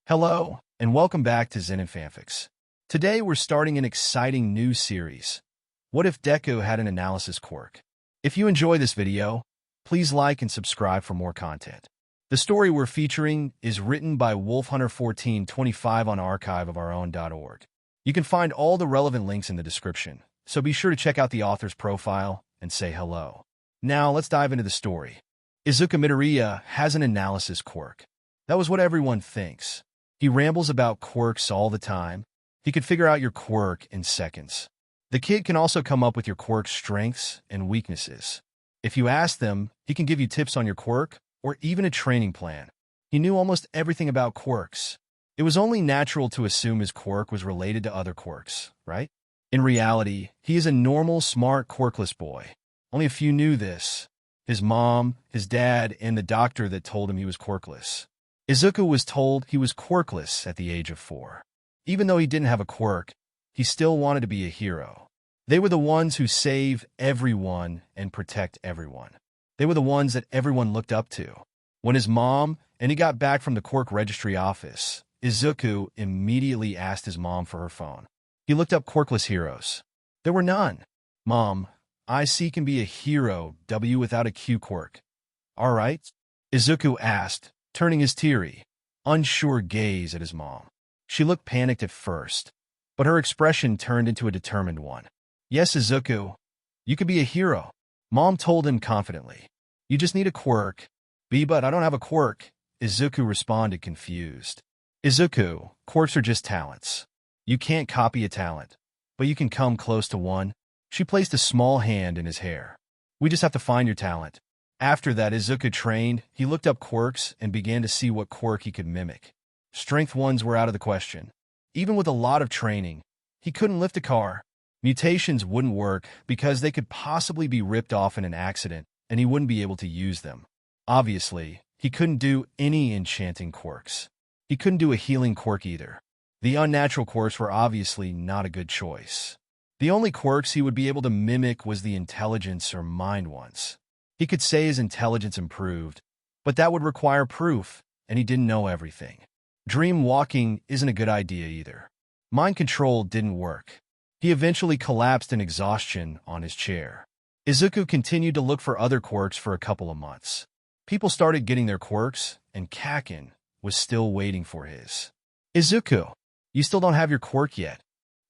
Hello, and welcome back to Zenin Fanfics. Today we're starting an exciting new series. What if Deku had an analysis quirk? If you enjoy this video, please like and subscribe for more content. The story we're featuring is written by Wolfhunter1425 on archiveofourown.org. You can find all the relevant links in the description, so be sure to check out the author's profile and say hello. Now let's dive into the story. Izuku Midoriya has an analysis quirk. That was what everyone thinks. He rambles about quirks all the time. He could figure out your quirk in seconds. The kid can also come up with your quirk's strengths and weaknesses. If you ask them, he can give you tips on your quirk or even a training plan. He knew almost everything about quirks. It was only natural to assume his quirk was related to other quirks, right? In reality, he is a normal, smart, quirkless boy. Only a few knew this. His mom, his dad, and the doctor that told him he was quirkless. Izuku was told he was quirkless at the age of 4. Even though he didn't have a quirk, he still wanted to be a hero. They were the ones who save everyone and protect everyone. They were the ones that everyone looked up to. When his mom and he got back from the quirk registry office, Izuku immediately asked his mom for her phone. He looked up quirkless heroes. There were none. Mom, IC can be a hero, W without a Q quirk. All right? Izuku asked, turning his teary, unsure gaze at his mom. She looked panicked at first, but her expression turned into a determined one. Yes, Izuku, you could be a hero. Mom told him confidently. You just need a quirk. But I don't have a quirk. Izuku responded confused. Izuku, quirks are just talents. You can't copy a talent, but you can come close to one. She placed a small hand in his hair. We just have to find your talent. After that, Izuku trained, he looked up quirks and began to see what quirk he could mimic. Strength ones were out of the question. Even with a lot of training, he couldn't lift a car. Mutations wouldn't work because they could possibly be ripped off in an accident, and he wouldn't be able to use them. Obviously, he couldn't do any enchanting quirks. He couldn't do a healing quirk either. The unnatural quirks were obviously not a good choice. The only quirks he would be able to mimic was the intelligence or mind ones. He could say his intelligence improved, but that would require proof, and he didn't know everything. Dream walking isn't a good idea either. Mind control didn't work. He eventually collapsed in exhaustion on his chair. Izuku continued to look for other quirks for a couple of months. People started getting their quirks, and Kakin was still waiting for his. Izuku, you still don't have your quirk yet.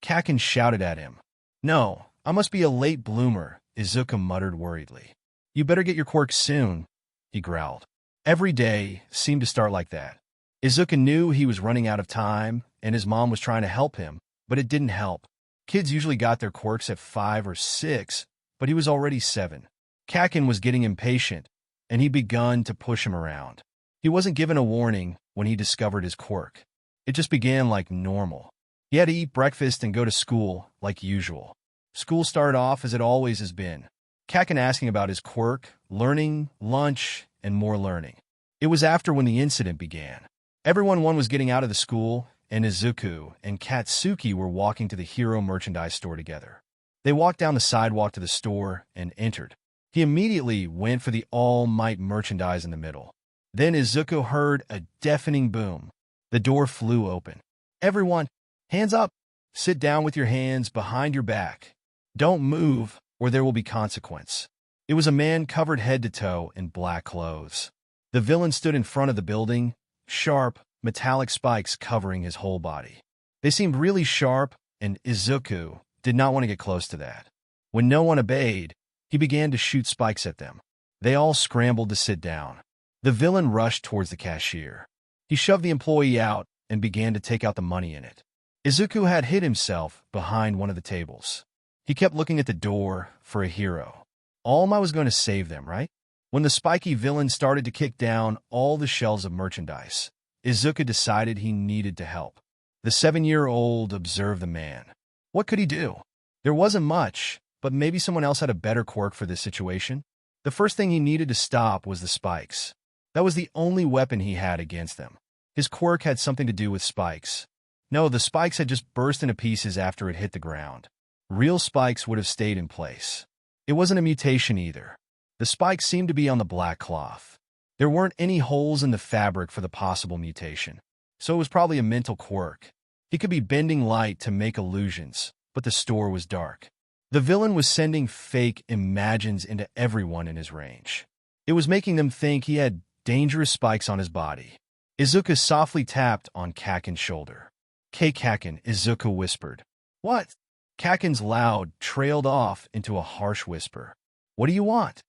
Kakin shouted at him. No, I must be a late bloomer, Izuku muttered worriedly. You better get your quirk soon, he growled. Every day seemed to start like that. Izuku knew he was running out of time, and his mom was trying to help him, but it didn't help. Kids usually got their quirks at 5 or 6, but he was already 7. Kakin was getting impatient, and he begun to push him around. He wasn't given a warning when he discovered his quirk. It just began like normal. He had to eat breakfast and go to school like usual. School started off as it always has been. Kakin asking about his quirk, learning, lunch, and more learning. It was after when the incident began. Everyone was getting out of the school, and Izuku and Katsuki were walking to the hero merchandise store together. They walked down the sidewalk to the store and entered. He immediately went for the All Might merchandise in the middle. Then Izuku heard a deafening boom. The door flew open. Everyone, hands up! Sit down with your hands behind your back. Don't move, or there will be consequence. It was a man covered head to toe in black clothes. The villain stood in front of the building, sharp, metallic spikes covering his whole body. They seemed really sharp, and Izuku did not want to get close to that. When no one obeyed, he began to shoot spikes at them. They all scrambled to sit down. The villain rushed towards the cashier. He shoved the employee out and began to take out the money in it. Izuku had hid himself behind one of the tables. He kept looking at the door for a hero. All Might was going to save them, right? When the spiky villain started to kick down all the shelves of merchandise, Izuku decided he needed to help. The 7-year-old observed the man. What could he do? There wasn't much, but maybe someone else had a better quirk for this situation. The first thing he needed to stop was the spikes. That was the only weapon he had against them. His quirk had something to do with spikes. No, the spikes had just burst into pieces after it hit the ground. Real spikes would have stayed in place. It wasn't a mutation either. The spikes seemed to be on the black cloth. There weren't any holes in the fabric for the possible mutation. so it was probably a mental quirk. He could be bending light to make illusions, but the store was dark. The villain was sending fake imagines into everyone in his range. It was making them think he had dangerous spikes on his body. Izuku softly tapped on Kaken's shoulder. "K. Kaken," Izuku whispered. "What?" Kaken's loud trailed off into a harsh whisper. "What do you want?"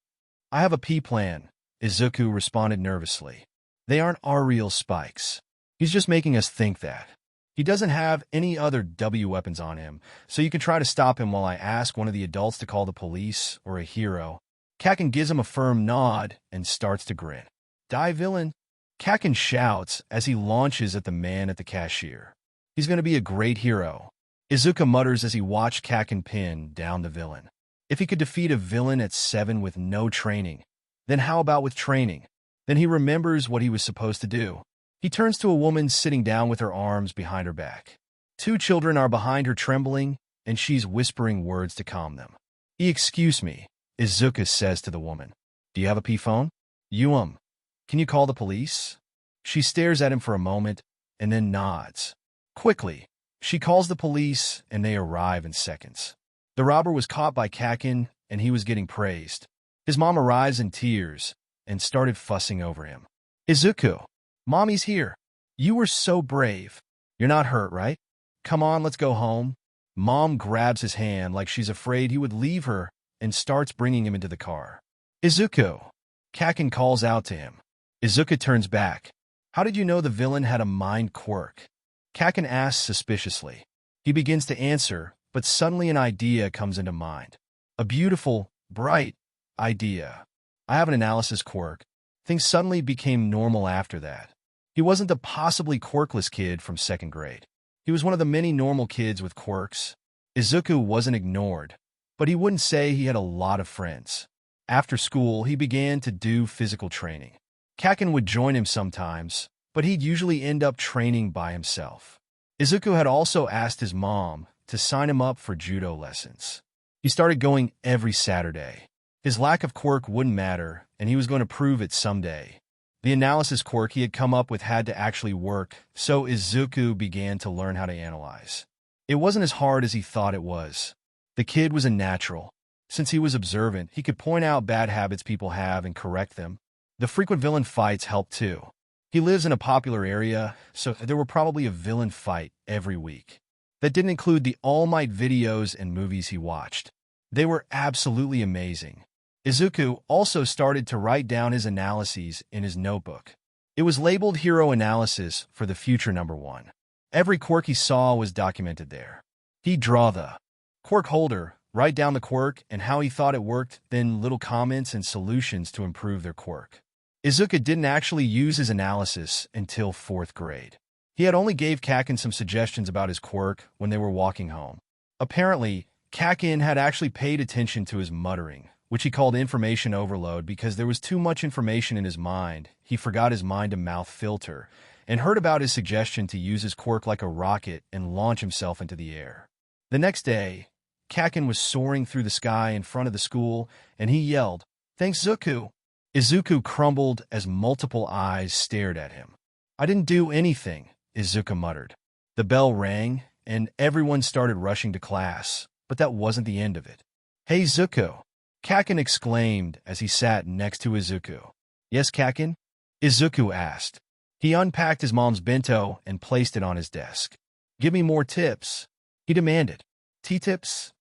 "I have a P plan," Izuku responded nervously. "They aren't our real spikes. He's just making us think that. He doesn't have any other W weapons on him, so you can try to stop him while I ask one of the adults to call the police or a hero." Kaken gives him a firm nod and starts to grin. "Die, villain!" Kaken shouts as he launches at the man at the cashier. "He's going to be a great hero." Izuku mutters as he watched Kaken pin down the villain. If he could defeat a villain at 7 with no training, then how about with training? Then he remembers what he was supposed to do. He turns to a woman sitting down with her arms behind her back. 2 children are behind her trembling, and she's whispering words to calm them. "Excuse me," Izuku says to the woman. "Do you have a P phone?" Can you call the police?" She stares at him for a moment, and then nods. Quickly, she calls the police, and they arrive in seconds. The robber was caught by Kaken, and he was getting praised. His mom arrives in tears and started fussing over him. "Izuku, Mommy's here. You were so brave. You're not hurt, right? Come on, let's go home." Mom grabs his hand like she's afraid he would leave her and starts bringing him into the car. "Izuku," Kaken calls out to him. Izuku turns back. "How did you know the villain had a mind quirk?" Kaken asks suspiciously. He begins to answer, but suddenly an idea comes into mind. A beautiful, bright idea. "I have an analysis quirk." Things suddenly became normal after that. He wasn't the possibly quirkless kid from 2nd grade. He was one of the many normal kids with quirks. Izuku wasn't ignored, but he wouldn't say he had a lot of friends. After school, he began to do physical training. Kaken would join him sometimes, but he'd usually end up training by himself. Izuku had also asked his mom to sign him up for judo lessons. He started going every Saturday. His lack of quirk wouldn't matter, and he was going to prove it someday. The analysis quirk he had come up with had to actually work, so Izuku began to learn how to analyze. It wasn't as hard as he thought it was. The kid was a natural. Since he was observant, he could point out bad habits people have and correct them. The frequent villain fights helped too. He lives in a popular area, so there were probably a villain fight every week. That didn't include the All Might videos and movies he watched. They were absolutely amazing. Izuku also started to write down his analyses in his notebook. It was labeled Hero Analysis for the future #1. Every quirk he saw was documented there. He'd draw the quirk holder, write down the quirk and how he thought it worked, then little comments and solutions to improve their quirk. Izuku didn't actually use his analysis until 4th grade. He had only gave Kaken some suggestions about his quirk when they were walking home. Apparently, Kaken had actually paid attention to his muttering, which he called information overload because there was too much information in his mind. He forgot his mind-to-mouth filter and heard about his suggestion to use his quirk like a rocket and launch himself into the air. The next day, Kaken was soaring through the sky in front of the school, and he yelled, "Thanks, Zuku." Izuku crumbled as multiple eyes stared at him. "I didn't do anything," Izuku muttered. The bell rang, and everyone started rushing to class, but that wasn't the end of it. "Hey, Zuku!" Kaken exclaimed as he sat next to Izuku. "Yes, Kaken?" Izuku asked. He unpacked his mom's bento and placed it on his desk. "Give me more tips," he demanded. "T-tips?"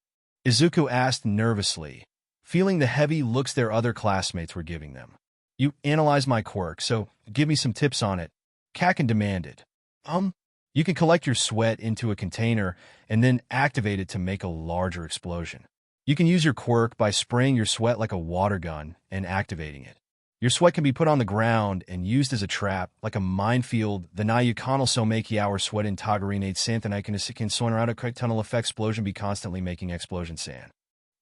Izuku asked nervously, feeling the heavy looks their other classmates were giving them. "You analyze my quirk, so give me some tips on it," Kaken demanded. You can collect your sweat into a container and then activate it to make a larger explosion. You can use your quirk by spraying your sweat like a water gun and activating it. Your sweat can be put on the ground and used as a trap, like a minefield. The na you can also make your sweat in tagarinate sand and I can sonar out a quick tunnel effect explosion be constantly making explosion sand.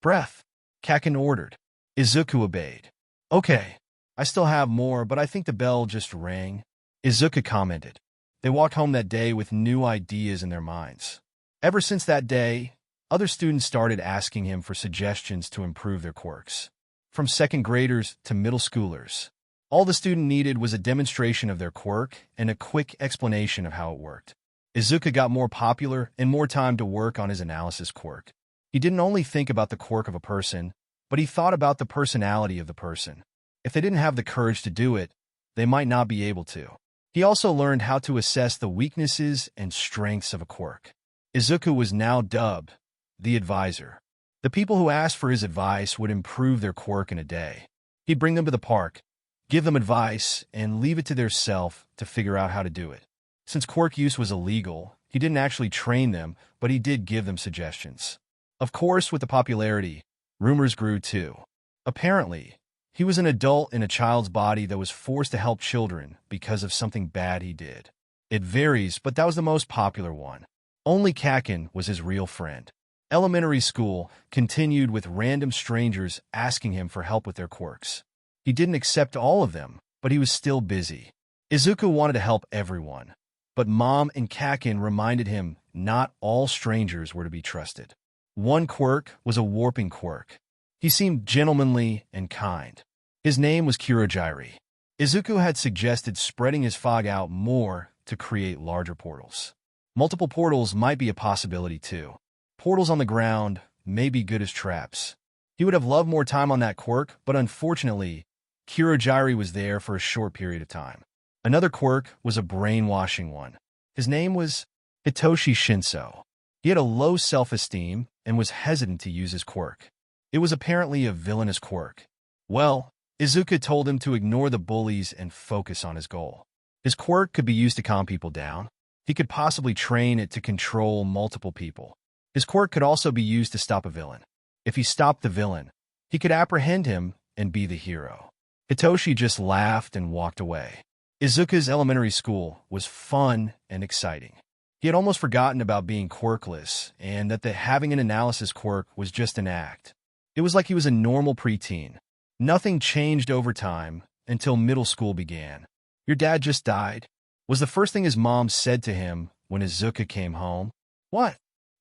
"Breath," Kaken ordered. Izuku obeyed. "Okay, I still have more, but I think the bell just rang," Izuku commented. They walked home that day with new ideas in their minds. Ever since that day, other students started asking him for suggestions to improve their quirks. From 2nd graders to middle schoolers, All the student needed was a demonstration of their quirk and a quick explanation of how it worked. Izuku got more popular and more time to work on his analysis quirk. He didn't only think about the quirk of a person, but he thought about the personality of the person. If they didn't have the courage to do it, they might not be able to. He also learned how to assess the weaknesses and strengths of a quirk. Izuku was now dubbed the advisor. The people who asked for his advice would improve their quirk in a day. He'd bring them to the park, give them advice, and leave it to their self to figure out how to do it. Since quirk use was illegal, he didn't actually train them, but he did give them suggestions. Of course, with the popularity, rumors grew too. Apparently, he was an adult in a child's body that was forced to help children because of something bad he did. It varies, but that was the most popular one. Only Kaken was his real friend. Elementary school continued with random strangers asking him for help with their quirks. He didn't accept all of them, but he was still busy. Izuku wanted to help everyone, but Mom and Kaken reminded him not all strangers were to be trusted. One quirk was a warping quirk. He seemed gentlemanly and kind. His name was Kurogiri. Izuku had suggested spreading his fog out more to create larger portals. Multiple portals might be a possibility too. Portals on the ground may be good as traps. He would have loved more time on that quirk, but unfortunately, Kurogiri was there for a short period of time. Another quirk was a brainwashing one. His name was Hitoshi Shinso. He had a low self-esteem and was hesitant to use his quirk. It was apparently a villainous quirk. Well, Izuku told him to ignore the bullies and focus on his goal. His quirk could be used to calm people down. He could possibly train it to control multiple people. His quirk could also be used to stop a villain. If he stopped the villain, he could apprehend him and be the hero. Hitoshi just laughed and walked away. Izuku's elementary school was fun and exciting. He had almost forgotten about being quirkless and that having an analysis quirk was just an act. It was like he was a normal preteen. Nothing changed over time until middle school began. "Your dad just died," was the first thing his mom said to him when Izuku came home. "What?"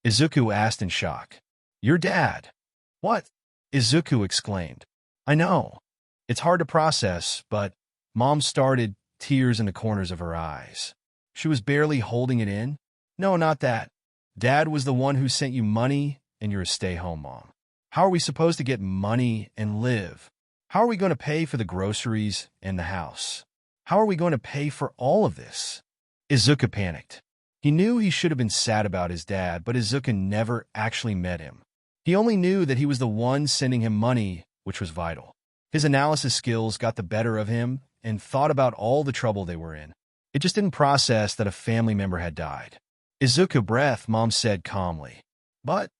Izuku asked in shock. "Your dad." "What?" Izuku exclaimed. "I know. It's hard to process, but..." Mom started, tears in the corners of her eyes. She was barely holding it in. "No, not that. Dad was the one who sent you money, and you're a stay-home mom. How are we supposed to get money and live? How are we going to pay for the groceries and the house? How are we going to pay for all of this?" Izuku panicked. He knew he should have been sad about his dad, but Izuku never actually met him. He only knew that he was the one sending him money, which was vital. His analysis skills got the better of him and thought about all the trouble they were in. It just didn't process that a family member had died. "Izuku, breath," Mom said calmly. "But..."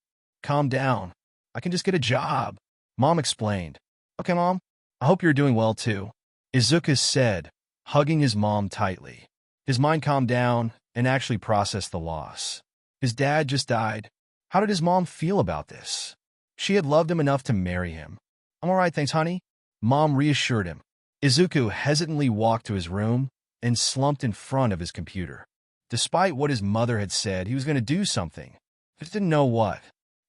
"Calm down. I can just get a job," Mom explained. "Okay, Mom. I hope you're doing well too," Izuku said, hugging his mom tightly. His mind calmed down and actually processed the loss. His dad just died. How did his mom feel about this? She had loved him enough to marry him. "I'm all right, thanks, honey," Mom reassured him. Izuku hesitantly walked to his room and slumped in front of his computer. Despite what his mother had said, he was going to do something. He just didn't know what.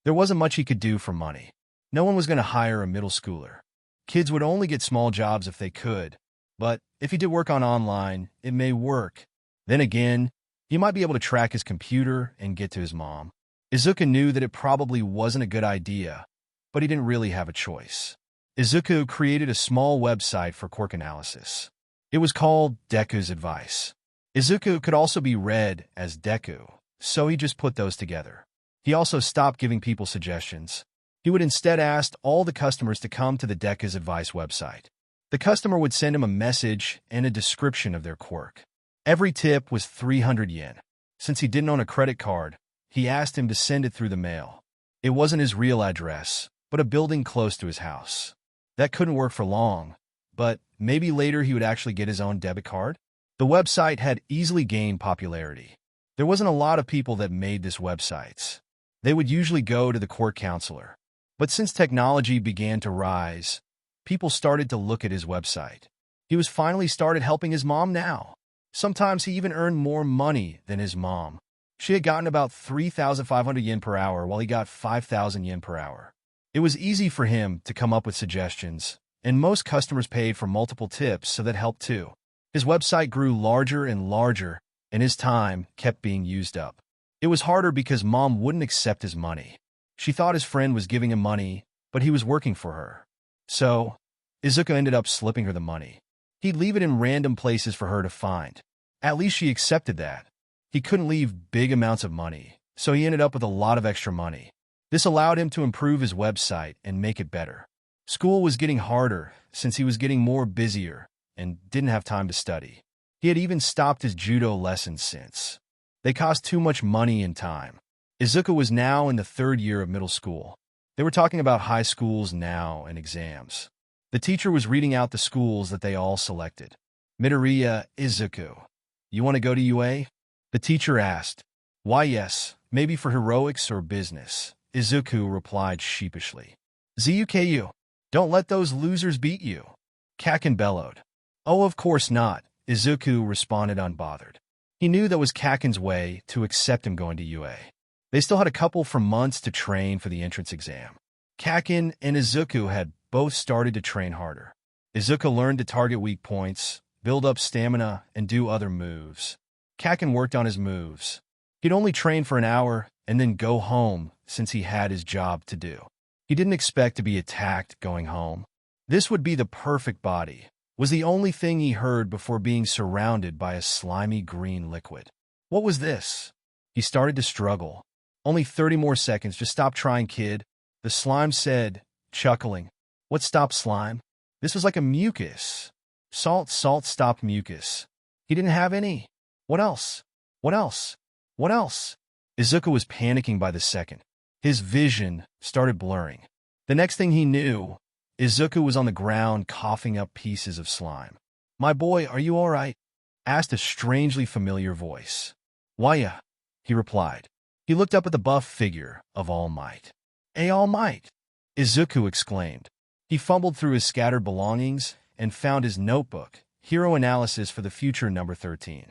There wasn't much he could do for money. No one was going to hire a middle schooler. Kids would only get small jobs if they could. But if he did work on online, it may work. Then again, he might be able to track his computer and get to his mom. Izuku knew that it probably wasn't a good idea, but he didn't really have a choice. Izuku created a small website for quirk analysis. It was called Deku's Advice. Izuku could also be read as Deku, so he just put those together. He also stopped giving people suggestions. He would instead ask all the customers to come to the Deku's Advice website. The customer would send him a message and a description of their quirk. Every tip was 300 yen. Since he didn't own a credit card, he asked him to send it through the mail. It wasn't his real address, but a building close to his house. That couldn't work for long, but maybe later he would actually get his own debit card. The website had easily gained popularity. There wasn't a lot of people that made this websites. They would usually go to the quirk counselor. But since technology began to rise, people started to look at his website. He was finally started helping his mom now. Sometimes he even earned more money than his mom. She had gotten about 3,500 yen per hour while he got 5,000 yen per hour. It was easy for him to come up with suggestions, and most customers paid for multiple tips, so that helped too. His website grew larger and larger, and his time kept being used up. It was harder because Mom wouldn't accept his money. She thought his friend was giving him money, but he was working for her. So, Izuku ended up slipping her the money. He'd leave it in random places for her to find. At least she accepted that. He couldn't leave big amounts of money, so he ended up with a lot of extra money. This allowed him to improve his website and make it better. School was getting harder since he was getting more busier and didn't have time to study. He had even stopped his judo lessons since they cost too much money and time. Izuku was now in the 3rd year of middle school. They were talking about high schools now and exams. The teacher was reading out the schools that they all selected. Midoriya, Izuku. You want to go to UA? The teacher asked. Why, yes, maybe for heroics or business, Izuku replied sheepishly. ZUKU. Don't let those losers beat you. Kaken bellowed. Oh, of course not, Izuku responded unbothered. He knew that was Kaken's way to accept him going to UA. They still had a couple for months to train for the entrance exam. Kaken and Izuku had both started to train harder. Izuku learned to target weak points, build up stamina, and do other moves. Kaken worked on his moves. He'd only train for an hour and then go home since he had his job to do. He didn't expect to be attacked going home. This would be the perfect body, was the only thing he heard before being surrounded by a slimy green liquid. What was this? He started to struggle. Only 30 more seconds, just stop trying, kid, the slime said, chuckling. What stopped slime? This was like a mucus. Salt stopped mucus. He didn't have any. What else? What else? What else? Izuku was panicking by the second. His vision started blurring. The next thing he knew, Izuku was on the ground coughing up pieces of slime. My boy, are you all right? Asked a strangely familiar voice. Why, he replied. He looked up at the buff figure of All Might. All Might! Izuku exclaimed. He fumbled through his scattered belongings and found his notebook, Hero Analysis for the Future number 13.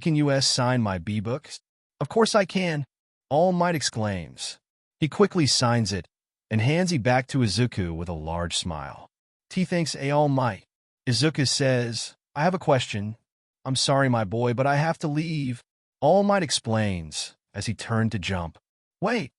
Can you sign my B-books? Of course I can, All Might exclaims. He quickly signs it and hands it back to Izuku with a large smile. Thanks, All Might. Izuku says, I have a question. I'm sorry, my boy, but I have to leave. All Might explains as he turned to jump. Wait!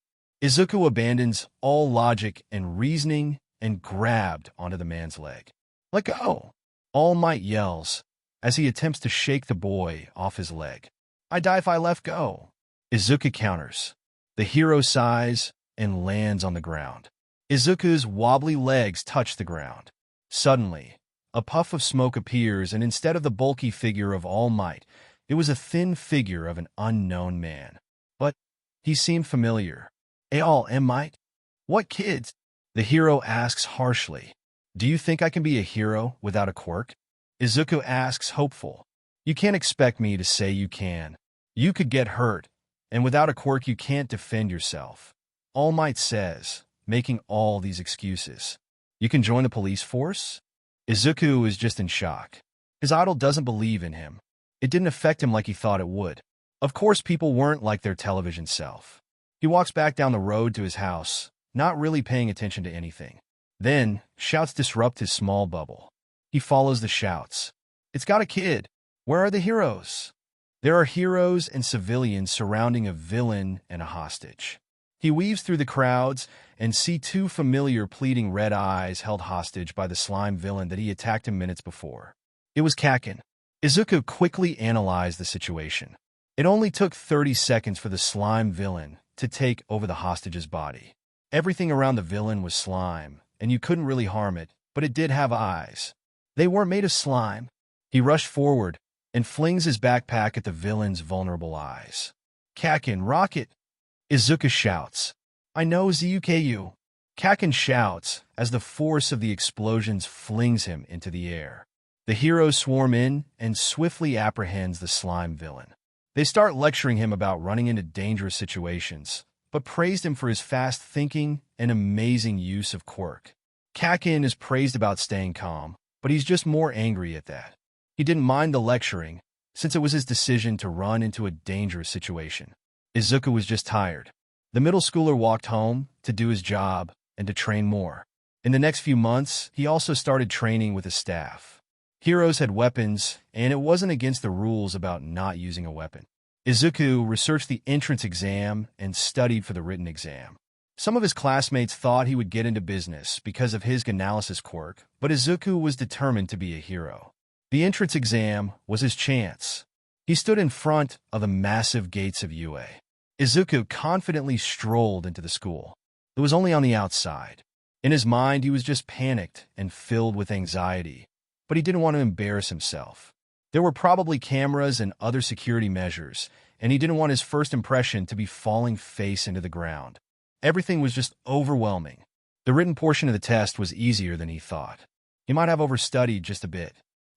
Izuku abandons all logic and reasoning and grabbed onto the man's leg. Let go! All Might yells as he attempts to shake the boy off his leg. I die if I let go. Izuku counters. The hero sighs and lands on the ground. Izuku's wobbly legs touch the ground. Suddenly, a puff of smoke appears, and instead of the bulky figure of All Might, it was a thin figure of an unknown man. But he seemed familiar. All Might? What kids? The hero asks harshly. Do you think I can be a hero without a quirk? Izuku asks hopeful. You can't expect me to say you can. You could get hurt, and without a quirk you can't defend yourself. All Might says, making all these excuses. You can join the police force? Izuku is just in shock. His idol doesn't believe in him. It didn't affect him like he thought it would. Of course people weren't like their television self. He walks back down the road to his house, not really paying attention to anything. Then, shouts disrupt his small bubble. He follows the shouts. It's got a kid. Where are the heroes? There are heroes and civilians surrounding a villain and a hostage. He weaves through the crowds and sees 2 familiar pleading red eyes held hostage by the slime villain that he attacked him minutes before. It was Kaken. Izuku quickly analyzed the situation. It only took 30 seconds for the slime villain to take over the hostage's body. Everything around the villain was slime, and you couldn't really harm it, but it did have eyes. They weren't made of slime. He rushed forward and flings his backpack at the villain's vulnerable eyes. Kaken, rocket! Izuku shouts. I know, ZUKU. Kaken shouts as the force of the explosions flings him into the air. The heroes swarm in and swiftly apprehends the slime villain. They start lecturing him about running into dangerous situations, but praised him for his fast thinking and amazing use of quirk. Kaken is praised about staying calm, but he's just more angry at that. He didn't mind the lecturing, since it was his decision to run into a dangerous situation. Izuku was just tired. The middle schooler walked home to do his job and to train more. In the next few months, he also started training with his staff. Heroes had weapons, and it wasn't against the rules about not using a weapon. Izuku researched the entrance exam and studied for the written exam. Some of his classmates thought he would get into business because of his analysis quirk, but Izuku was determined to be a hero. The entrance exam was his chance. He stood in front of the massive gates of UA. Izuku confidently strolled into the school. It was only on the outside. In his mind, he was just panicked and filled with anxiety, but he didn't want to embarrass himself. There were probably cameras and other security measures, and he didn't want his first impression to be falling face into the ground. Everything was just overwhelming. The written portion of the test was easier than he thought. He might have overstudied just a bit.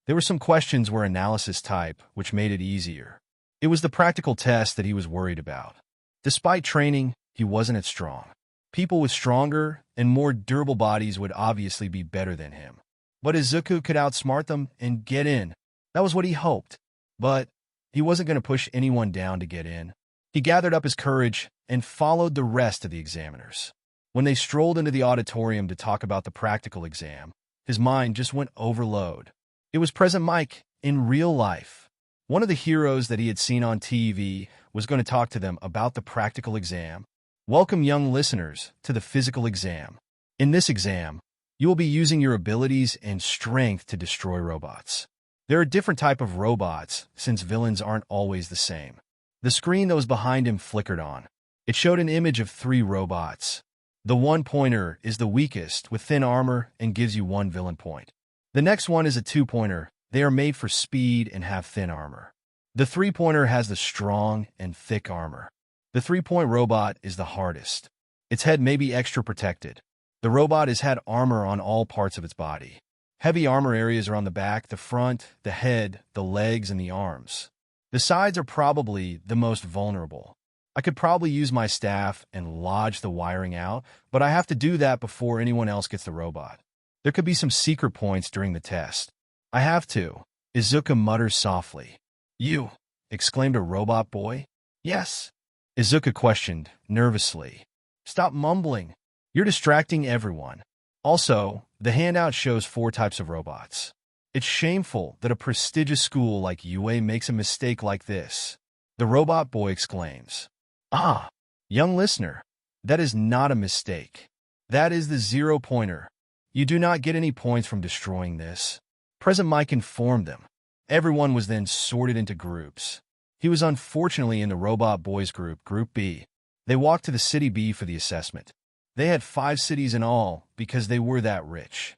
There were some questions were analysis type, which made it easier. It was the practical test that he was worried about. Despite training, he wasn't as strong. People with stronger and more durable bodies would obviously be better than him. But Izuku could outsmart them and get in. That was what he hoped. But he wasn't going to push anyone down to get in. He gathered up his courage and followed the rest of the examiners. When they strolled into the auditorium to talk about the practical exam, his mind just went overload. It was Present Mike in real life. One of the heroes that he had seen on TV was going to talk to them about the practical exam. Welcome, young listeners, to the physical exam. In this exam, you will be using your abilities and strength to destroy robots. There are different types of robots, since villains aren't always the same. The screen that was behind him flickered on. It showed an image of 3 robots. The one-pointer is the weakest, with thin armor, and gives you 1 villain point. The next one is a 2-pointer. They are made for speed and have thin armor. The 3-pointer has the strong and thick armor. The 3-point robot is the hardest. Its head may be extra protected. The robot has had armor on all parts of its body. Heavy armor areas are on the back, the front, the head, the legs, and the arms. The sides are probably the most vulnerable. I could probably use my staff and lodge the wiring out, but I have to do that before anyone else gets the robot. There could be some secret points during the test. I have to. Izuku mutters softly. You, exclaimed a robot boy. Yes. Izuku questioned, nervously. Stop mumbling. You're distracting everyone. Also, the handout shows 4 types of robots. It's shameful that a prestigious school like UA makes a mistake like this. The robot boy exclaims. Ah, young listener, that is not a mistake. That is the 0-pointer. You do not get any points from destroying this. Present Mike informed them. Everyone was then sorted into groups. He was unfortunately in the robot boys group, Group B. They walked to the City B for the assessment. They had 5 cities in all because they were that rich.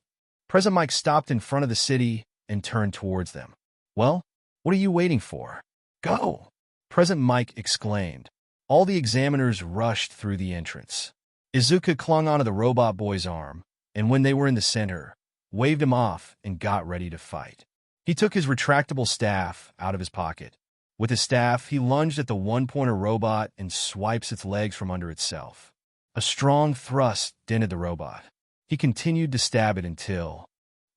Present Mike stopped in front of the city and turned towards them. Well, what are you waiting for? Go! Present Mike exclaimed. All the examiners rushed through the entrance. Izuku clung onto the robot boy's arm, and when they were in the center, waved him off and got ready to fight. He took his retractable staff out of his pocket. With his staff, he lunged at the 1-pointer robot and swipes its legs from under itself. A strong thrust dented the robot. He continued to stab it until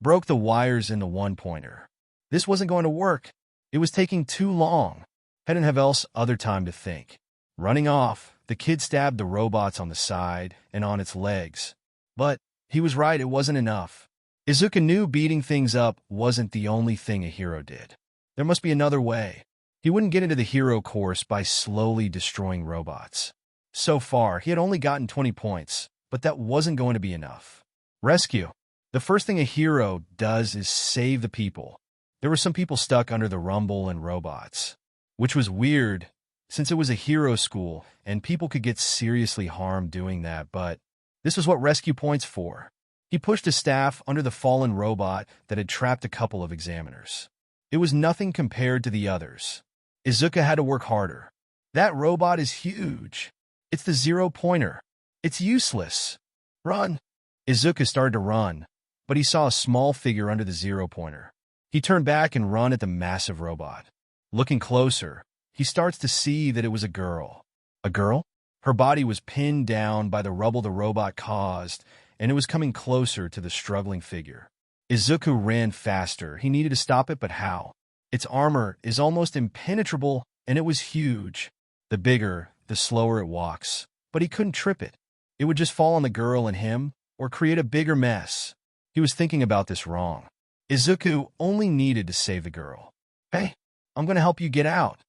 broke the wires in the 1-pointer. This wasn't going to work. It was taking too long. Hadn't have else other time to think. Running off, the kid stabbed the robots on the side and on its legs. But he was right, it wasn't enough. Izuku knew beating things up wasn't the only thing a hero did. There must be another way. He wouldn't get into the hero course by slowly destroying robots. So far, he had only gotten 20 points, but that wasn't going to be enough. Rescue. The first thing a hero does is save the people. There were some people stuck under the rumble and robots, which was weird since it was a hero school and people could get seriously harmed doing that, but this was what rescue points for. He pushed his staff under the fallen robot that had trapped a couple of examiners. It was nothing compared to the others. Izuku had to work harder. That robot is huge. It's the 0-pointer. It's useless. Run. Izuku started to run, but he saw a small figure under the 0-pointer. He turned back and ran at the massive robot. Looking closer, he starts to see that it was a girl. A girl? Her body was pinned down by the rubble the robot caused, and it was coming closer to the struggling figure. Izuku ran faster. He needed to stop it, but how? Its armor is almost impenetrable, and it was huge. The bigger, the slower it walks. But he couldn't trip it. It would just fall on the girl and him, or create a bigger mess. He was thinking about this wrong. Izuku only needed to save the girl. Hey, I'm going to help you get out.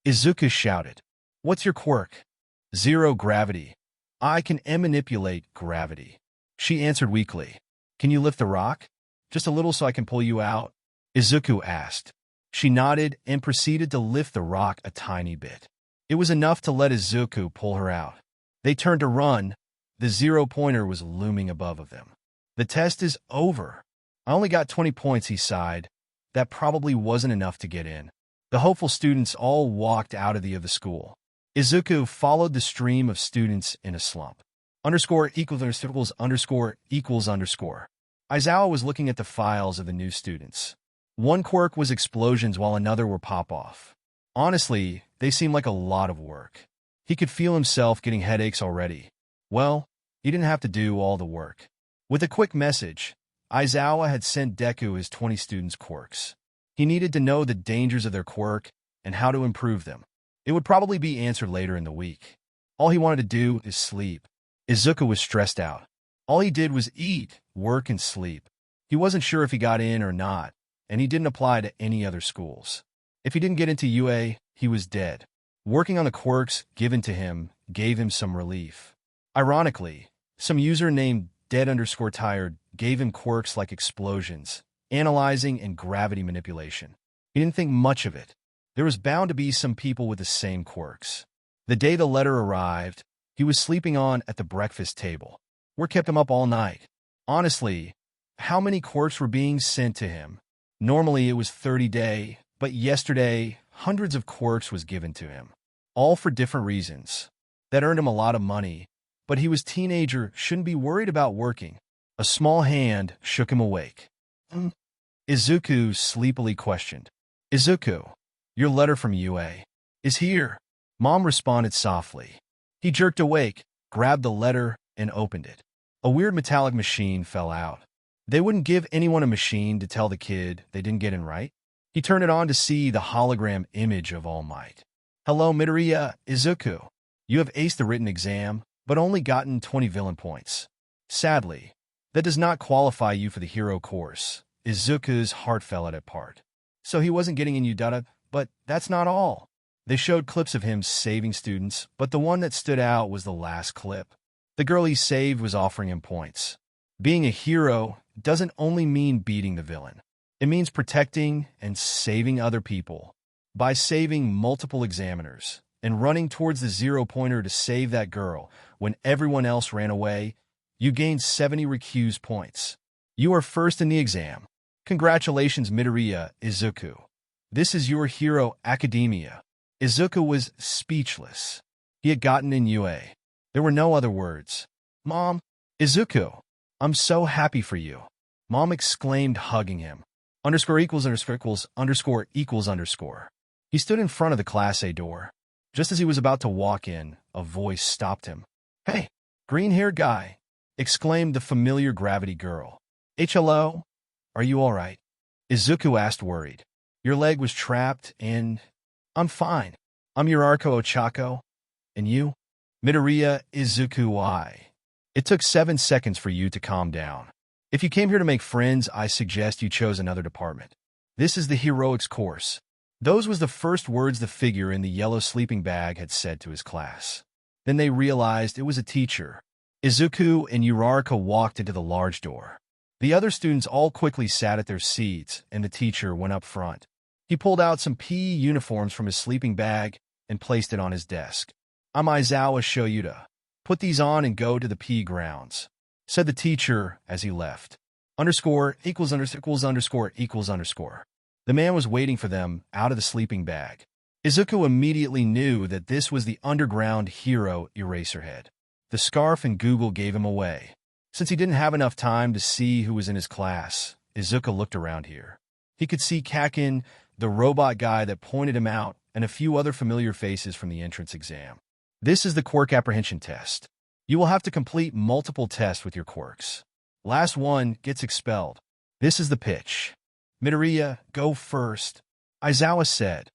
Izuku shouted. What's your quirk? Zero gravity. I can manipulate gravity. She answered weakly. Can you lift the rock? Just a little so I can pull you out? Izuku asked. She nodded and proceeded to lift the rock a tiny bit. It was enough to let Izuku pull her out. They turned to run. The 0-pointer was looming above them. The test is over. I only got 20 points, he sighed. That probably wasn't enough to get in. The hopeful students all walked out of the school. Izuku followed the stream of students in a slump. __equals__. Aizawa was looking at the files of the new students. One quirk was explosions while another were pop-off. Honestly, they seemed like a lot of work. He could feel himself getting headaches already. Well, he didn't have to do all the work. With a quick message, Aizawa had sent Deku his 20 students' quirks. He needed to know the dangers of their quirk and how to improve them. It would probably be answered later in the week. All he wanted to do is sleep. Izuku was stressed out. All he did was eat, work, and sleep. He wasn't sure if he got in or not, and he didn't apply to any other schools. If he didn't get into UA, he was dead. Working on the quirks given to him gave him some relief. Ironically, some user named Dead_Tired gave him quirks like explosions, analyzing, and gravity manipulation. He didn't think much of it. There was bound to be some people with the same quirks. The day the letter arrived, he was sleeping on at the breakfast table. Work kept him up all night. Honestly, how many quirks were being sent to him? Normally it was 30-day, but yesterday, hundreds of quirks was given to him. All for different reasons. That earned him a lot of money, but he was teenager, shouldn't be worried about working. A small hand shook him awake. Izuku sleepily questioned. Izuku, your letter from UA is here. Mom responded softly. He jerked awake, grabbed the letter, and opened it. A weird metallic machine fell out. They wouldn't give anyone a machine to tell the kid they didn't get in right. He turned it on to see the hologram image of All Might. Hello, Midoriya, Izuku. You have aced the written exam, but only gotten 20 villain points. Sadly, that does not qualify you for the hero course. Izuku's heart fell at it part. So he wasn't getting in Udata, but that's not all. They showed clips of him saving students, but the one that stood out was the last clip. The girl he saved was offering him points. Being a hero doesn't only mean beating the villain. It means protecting and saving other people. By saving multiple examiners and running towards the 0-pointer to save that girl when everyone else ran away, you gained 70 recuse points. You are first in the exam. Congratulations, Midoriya, Izuku. This is your hero academia. Izuku was speechless. He had gotten in UA. There were no other words. Mom, Izuku, I'm so happy for you. Mom exclaimed, hugging him. __equals__. He stood in front of the Class A door. Just as he was about to walk in, a voice stopped him. Hey, green-haired guy, exclaimed the familiar gravity girl. Hello? Are you all right? Izuku asked, worried. Your leg was trapped and... I'm fine. I'm Yurarko Ochako. And you? Midoriya Izuku I. It took 7 seconds for you to calm down. If you came here to make friends, I suggest you chose another department. This is the heroics course. Those was the first words the figure in the yellow sleeping bag had said to his class. Then they realized it was a teacher. Izuku and Yurarko walked into the large door. The other students all quickly sat at their seats, and the teacher went up front. He pulled out some PE uniforms from his sleeping bag and placed it on his desk. I'm Aizawa Shoyuta. Put these on and go to the PE grounds, said the teacher as he left. __equals__. The man was waiting for them out of the sleeping bag. Izuku immediately knew that this was the underground hero Eraserhead. The scarf and Google gave him away. Since he didn't have enough time to see who was in his class, Izuku looked around here. He could see Kakin, the robot guy that pointed him out, and a few other familiar faces from the entrance exam. This is the quirk apprehension test. You will have to complete multiple tests with your quirks. Last one gets expelled. This is the pitch. Midoriya, go first. Aizawa said.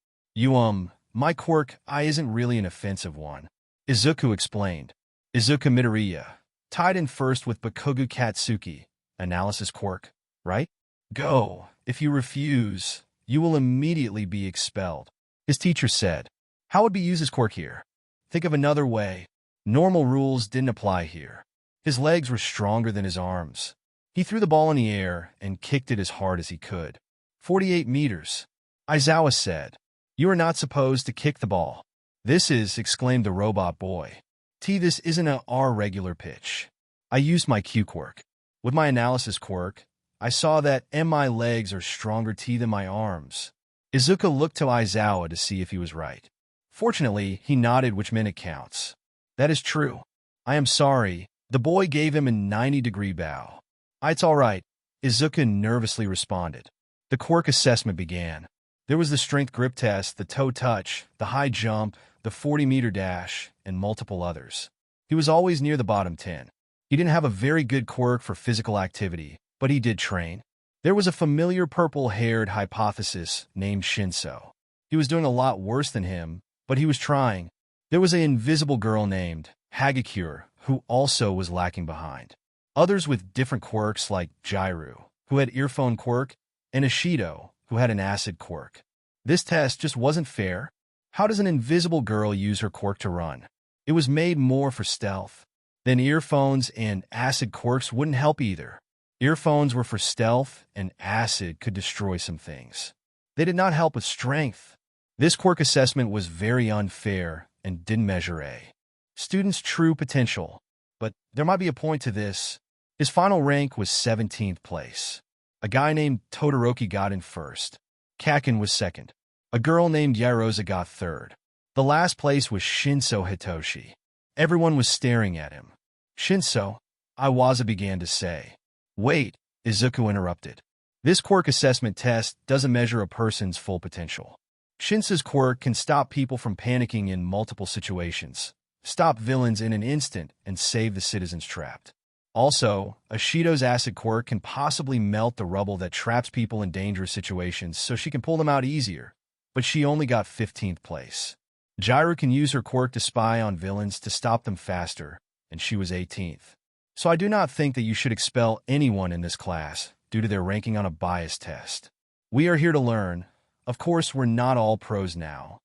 My quirk, I isn't really an offensive one. Izuku explained. Izuku Midoriya, Tied in first with Bakugu Katsuki, analysis quirk, right? Go. If you refuse, you will immediately be expelled. His teacher said. How would we use his quirk here? Think of another way. Normal rules didn't apply here. His legs were stronger than his arms. He threw the ball in the air and kicked it as hard as he could. 48 meters. Aizawa said. You are not supposed to kick the ball. This is, exclaimed the robot boy. This isn't our regular pitch. I used my Q quirk. With my analysis quirk, I saw that my legs are stronger than my arms. Izuku looked to Aizawa to see if he was right. Fortunately, he nodded, which meant it counts. That is true. I am sorry. The boy gave him a 90-degree bow. It's all right, Izuku nervously responded. The quirk assessment began. There was the strength grip test, the toe touch, the high jump, the 40-meter dash, and multiple others. He was always near the bottom 10. He didn't have a very good quirk for physical activity, but he did train. There was a familiar purple-haired hypothesis named Shinso. He was doing a lot worse than him, but he was trying. There was an invisible girl named Hagakure, who also was lacking behind. Others with different quirks like Jiru, who had earphone quirk, and Ishido, who had an acid quirk. This test just wasn't fair. How does an invisible girl use her quirk to run? It was made more for stealth. Then earphones and acid quirks wouldn't help either. Earphones were for stealth, and acid could destroy some things. They did not help with strength. This quirk assessment was very unfair and didn't measure a student's true potential. But there might be a point to this. His final rank was 17th place. A guy named Todoroki got in first. Kaken was second. A girl named Yarosa got third. The last place was Shinso Hitoshi. Everyone was staring at him. Shinso, Aizawa began to say. Wait, Izuku interrupted. This quirk assessment test doesn't measure a person's full potential. Shinso's quirk can stop people from panicking in multiple situations, stop villains in an instant, and save the citizens trapped. Also, Ishido's acid quirk can possibly melt the rubble that traps people in dangerous situations so she can pull them out easier, but she only got 15th place. Jiru can use her quirk to spy on villains to stop them faster, and she was 18th. So I do not think that you should expel anyone in this class due to their ranking on a bias test. We are here to learn. Of course, we're not all pros now,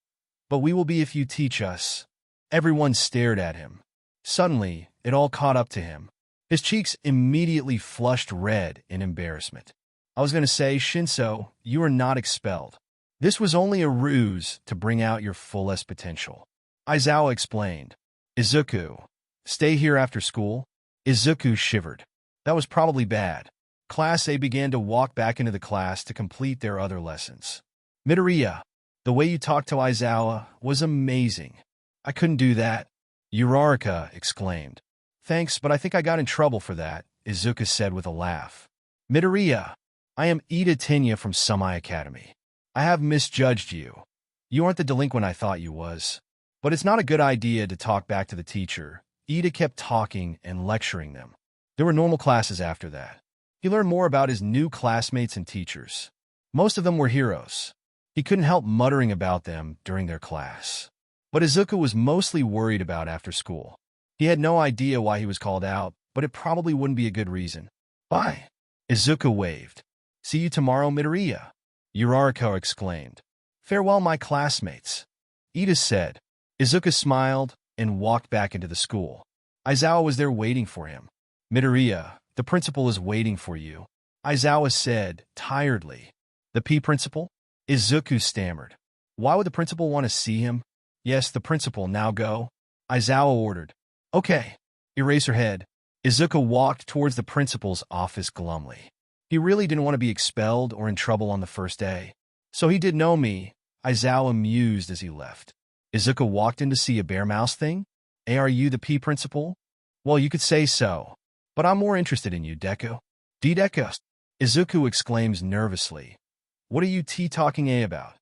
but we will be if you teach us. Everyone stared at him. Suddenly, it all caught up to him. His cheeks immediately flushed red in embarrassment. I was going to say, Shinso, you are not expelled. This was only a ruse to bring out your fullest potential. Aizawa explained. Izuku, stay here after school? Izuku shivered. That was probably bad. Class A began to walk back into the class to complete their other lessons. Midoriya, the way you talked to Aizawa was amazing. I couldn't do that. Uraraka exclaimed. Thanks, but I think I got in trouble for that, Izuku said with a laugh. Midoriya, I am Ida Tenya from Sumai Academy. I have misjudged you. You aren't the delinquent I thought you was. But it's not a good idea to talk back to the teacher. Ida kept talking and lecturing them. There were normal classes after that. He learned more about his new classmates and teachers. Most of them were heroes. He couldn't help muttering about them during their class. But Izuku was mostly worried about after school. He had no idea why he was called out, but it probably wouldn't be a good reason. Bye. Izuku waved. See you tomorrow, Midoriya. Uraraka exclaimed. Farewell, my classmates. Ida said. Izuku smiled and walked back into the school. Aizawa was there waiting for him. Midoriya, the principal is waiting for you, Aizawa said, tiredly. The P principal? Izuku stammered. Why would the principal want to see him? Yes, the principal, now go. Aizawa ordered. Okay. Eraserhead. Izuku walked towards the principal's office glumly. He really didn't want to be expelled or in trouble on the first day. So he did know me, Aizawa mused as he left. Izuku walked in to see a bear mouse thing? Are you the P principal? Well, you could say so. But I'm more interested in you, Deku. Deku? Izuku exclaims nervously. What are you talking about?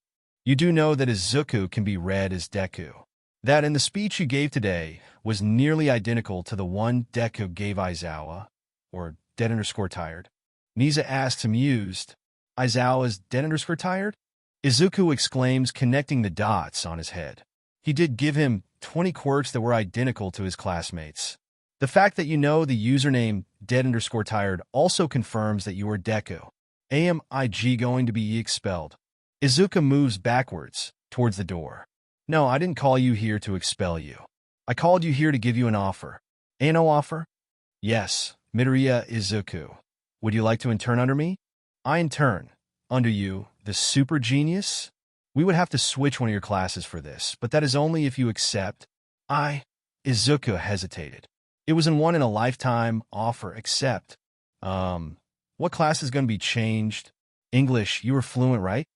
You do know that Izuku can be read as Deku. That in the speech you gave today was nearly identical to the one Deku gave Aizawa, or dead_tired. Niza asks amused. Aizawa's dead_tired? Izuku exclaims, connecting the dots on his head. He did give him 20 quirks that were identical to his classmates. The fact that you know the username dead_tired also confirms that you are Deku. Am I going to be expelled? Izuku moves backwards, towards the door. No, I didn't call you here to expel you. I called you here to give you an offer. No offer? Yes, Midoriya Izuku. Would you like to intern under me? I intern. Under you, the super genius? We would have to switch one of your classes for this, but that is only if you accept. Izuku hesitated. It was in a lifetime offer, except. What class is going to be changed? English, you were fluent, right?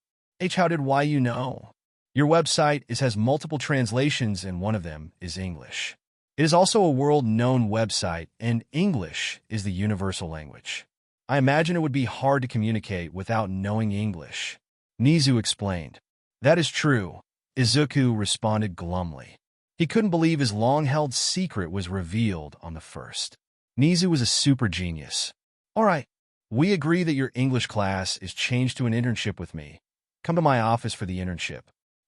How did why you know? Your website has multiple translations and one of them is English. It is also a world-known website, and English is the universal language. I imagine it would be hard to communicate without knowing English. Nizu explained. That is true, Izuku responded glumly. He couldn't believe his long-held secret was revealed on the first. Nizu was a super genius. All right, we agree that your English class is changed to an internship with me. Come to my office for the internship.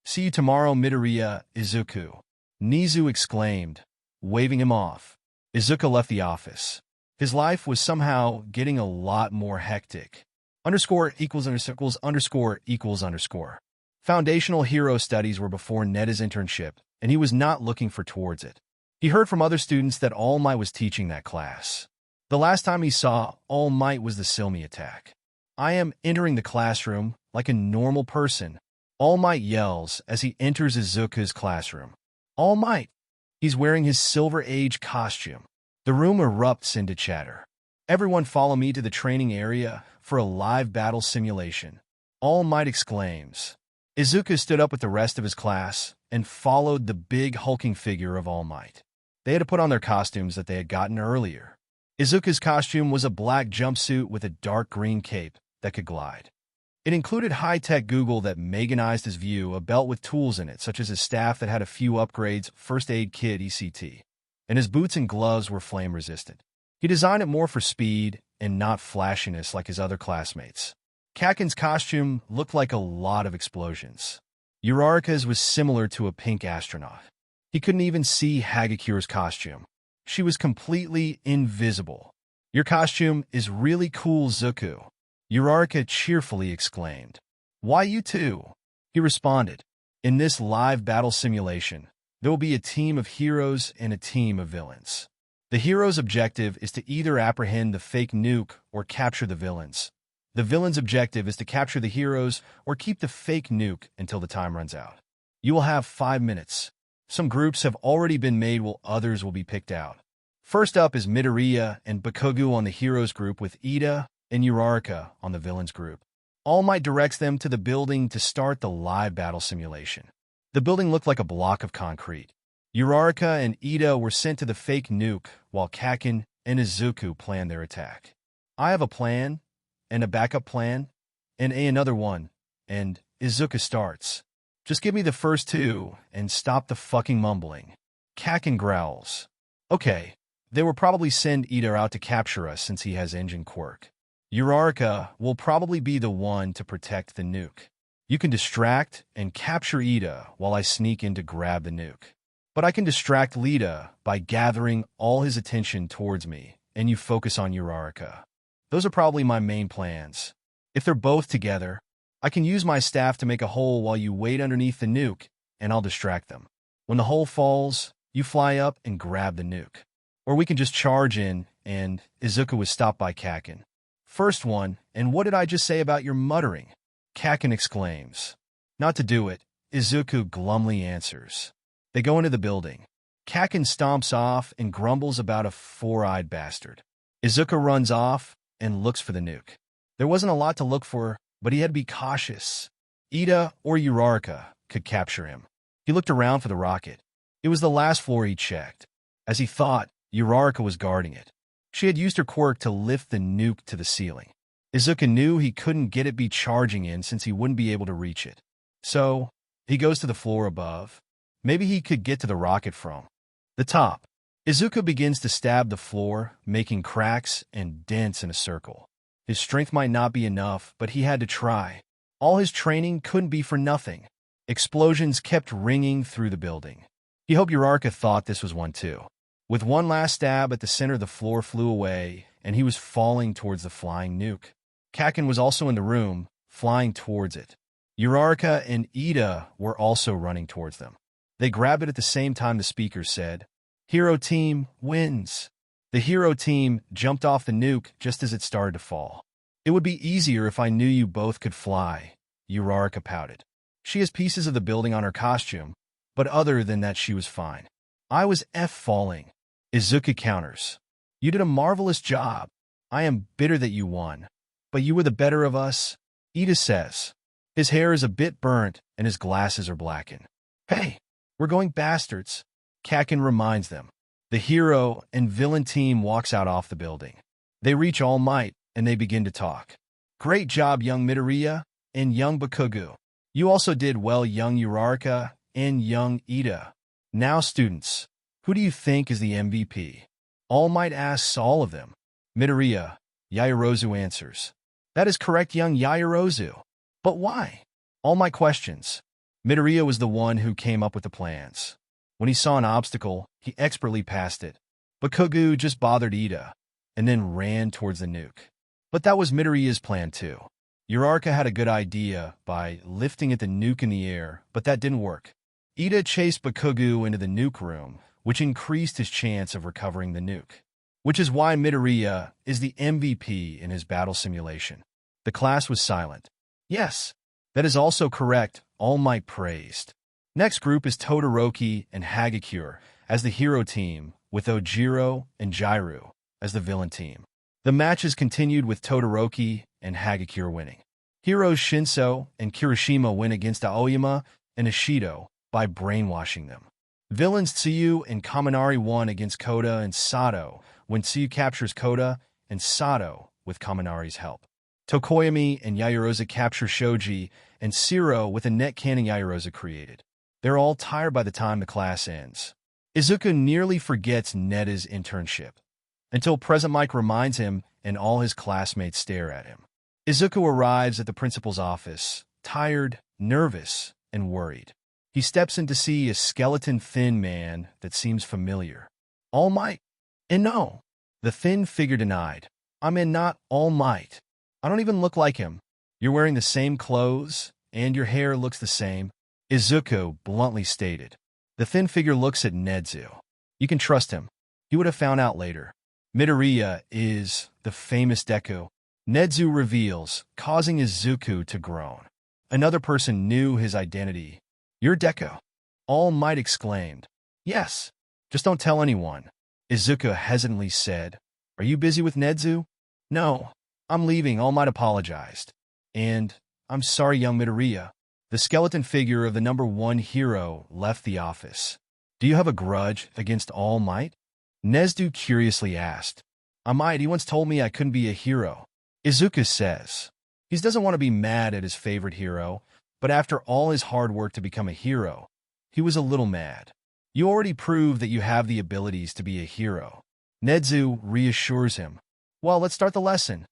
See you tomorrow, Midoriya Izuku. Nizu exclaimed, waving him off. Izuku left the office. His life was somehow getting a lot more hectic. _______. Foundational hero studies were before Neda's internship, and he was not looking towards it. He heard from other students that All Might was teaching that class. The last time he saw All Might was the Silmi attack. I am entering the classroom like a normal person. All Might yells as he enters Izuku's classroom. All Might! He's wearing his Silver Age costume. The room erupts into chatter. Everyone follow me to the training area for a live battle simulation. All Might exclaims. Izuku stood up with the rest of his class and followed the big hulking figure of All Might. They had to put on their costumes that they had gotten earlier. Izuku's costume was a black jumpsuit with a dark green cape that could glide. It included high-tech Google that meganized his view, a belt with tools in it, such as his staff that had a few upgrades, first aid kit ECT, and his boots and gloves were flame-resistant. He designed it more for speed and not flashiness like his other classmates. Kaken's costume looked like a lot of explosions. Uraraka's was similar to a pink astronaut. He couldn't even see Hagakura's costume. She was completely invisible. Your costume is really cool, Zuku. Uraraka cheerfully exclaimed. Why you too? He responded. In this live battle simulation, there will be a team of heroes and a team of villains. The hero's objective is to either apprehend the fake nuke or capture the villains. The villain's objective is to capture the heroes or keep the fake nuke until the time runs out. You will have 5 minutes. Some groups have already been made while others will be picked out. First up is Midoriya and Bakugo on the heroes group with Ida and Uraraka on the villains group. All Might directs them to the building to start the live battle simulation. The building looked like a block of concrete. Uraraka and Ida were sent to the fake nuke while Kaken and Izuku planned their attack. I have a plan, and a backup plan, and another one, and Izuku starts. Just give me the first two and stop the fucking mumbling. Kaken growls. Okay, they will probably send Ida out to capture us since he has engine quirk. Uraraka will probably be the one to protect the nuke. You can distract and capture Ida while I sneak in to grab the nuke. But I can distract Lita by gathering all his attention towards me, and you focus on Uraraka. Those are probably my main plans. If they're both together, I can use my staff to make a hole while you wait underneath the nuke, and I'll distract them. When the hole falls, you fly up and grab the nuke. Or we can just charge in, and Izuku was stopped by Kaken. First one, and what did I just say about your muttering? Kaken exclaims. Not to do it, Izuku glumly answers. They go into the building. Kaken stomps off and grumbles about a four-eyed bastard. Izuku runs off and looks for the nuke. There wasn't a lot to look for, but he had to be cautious. Ida or Uraraka could capture him. He looked around for the rocket. It was the last floor he checked. As he thought, Uraraka was guarding it. She had used her quirk to lift the nuke to the ceiling. Izuku knew he couldn't get it be charging in since he wouldn't be able to reach it. So, he goes to the floor above. Maybe he could get to the rocket from the top. Izuku begins to stab the floor, making cracks and dents in a circle. His strength might not be enough, but he had to try. All his training couldn't be for nothing. Explosions kept ringing through the building. He hoped Uraraka thought this was one too. With one last stab at the center, the floor flew away, and he was falling towards the flying nuke. Kakin was also in the room, flying towards it. Uraraka and Ida were also running towards them. They grabbed it at the same time. The speaker said, "Hero team wins." The hero team jumped off the nuke just as it started to fall. "It would be easier if I knew you both could fly," Uraraka pouted. She has pieces of the building on her costume, but other than that she was fine. "I was falling." Izuku counters. "You did a marvelous job. I am bitter that you won, but you were the better of us," Ida says. His hair is a bit burnt and his glasses are blackened. "Hey, we're going bastards," Kakin reminds them. The hero and villain team walks out off the building. They reach All Might and they begin to talk. "Great job, young Midoriya and young Bakugo. You also did well, young Uraraka and young Ida. Now, students, who do you think is the MVP?" All Might asks all of them. Midoriya, Yaoyorozu answers. "That is correct, young Yaoyorozu. But why?" All Might questions. Midoriya was the one who came up with the plans. When he saw an obstacle, he expertly passed it. Bakugo just bothered Ida, and then ran towards the nuke. But that was Midoriya's plan too. Uraraka had a good idea by lifting at the nuke in the air, but that didn't work. Ida chased Bakugo into the nuke room, which increased his chance of recovering the nuke. Which is why Midoriya is the MVP in his battle simulation. The class was silent. "Yes, that is also correct," All Might praised. Next group is Todoroki and Hagakure as the hero team, with Ojiro and Jiru as the villain team. The matches continued with Todoroki and Hagakure winning. Heroes Shinso and Kirishima win against Aoyama and Ishido by brainwashing them. Villains Tsuyu and Kaminari won against Koda and Sato when Tsuyu captures Koda and Sato with Kaminari's help. Tokoyami and Yaoyorozu capture Shoji and Shiro with a net cannon Yaoyorozu created. They're all tired by the time the class ends. Izuku nearly forgets Neda's internship, until Present Mike reminds him and all his classmates stare at him. Izuku arrives at the principal's office, tired, nervous, and worried. He steps in to see a skeleton thin man that seems familiar. "All Might?" "And no," the thin figure denied. "I mean, not All Might. I don't even look like him. You're wearing the same clothes, and your hair looks the same," Izuku bluntly stated. The thin figure looks at Nezu. "You can trust him. He would have found out later. Midoriya is the famous Deku," Nezu reveals, causing Izuku to groan. Another person knew his identity. "You're Deku," All Might exclaimed. "Yes, just don't tell anyone," Izuku hesitantly said. "Are you busy with Nezu?" "No, I'm leaving," All Might apologized. "And I'm sorry, young Midoriya." The skeleton figure of the #1 hero left the office. "Do you have a grudge against All Might?" Nezu curiously asked. "I might. He once told me I couldn't be a hero," Izuku says. He doesn't want to be mad at his favorite hero, but after all his hard work to become a hero, he was a little mad. "You already proved that you have the abilities to be a hero," Nezu reassures him. "Well, let's start the lesson."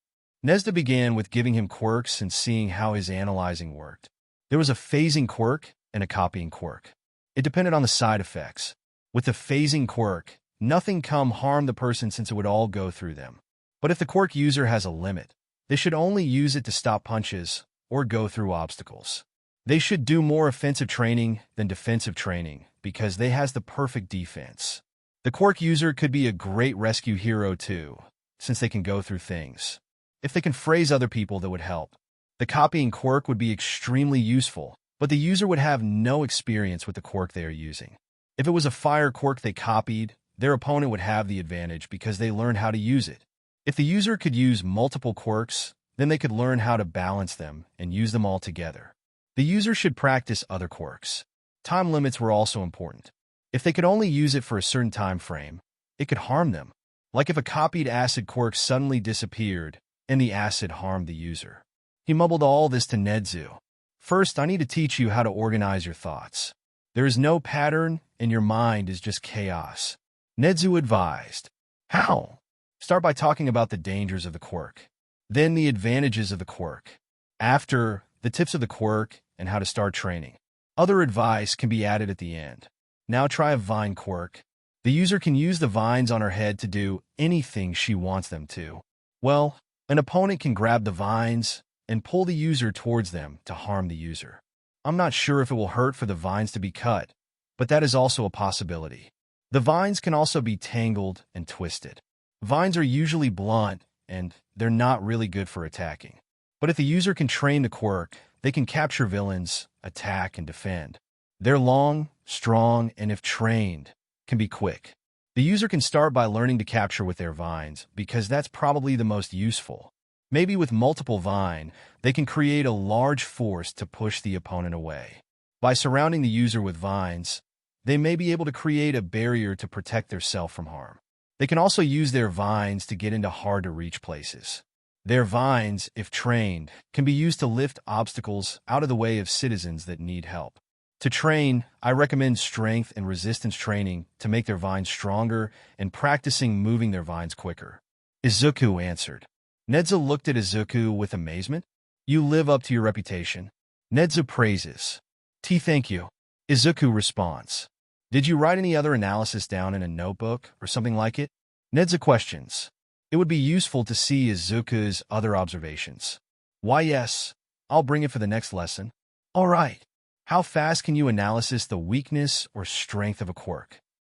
Nezu began with giving him quirks and seeing how his analyzing worked. There was a phasing quirk and a copying quirk. It depended on the side effects. With the phasing quirk, nothing can harm the person since it would all go through them. But if the quirk user has a limit, they should only use it to stop punches or go through obstacles. They should do more offensive training than defensive training because they has the perfect defense. The quirk user could be a great rescue hero too, since they can go through things. If they can phrase other people, that would help. The copying quirk would be extremely useful, but the user would have no experience with the quirk they are using. If it was a fire quirk they copied, their opponent would have the advantage because they learned how to use it. If the user could use multiple quirks, then they could learn how to balance them and use them all together. The user should practice other quirks. Time limits were also important. If they could only use it for a certain time frame, it could harm them. Like if a copied acid quirk suddenly disappeared and the acid harmed the user. He mumbled all this to Nezu. "First, I need to teach you how to organize your thoughts. There is no pattern, and your mind is just chaos," Nezu advised. "How?" "Start by talking about the dangers of the quirk. Then the advantages of the quirk. After, the tips of the quirk and how to start training. Other advice can be added at the end. Now try a vine quirk. The user can use the vines on her head to do anything she wants them to. Well, an opponent can grab the vines and pull the user towards them to harm the user. I'm not sure if it will hurt for the vines to be cut, but that is also a possibility. The vines can also be tangled and twisted. Vines are usually blunt, and they're not really good for attacking. But if the user can train the quirk, they can capture villains, attack, and defend. They're long, strong, and if trained, can be quick. The user can start by learning to capture with their vines, because that's probably the most useful. Maybe with multiple vine, they can create a large force to push the opponent away. By surrounding the user with vines, they may be able to create a barrier to protect themselves from harm. They can also use their vines to get into hard-to-reach places. Their vines, if trained, can be used to lift obstacles out of the way of citizens that need help. To train, I recommend strength and resistance training to make their vines stronger and practicing moving their vines quicker. Izuku answered. Nedza looked at Izuku with amazement. You live up to your reputation. Nedza praises. Thank you. Izuku responds. Did you write any other analysis down in a notebook or something like it? Nedza questions. It would be useful to see Izuku's other observations. Why yes, I'll bring it for the next lesson. All right. How fast can you analysis the weakness or strength of a quirk?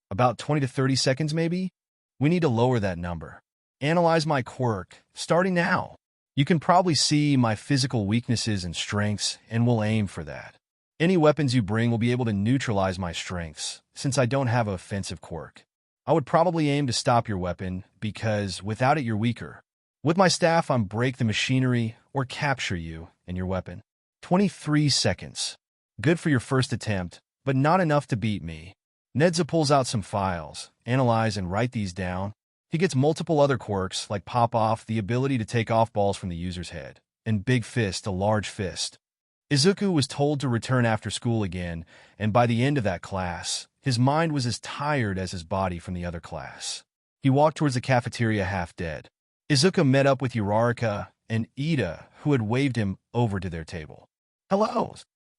About 20 to 30 seconds maybe? We need to lower that number. Analyze my quirk, starting now. You can probably see my physical weaknesses and strengths, and we'll aim for that. Any weapons you bring will be able to neutralize my strengths, since I don't have an offensive quirk. I would probably aim to stop your weapon, because without it you're weaker. With my staff, I'm break the machinery or capture you and your weapon. 23 seconds. Good for your first attempt, but not enough to beat me. Nedza pulls out some files, analyze and write these down. He gets multiple other quirks, like Pop Off, the ability to take off balls from the user's head, and Big Fist, a large fist. Izuku was told to return after school again, and by the end of that class, his mind was as tired as his body from the other class. He walked towards the cafeteria half dead. Izuku met up with Uraraka and Ida, who had waved him over to their table. Hello.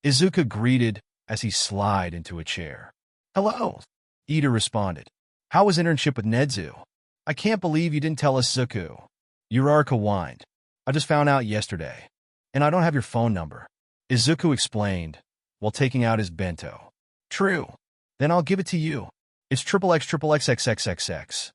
Izuku greeted as he slid into a chair. Hello. Ida responded. How was internship with Nedzu? I can't believe you didn't tell us, Izuku. Uraraka whined. I just found out yesterday, and I don't have your phone number. Izuku explained, while taking out his bento. True. Then I'll give it to you. It's XXXXXXXX.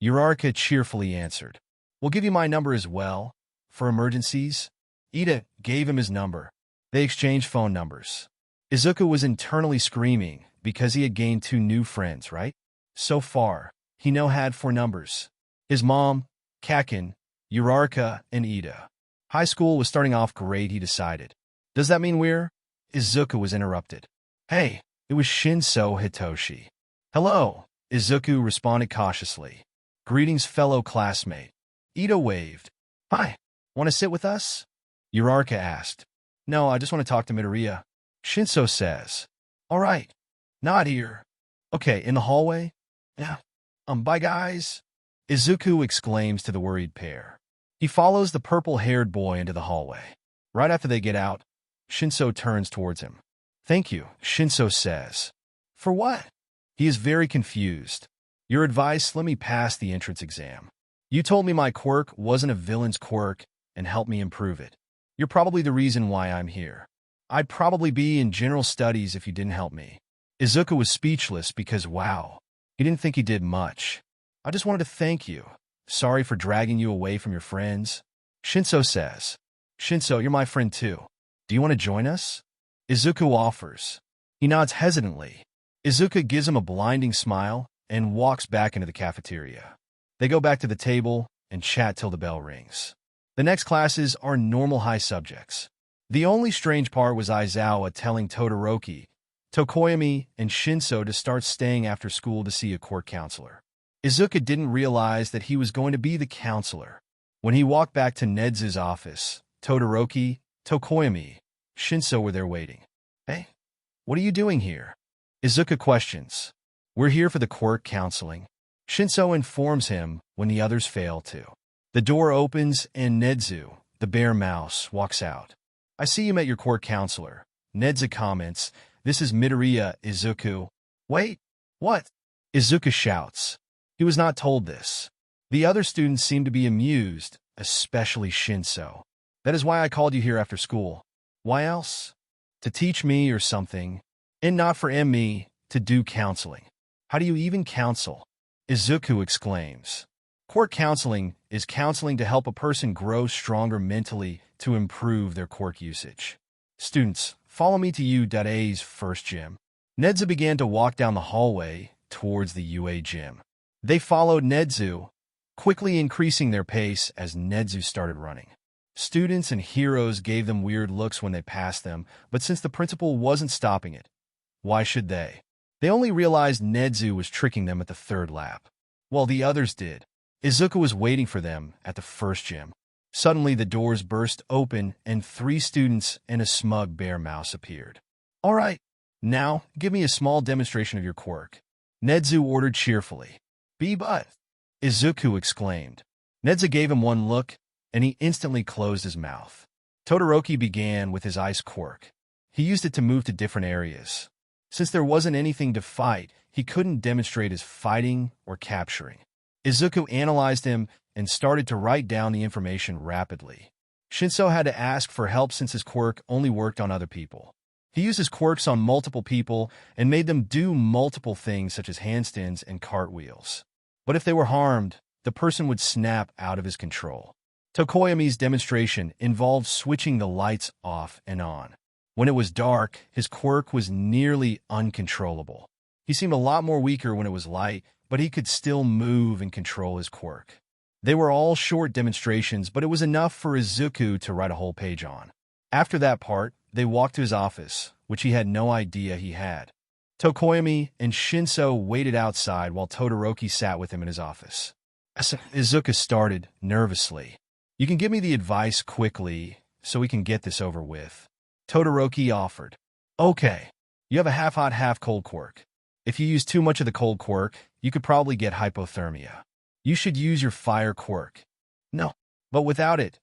Uraraka cheerfully answered. We'll give you my number as well, for emergencies. Ida gave him his number. They exchanged phone numbers. Izuku was internally screaming because he had gained 2 new friends, right? So far, he now had 4 numbers. His mom, Kakin, Uraraka, and Ida. High school was starting off great, he decided. Does that mean we're? Izuku was interrupted. Hey, it was Shinso Hitoshi. Hello, Izuku responded cautiously. Greetings, fellow classmate. Ida waved. Hi, want to sit with us? Uraraka asked. No, I just want to talk to Midoriya. Shinso says. All right. Not here. Okay, in the hallway? Yeah. Bye guys. Izuku exclaims to the worried pair. He follows the purple-haired boy into the hallway. Right after they get out, Shinso turns towards him. Thank you, Shinso says. For what? He is very confused. Your advice let me pass the entrance exam. You told me my quirk wasn't a villain's quirk and helped me improve it. You're probably the reason why I'm here. I'd probably be in general studies if you didn't help me. Izuku was speechless because, wow, he didn't think he did much. I just wanted to thank you. Sorry for dragging you away from your friends. Shinso says. Shinso, you're my friend too. Do you want to join us? Izuku offers. He nods hesitantly. Izuku gives him a blinding smile and walks back into the cafeteria. They go back to the table and chat till the bell rings. The next classes are normal high subjects. The only strange part was Aizawa telling Todoroki, Tokoyami, and Shinso to start staying after school to see a court counselor. Izuku didn't realize that he was going to be the counselor. When he walked back to Nedzu's office, Todoroki, Tokoyami, Shinso were there waiting. Hey, what are you doing here? Izuku questions. We're here for the quirk counseling. Shinso informs him when the others fail to. The door opens and Nedzu, the bear mouse, walks out. I see you met your quirk counselor. Nedzu comments, this is Midoriya, Izuku. Wait, what? Izuku shouts. He was not told this. The other students seem to be amused, especially Shinso. That is why I called you here after school. Why else? To teach me or something, and not for me to do counseling. How do you even counsel? Izuku exclaims. Quirk counseling is counseling to help a person grow stronger mentally to improve their quirk usage. Students, follow me to U.A's first gym. Nezu began to walk down the hallway towards the UA gym. They followed Nezu, quickly increasing their pace as Nezu started running. Students and heroes gave them weird looks when they passed them, but since the principal wasn't stopping it, why should they? They only realized Nezu was tricking them at the third lap. While the others did, Izuku was waiting for them at the first gym. Suddenly, the doors burst open and 3 students and a smug bear mouse appeared. All right, now give me a small demonstration of your quirk. Nezu ordered cheerfully. But, Izuku exclaimed. Nezu gave him one look, and he instantly closed his mouth. Todoroki began with his ice quirk. He used it to move to different areas. Since there wasn't anything to fight, he couldn't demonstrate his fighting or capturing. Izuku analyzed him and started to write down the information rapidly. Shinso had to ask for help since his quirk only worked on other people. He used his quirks on multiple people and made them do multiple things such as handstands and cartwheels. But if they were harmed, the person would snap out of his control. Tokoyami's demonstration involved switching the lights off and on. When it was dark, his quirk was nearly uncontrollable. He seemed a lot more weaker when it was light, but he could still move and control his quirk. They were all short demonstrations, but it was enough for Izuku to write a whole page on. After that part, they walked to his office, which he had no idea he had. Tokoyami and Shinso waited outside while Todoroki sat with him in his office. Izuku started nervously. You can give me the advice quickly so we can get this over with. Todoroki offered. Okay, you have a half-hot, half-cold quirk. If you use too much of the cold quirk, you could probably get hypothermia. You should use your fire quirk. No, but without it,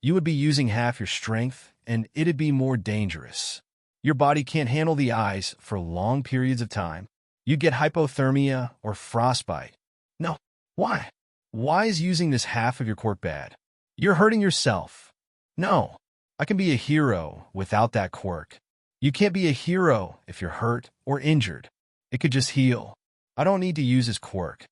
you would be using half your strength, and it'd be more dangerous. Your body can't handle the ice for long periods of time. You'd get hypothermia or frostbite. No, why? Why is using this half of your quirk bad? You're hurting yourself. No, I can be a hero without that quirk. You can't be a hero if you're hurt or injured. It could just heal. I don't need to use his quirk.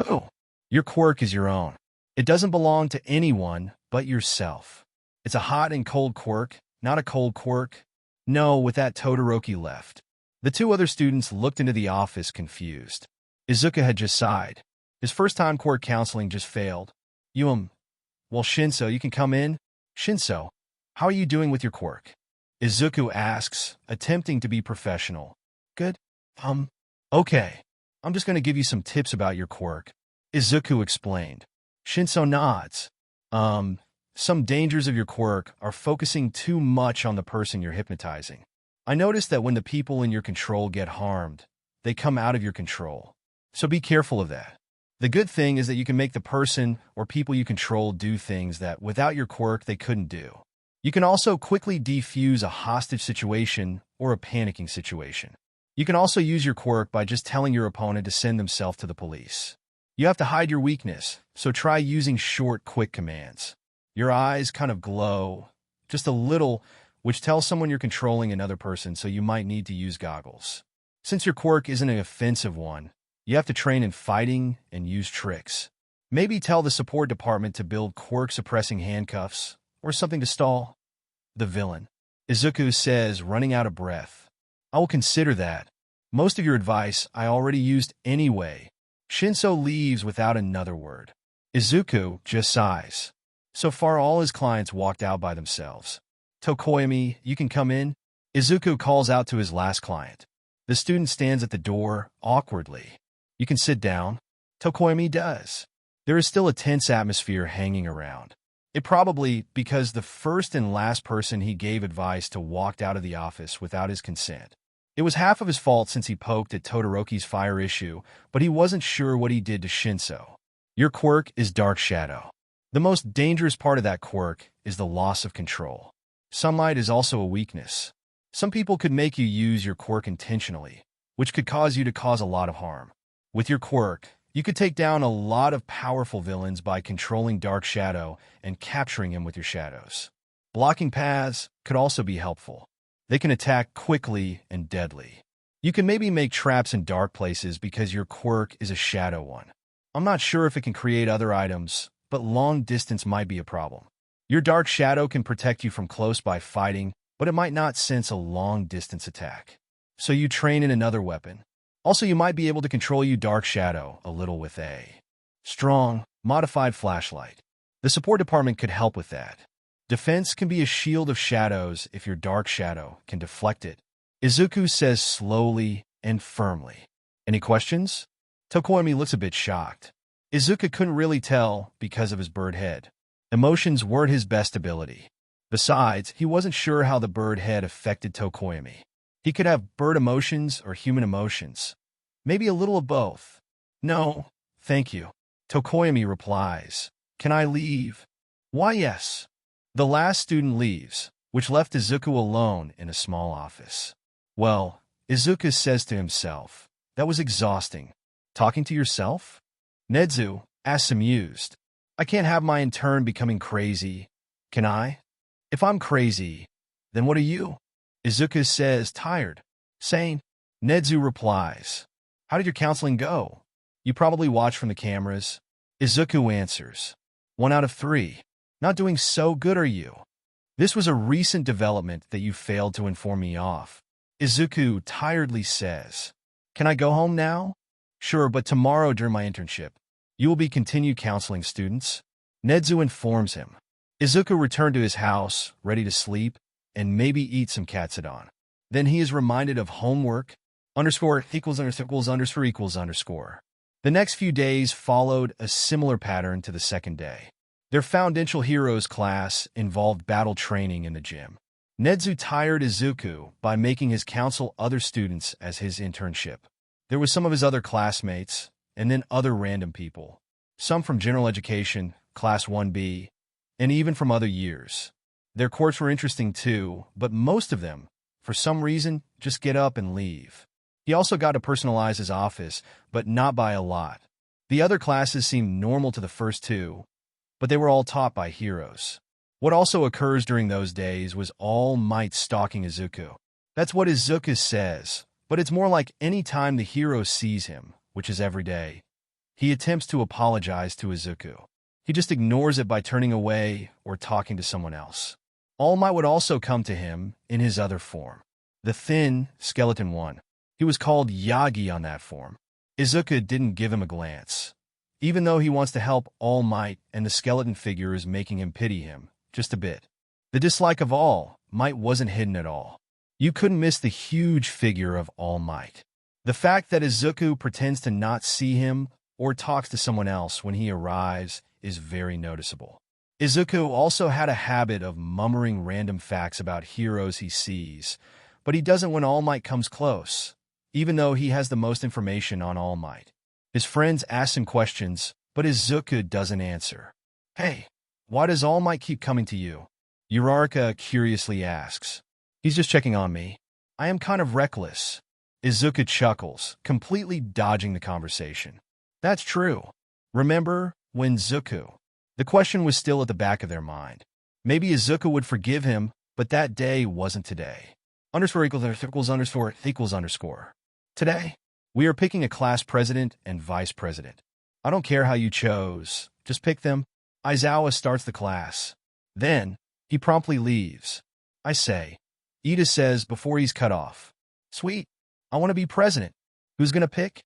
Oh, your quirk is your own. It doesn't belong to anyone but yourself. It's a hot and cold quirk, not a cold quirk. No, with that Todoroki left. The 2 other students looked into the office confused. Izuku had just sighed. His first-time quirk counseling just failed. Well, Shinso, you can come in. Shinso, how are you doing with your quirk? Izuku asks, attempting to be professional. Good. Okay. I'm just going to give you some tips about your quirk. Izuku explained. Shinso nods. Some dangers of your quirk are focusing too much on the person you're hypnotizing. I noticed that when the people in your control get harmed, they come out of your control. So be careful of that. The good thing is that you can make the person or people you control do things that without your quirk they couldn't do. You can also quickly defuse a hostage situation or a panicking situation. You can also use your quirk by just telling your opponent to send themselves to the police. You have to hide your weakness, so try using short, quick commands. Your eyes kind of glow, just a little, which tells someone you're controlling another person, so you might need to use goggles. Since your quirk isn't an offensive one, you have to train in fighting and use tricks. Maybe tell the support department to build quirk-suppressing handcuffs or something to stall the villain. Izuku says, running out of breath. I will consider that. Most of your advice I already used anyway. Shinso leaves without another word. Izuku just sighs. So far, all his clients walked out by themselves. Tokoyami, you can come in. Izuku calls out to his last client. The student stands at the door, awkwardly. You can sit down. Tokoyami does. There is still a tense atmosphere hanging around. It probably because the first and last person he gave advice to walked out of the office without his consent. It was half of his fault since he poked at Todoroki's fire issue, but he wasn't sure what he did to Shinso. Your quirk is Dark Shadow. The most dangerous part of that quirk is the loss of control. Sunlight is also a weakness. Some people could make you use your quirk intentionally, which could cause you to cause a lot of harm. With your quirk, you could take down a lot of powerful villains by controlling Dark Shadow and capturing him with your shadows. Blocking paths could also be helpful. They can attack quickly and deadly. You can maybe make traps in dark places because your quirk is a shadow one. I'm not sure if it can create other items, but long distance might be a problem. Your Dark Shadow can protect you from close by fighting, but it might not sense a long distance attack. So you train in another weapon. Also, you might be able to control your Dark Shadow a little with a strong, modified flashlight. The support department could help with that. Defense can be a shield of shadows if your Dark Shadow can deflect it. Izuku says slowly and firmly. Any questions? Tokoyami looks a bit shocked. Izuku couldn't really tell because of his bird head. Emotions weren't his best ability. Besides, he wasn't sure how the bird head affected Tokoyami. He could have bird emotions or human emotions. Maybe a little of both. No, thank you. Tokoyami replies. Can I leave? Why, yes. The last student leaves, which left Izuku alone in a small office. Well, Izuku says to himself, that was exhausting. Talking to yourself? Nedzu asks amused. I can't have my intern becoming crazy. Can I? If I'm crazy, then what are you? Izuku says, tired. Sane. Nedzu replies. How did your counseling go? You probably watched from the cameras. Izuku answers. 1 out of 3. Not doing so good, are you? This was a recent development that you failed to inform me of. Izuku tiredly says. Can I go home now? Sure, but tomorrow during my internship, you will be continued counseling students. Nedzu informs him. Izuku returned to his house, ready to sleep, and maybe eat some katsudon. Then he is reminded of homework, _=====. The next few days followed a similar pattern to the second day. Their Foundational Heroes class involved battle training in the gym. Nedzu tired Izuku by making his counsel other students as his internship. There was some of his other classmates, and then other random people. Some from general education, class 1B, and even from other years. Their courses were interesting too, but most of them, for some reason, just get up and leave. He also got to personalize his office, but not by a lot. The other classes seemed normal to the first two, but they were all taught by heroes. What also occurs during those days was All Might stalking Izuku. That's what Izuku says, but it's more like any time the hero sees him, which is every day. He attempts to apologize to Izuku. He just ignores it by turning away or talking to someone else. All Might would also come to him in his other form, the thin, skeleton one. He was called Yagi on that form. Izuku didn't give him a glance, even though he wants to help All Might and the skeleton figure is making him pity him, just a bit. The dislike of All Might wasn't hidden at all. You couldn't miss the huge figure of All Might. The fact that Izuku pretends to not see him or talks to someone else when he arrives is very noticeable. Izuku also had a habit of murmuring random facts about heroes he sees, but he doesn't when All Might comes close, even though he has the most information on All Might. His friends ask him questions, but Izuku doesn't answer. Hey, why does All Might keep coming to you? Uraraka curiously asks. He's just checking on me. I am kind of reckless. Izuku chuckles, completely dodging the conversation. That's true. Remember when Zuku? The question was still at the back of their mind. Maybe Izuku would forgive him, but that day wasn't today. _====. Today, we are picking a class president and vice president. I don't care how you chose. Just pick them. Aizawa starts the class. Then, he promptly leaves. I say. Ida says before he's cut off. Sweet. I want to be president. Who's going to pick?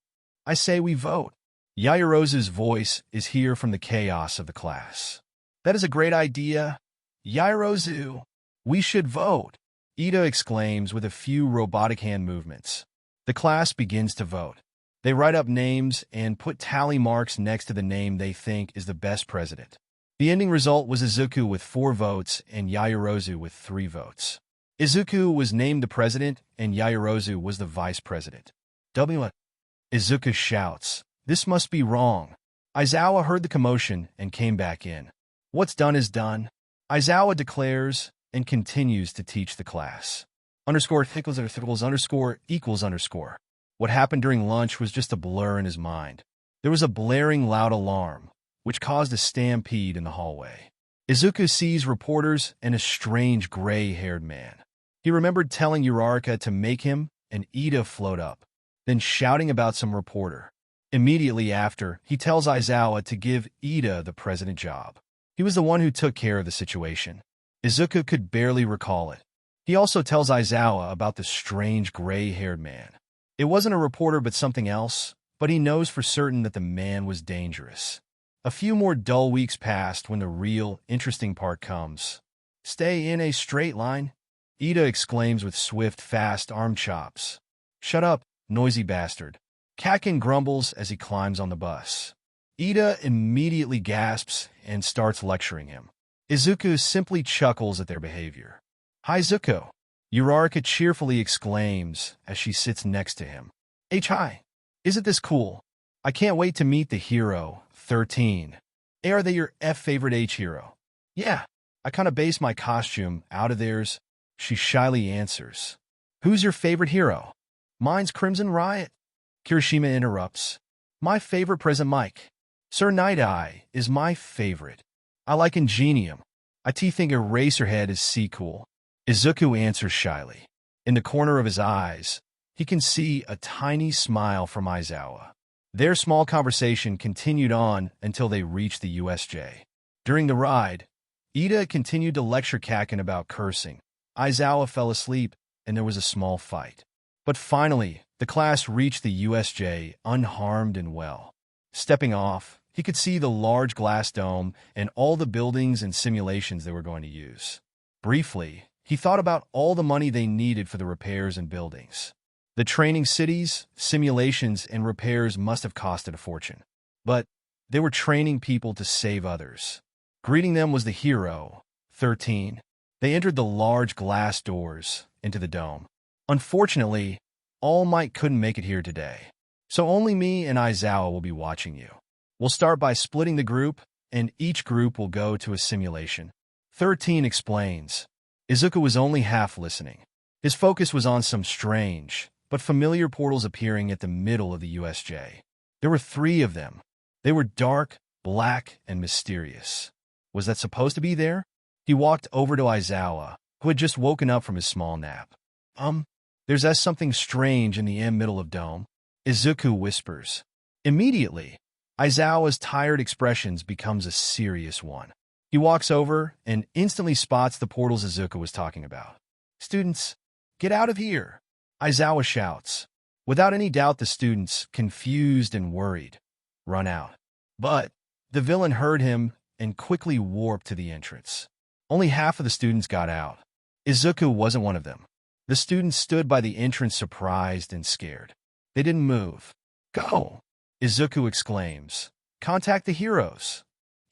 I say we vote. Yaoyorozu's voice is here from the chaos of the class. That is a great idea. Yaoyorozu, we should vote. Ida exclaims with a few robotic hand movements. The class begins to vote. They write up names and put tally marks next to the name they think is the best president. The ending result was Izuku with 4 votes and Yaoyorozu with 3 votes. Izuku was named the president and Yaoyorozu was the vice president. Izuku shouts, "This must be wrong." Aizawa heard the commotion and came back in. What's done is done, Aizawa declares and continues to teach the class. _====. What happened during lunch was just a blur in his mind. There was a blaring loud alarm, which caused a stampede in the hallway. Izuku sees reporters and a strange gray-haired man. He remembered telling Uraraka to make him and Ida float up, then shouting about some reporter. Immediately after, he tells Aizawa to give Ida the president job. He was the one who took care of the situation. Izuku could barely recall it. He also tells Aizawa about the strange gray-haired man. It wasn't a reporter but something else, but he knows for certain that the man was dangerous. A few more dull weeks passed when the real, interesting part comes. "Stay in a straight line," Ida exclaims with swift, fast arm chops. "Shut up, noisy bastard." Kakin grumbles as he climbs on the bus. Ida immediately gasps and starts lecturing him. Izuku simply chuckles at their behavior. "Hi, Zuko," Uraraka cheerfully exclaims as she sits next to him. "Hi. Isn't this cool? I can't wait to meet the hero, 13. Are they your favorite hero?" "Yeah, I kinda base my costume out of theirs," she shyly answers. "Who's your favorite hero?" "Mine's Crimson Riot," Kirishima interrupts. "My favorite present Mike. Sir Night-Eye is my favorite. I like Ingenium. I think Eraserhead is cool." Izuku answers shyly. In the corner of his eyes, he can see a tiny smile from Aizawa. Their small conversation continued on until they reached the USJ. During the ride, Ida continued to lecture Kakin about cursing. Aizawa fell asleep, and there was a small fight. But finally, the class reached the USJ unharmed and well. Stepping off, he could see the large glass dome and all the buildings and simulations they were going to use. Briefly, he thought about all the money they needed for the repairs and buildings. The training cities, simulations, and repairs must have costed a fortune. But they were training people to save others. Greeting them was the hero, 13. They entered the large glass doors into the dome. "Unfortunately, All Might couldn't make it here today, so only me and Aizawa will be watching you. We'll start by splitting the group, and each group will go to a simulation," 13 explains. Izuku was only half listening. His focus was on some strange, but familiar portals appearing at the middle of the USJ. There were 3 of them. They were dark, black, and mysterious. Was that supposed to be there? He walked over to Aizawa, who had just woken up from his small nap. There's something strange in the middle of dome," Izuku whispers. Immediately, Aizawa's tired expressions becomes a serious one. He walks over and instantly spots the portals Izuku was talking about. "Students, get out of here!" Aizawa shouts. Without any doubt, the students, confused and worried, run out. But the villain heard him and quickly warped to the entrance. Only half of the students got out. Izuku wasn't one of them. The students stood by the entrance surprised and scared. They didn't move. "Go!" Izuku exclaims. "Contact the heroes."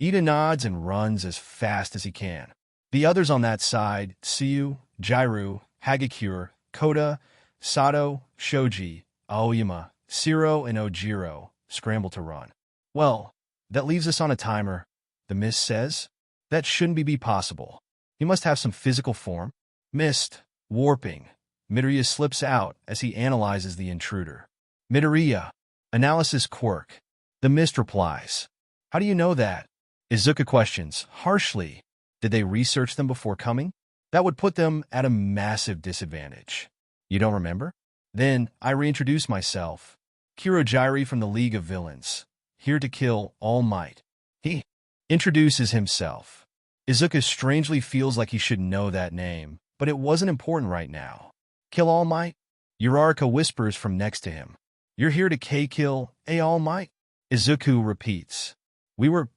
Ida nods and runs as fast as he can. The others on that side, Tsuyu, Jairu, Hagakure, Koda, Sato, Shoji, Aoyama, Shiro, and Ojiro, scramble to run. "Well, that leaves us on a timer," the mist says. "That shouldn't be possible. He must have some physical form." Mist, warping. Midoriya slips out as he analyzes the intruder. "Midoriya, analysis Quirk." The mist replies. "How do you know that?" Izuku questions, harshly. "Did they research them before coming? That would put them at a massive disadvantage." "You don't remember?" Then I reintroduce myself. Kirojiri from the League of Villains, here to kill All Might. He introduces himself. Izuku strangely feels like he should know that name, but it wasn't important right now. "Kill All Might?" Uraraka whispers from next to him. "You're here to kill All Might?" Izuku repeats.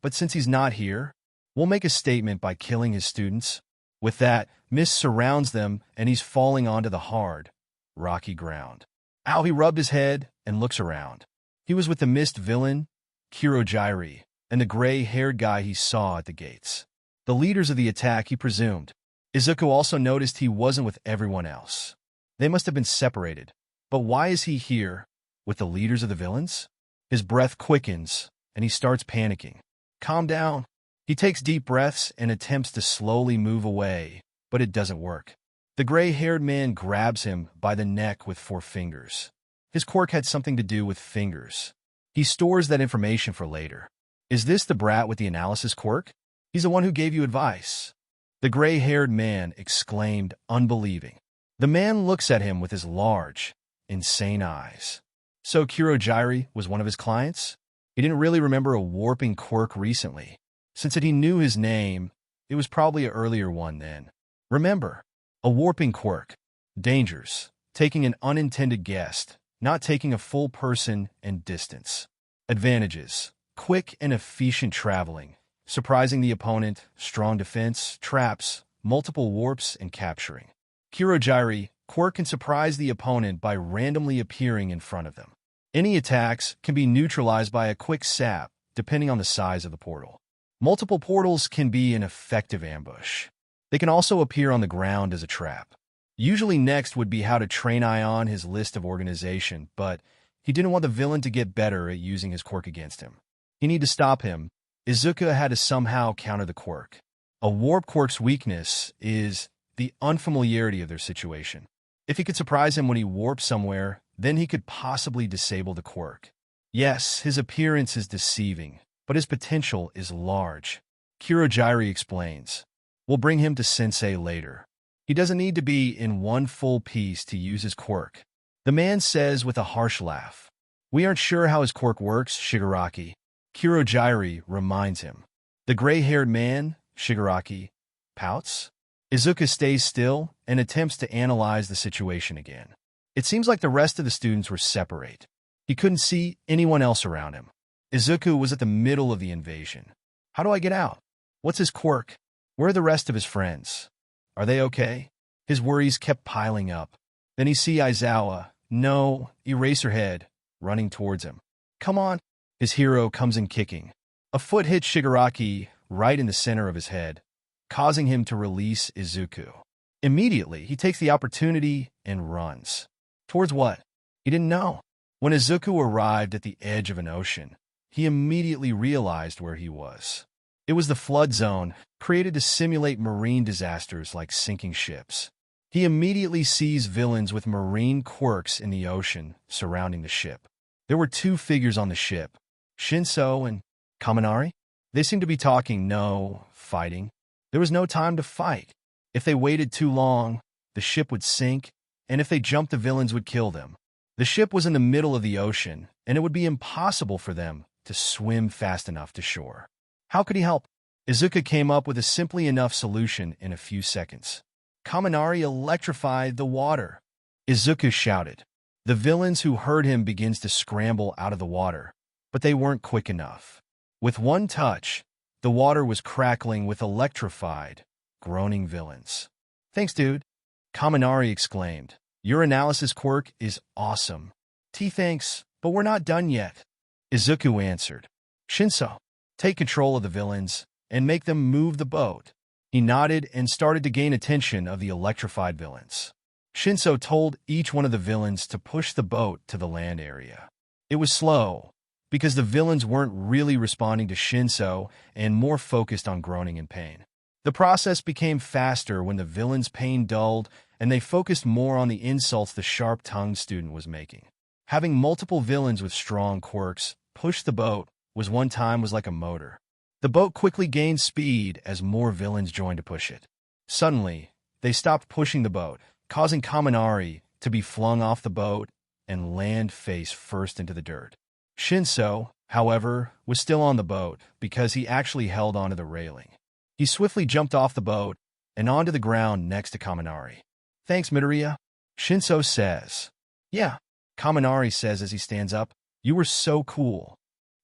But since he's not here, we'll make a statement by killing his students." With that, mist surrounds them and he's falling onto the hard, rocky ground. He rubbed his head and looks around. He was with the mist villain, Kirojiri, and the gray-haired guy he saw at the gates. The leaders of the attack, he presumed. Izuku also noticed he wasn't with everyone else. They must have been separated. But why is he here, with the leaders of the villains? His breath quickens, and he starts panicking. "Calm down." He takes deep breaths and attempts to slowly move away, but it doesn't work. The gray-haired man grabs him by the neck with 4 fingers. His quirk had something to do with fingers. He stores that information for later. Is this the brat with the analysis quirk? He's the one who gave you advice. The gray-haired man exclaimed, unbelieving. The man looks at him with his large, insane eyes. So Kurogiri was one of his clients? He didn't really remember a warping quirk recently. Since he knew his name, it was probably an earlier one then. Remember, a warping quirk. Dangers. Taking an unintended guest, not taking a full person and distance. Advantages. Quick and efficient traveling. Surprising the opponent, strong defense, traps, multiple warps, and capturing. Kurogiri, quirk can surprise the opponent by randomly appearing in front of them. Any attacks can be neutralized by a quick sap, depending on the size of the portal. Multiple portals can be an effective ambush. They can also appear on the ground as a trap. Usually next would be how to train Ion his list of organization, but he didn't want the villain to get better at using his quirk against him. He needed to stop him. Izuku had to somehow counter the quirk. A warp quirk's weakness is the unfamiliarity of their situation. If he could surprise him when he warps somewhere, then he could possibly disable the quirk. Yes, his appearance is deceiving, but his potential is large. Kurogiri explains. We'll bring him to Sensei later. He doesn't need to be in one full piece to use his quirk. The man says with a harsh laugh. We aren't sure how his quirk works, Shigaraki. Kurogiri reminds him. The gray-haired man, Shigaraki, pouts. Izuku stays still and attempts to analyze the situation again. It seems like the rest of the students were separate. He couldn't see anyone else around him. Izuku was at the middle of the invasion. How do I get out? What's his quirk? Where are the rest of his friends? Are they okay? His worries kept piling up. Then he sees Aizawa, no, Eraserhead, running towards him. Come on. His hero comes in kicking. A foot hits Shigaraki right in the center of his head, causing him to release Izuku. Immediately, he takes the opportunity and runs. Towards what? He didn't know. When Izuku arrived at the edge of an ocean, he immediately realized where he was. It was the flood zone, created to simulate marine disasters like sinking ships. He immediately sees villains with marine quirks in the ocean surrounding the ship. There were two figures on the ship, Shinso and Kaminari. They seemed to be talking, no fighting. There was no time to fight. If they waited too long, the ship would sink, and if they jumped, the villains would kill them. The ship was in the middle of the ocean, and it would be impossible for them to swim fast enough to shore. How could he help? Izuku came up with a simply enough solution in a few seconds. Kaminari electrified the water. Izuku shouted. The villains who heard him begins to scramble out of the water, but they weren't quick enough. With one touch, the water was crackling with electrified, groaning villains. Thanks, dude. Kaminari exclaimed. Your analysis quirk is awesome. Thanks, but we're not done yet. Izuku answered. Shinso, take control of the villains and make them move the boat. He nodded and started to gain attention of the electrified villains. Shinso told each one of the villains to push the boat to the land area. It was slow, because the villains weren't really responding to Shinso and more focused on groaning in pain. The process became faster when the villains' pain dulled and they focused more on the insults the sharp-tongued student was making. Having multiple villains with strong quirks push the boat was like a motor. The boat quickly gained speed as more villains joined to push it. Suddenly, they stopped pushing the boat, causing Kaminari to be flung off the boat and land face first into the dirt. Shinso, however, was still on the boat because he actually held onto the railing. He swiftly jumped off the boat and onto the ground next to Kaminari. Thanks, Midoriya, Shinso says. Yeah, Kaminari says as he stands up. You were so cool.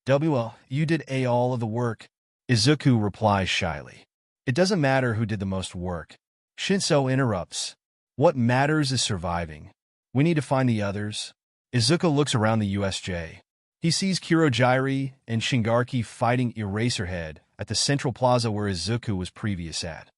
You did all of the work. Izuku replies shyly. It doesn't matter who did the most work. Shinso interrupts. What matters is surviving. We need to find the others. Izuku looks around the USJ. He sees Kurogiri and Shingaraki fighting Eraserhead at the central plaza where Izuku was previous at.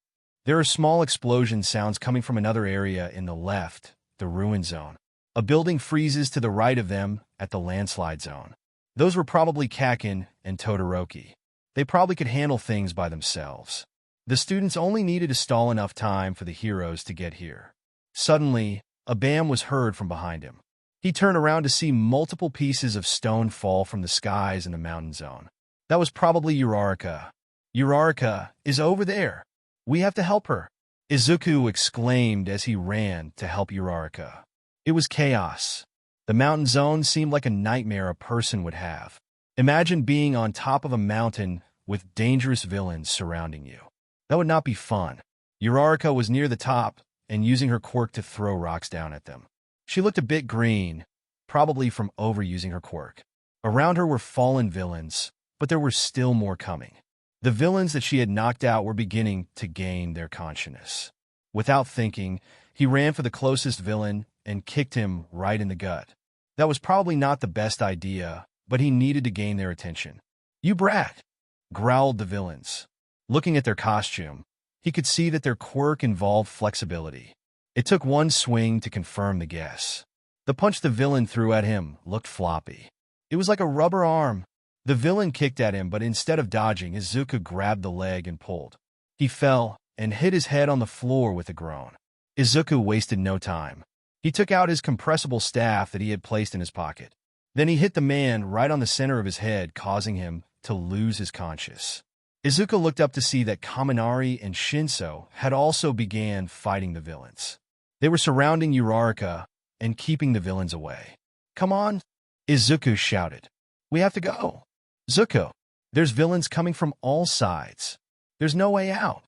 There are small explosion sounds coming from another area in the left, the ruin zone. A building freezes to the right of them at the landslide zone. Those were probably Kakin and Todoroki. They probably could handle things by themselves. The students only needed to stall enough time for the heroes to get here. Suddenly, a bam was heard from behind him. He turned around to see multiple pieces of stone fall from the skies in the mountain zone. That was probably Uraraka. Uraraka is over there. We have to help her, Izuku exclaimed as he ran to help Uraraka. It was chaos. The mountain zone seemed like a nightmare a person would have. Imagine being on top of a mountain with dangerous villains surrounding you. That would not be fun. Uraraka was near the top and using her quirk to throw rocks down at them. She looked a bit green, probably from overusing her quirk. Around her were fallen villains, but there were still more coming. The villains that she had knocked out were beginning to gain their consciousness. Without thinking, he ran for the closest villain and kicked him right in the gut. That was probably not the best idea, but he needed to gain their attention. "You brat!" growled the villains. Looking at their costume, he could see that their quirk involved flexibility. It took one swing to confirm the guess. The punch the villain threw at him looked floppy. It was like a rubber arm. The villain kicked at him, but instead of dodging, Izuku grabbed the leg and pulled. He fell and hit his head on the floor with a groan. Izuku wasted no time. He took out his compressible staff that he had placed in his pocket. Then he hit the man right on the center of his head, causing him to lose his conscience. Izuku looked up to see that Kaminari and Shinso had also began fighting the villains. They were surrounding Uraraka and keeping the villains away. "Come on," Izuku shouted. "We have to go." "Zuko, there's villains coming from all sides. There's no way out,"